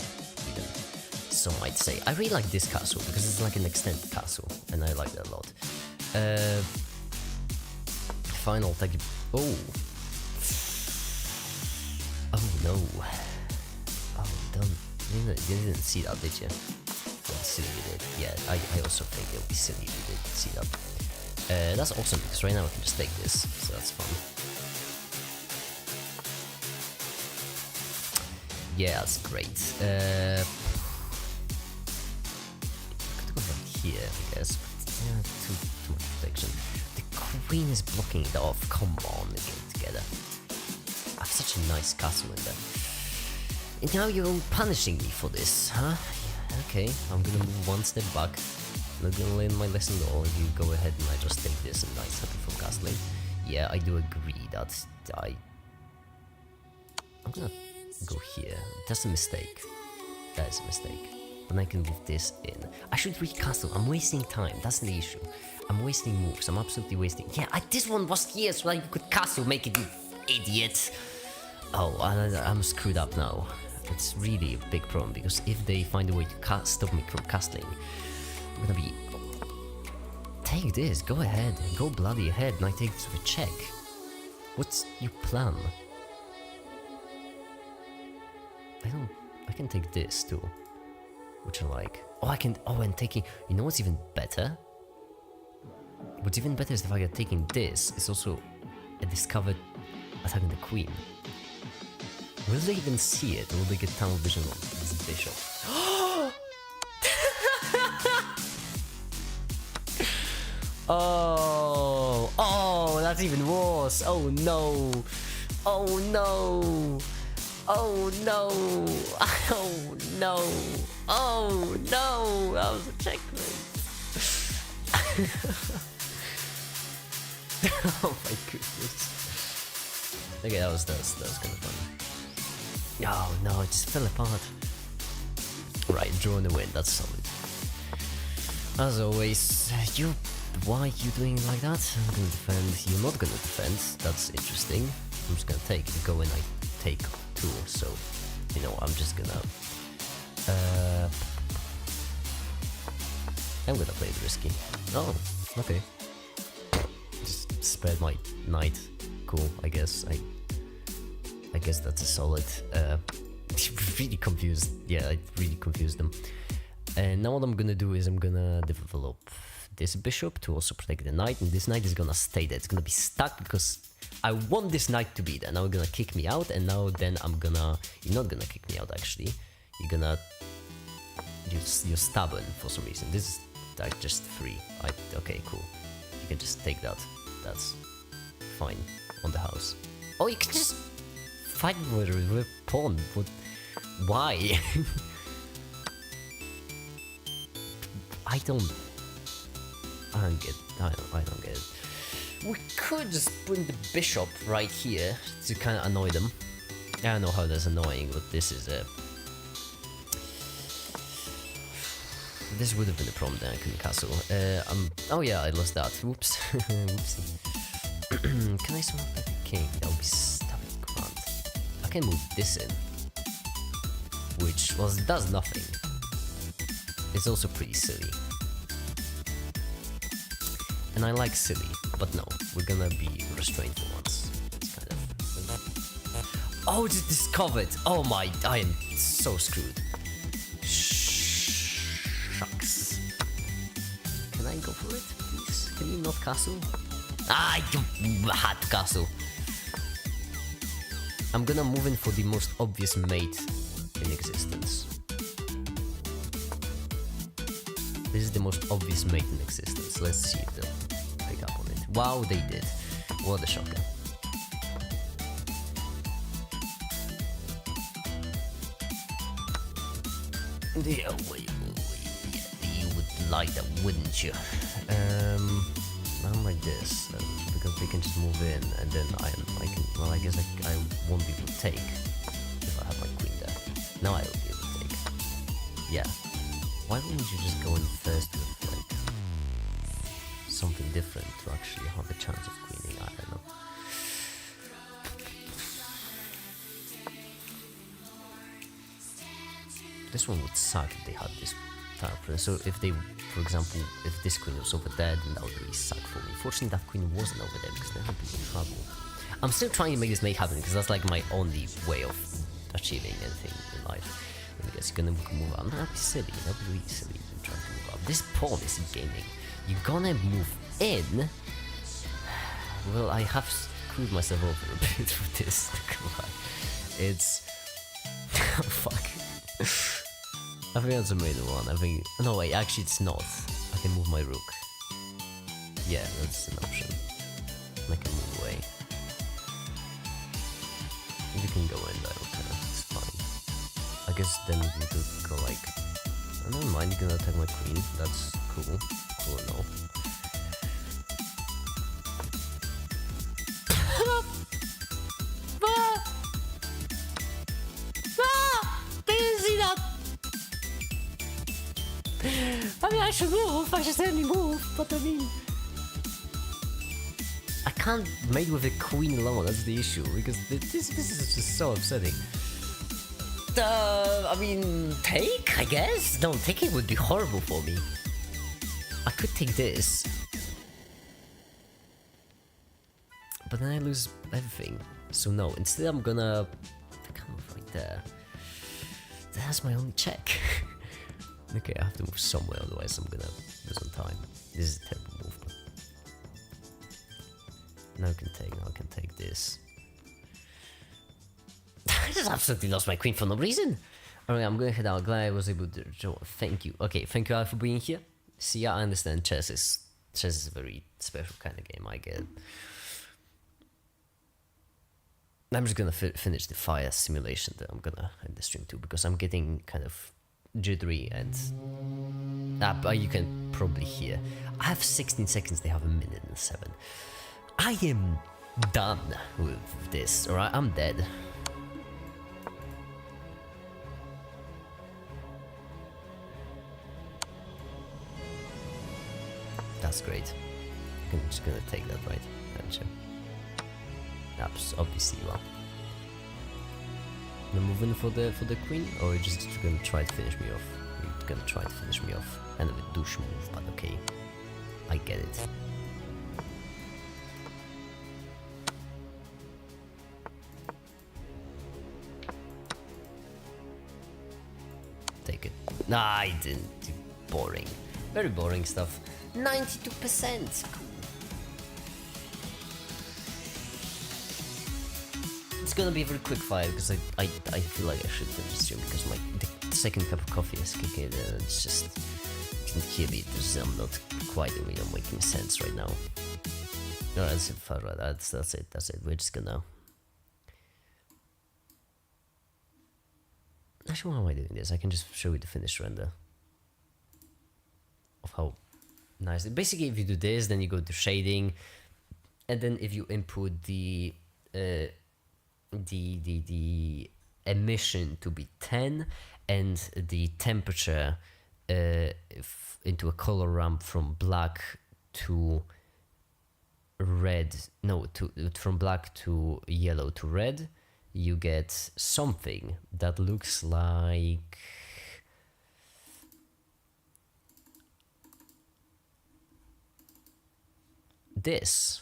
even. Some might say. I really like this castle because it's like an extended castle, and I like that a lot. Final tag. Oh. Oh no. Oh, done. You didn't see that, did you? Well, silly you did. Yeah, I also think it would be silly if you did see that. That's awesome, because right now I can just take this, so that's fun. Yeah, that's great. Could go right here, I guess, but yeah, too much protection. The queen is blocking it off. Come on, let's get it together. I have such a nice castle in there. And now you're punishing me for this, huh? Yeah, okay, I'm gonna move one step back. I'm not gonna learn my lesson at all. You go ahead and I just take this and I stop it from castling. Yeah, I do agree that I'm gonna go here. That's a mistake. That is a mistake. Then I can move this in. I should recastle. I'm wasting time. That's the issue. I'm wasting moves. I'm absolutely wasting. Yeah, this one was here so that you could castle. Make it, you idiot. Oh, I'm screwed up now. It's really a big problem because if they find a way to stop me from castling, I'm gonna be. Take this. Go ahead. Go bloody ahead. And I take this with a check. What's your plan? I can take this too, which I like. Oh, I can. Oh, and taking. You know what's even better? What's even better is the fact that taking this is also a discovered attacking the queen. Will they even see it? Will they get tunnel vision on this bishop? Oh, that's even worse. Oh no. Oh no. Oh no! Oh no! Oh no! That was a checkmate! Oh my goodness! Okay, that was kind of fun. Oh no! It just fell apart. Right, draw in the wind. That's solid. As always, why are you doing it like that? I'm gonna defend. You're not gonna defend. That's interesting. I'm just gonna take. You go in. I take. Tool, so you know I'm just gonna I'm gonna play it risky. Oh, okay. Just spread my knight. Cool, I guess. I guess that's a solid. Really confused. Yeah, I really confused them. And now what I'm gonna do is I'm gonna develop this bishop to also protect the knight, and this knight is gonna stay there. It's gonna be stuck because I want this knight to be there. Now you're gonna kick me out, and now then I'm gonna. You're not gonna kick me out actually. You're gonna. You're stubborn for some reason. This is like just free. Okay, cool. You can just take that. That's fine on the house. Oh, you can just fight with pawn. Why? I don't get it. We could just put the bishop right here to kind of annoy them. I don't know how that's annoying, but this is a. This would have been a problem then I couldn't castle. Oh yeah, I lost that. Whoops. Whoopsie. Can I swap back the king? That would be grand. I can move this in, which does nothing. It's also pretty silly. And I like silly, but no, we're gonna be restrained for once. It's kind of. Oh, it's discovered! Oh my, I am so screwed. Shucks. Can I go for it, please? Can you not castle? Ah, you had castle. I'm gonna move in for the most obvious mate in existence. This is the most obvious mate in existence. Let's see if they'll pick up on it. Wow, they did. What a shocker. Yeah, you would like that, wouldn't you? Not like this, because they can just move in, and then I can. Well, I guess I won't be able to take if I have my queen there. Now I will be able to take. Yeah. Why wouldn't you just go in first with like something different to actually have a chance of queening? I don't know. This one would suck if they had this tower prince. So if they, for example, if this queen was over there, then that would really suck for me. Fortunately, that queen wasn't over there because then I'd be in trouble. I'm still trying to make this mate happen because that's like my only way of achieving anything in life. I guess you're gonna move up. That'd be silly. That'd be really silly to try to move up. This pawn is gaming. You're gonna move in, well, I have screwed myself over a bit with this. It's oh, fuck. I think that's a main one. I think no wait, actually it's not. I can move my rook. Yeah, that's an option. I can move away. You can go in though, okay, it's fine. I guess then we could go like, I don't mind, you're gonna attack my queen, that's cool. Cool enough. Didn't see that! I mean, I should move, I should certainly move, but I mean... I can't mate with the queen alone, that's the issue, because this is just so upsetting. I mean, take, I guess? No, taking would be horrible for me. I could take this. But then I lose everything. So no, instead I'm gonna... I can't move right there. That's my only check. Okay, I have to move somewhere, otherwise I'm gonna lose on time. This is a terrible move. Now I can take this. I just absolutely lost my queen for no reason. Alright, I'm gonna head out. Glad I was able to join. Thank you. Okay, thank you all for being here. See ya, I understand chess is a very special kind of game, I get it. I'm just gonna finish the fire simulation that I'm gonna end the stream too, because I'm getting kind of jittery and... but you can probably hear. I have 16 seconds, they have a minute and 7. I am done with this, alright? I'm dead. That's great. I'm just gonna take that, right? Gotcha. Obviously you are. You're moving for the queen, or you're just gonna try to finish me off? You're gonna try to finish me off. Kind of a douche move, but okay. I get it. Take it. Nah, I didn't. Boring. Very boring stuff. 92%. It's gonna be a very quick fire because I feel like I should finish the stream because the second cup of coffee is kicking in and it's just, you can hear me, I'm not quite really making sense right now. No, that's it, that's it, we're just gonna... Actually, why am I doing this? I can just show you the finished render of how nice. Basically, if you do this, then you go to shading, and then if you input the emission to be 10 and the temperature into a color ramp from black to red, from black to yellow to red, you get something that looks like this.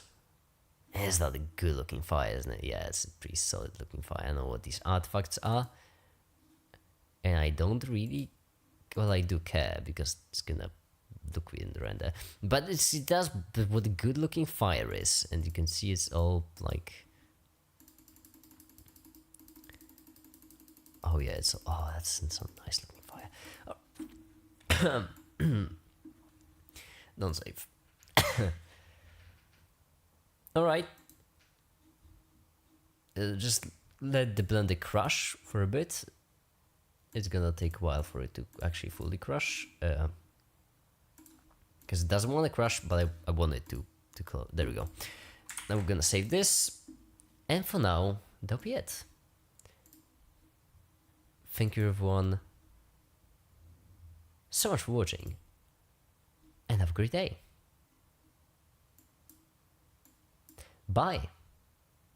It's not a good looking fire, isn't it? Yeah, it's a pretty solid looking fire. I know what these artifacts are, and I don't really, well, I do care because it's gonna look weird in the render, but it does what a good looking fire is, and you can see it's all like, oh yeah, it's, oh, that's some nice looking fire. Oh. Don't save. Alright. Just let the blender crush for a bit. It's gonna take a while for it to actually fully crush. Because it doesn't want to crush, but I want it to close. There we go. Now we're gonna save this. And for now, that'll be it. Thank you everyone so much for watching. And have a great day. Bye.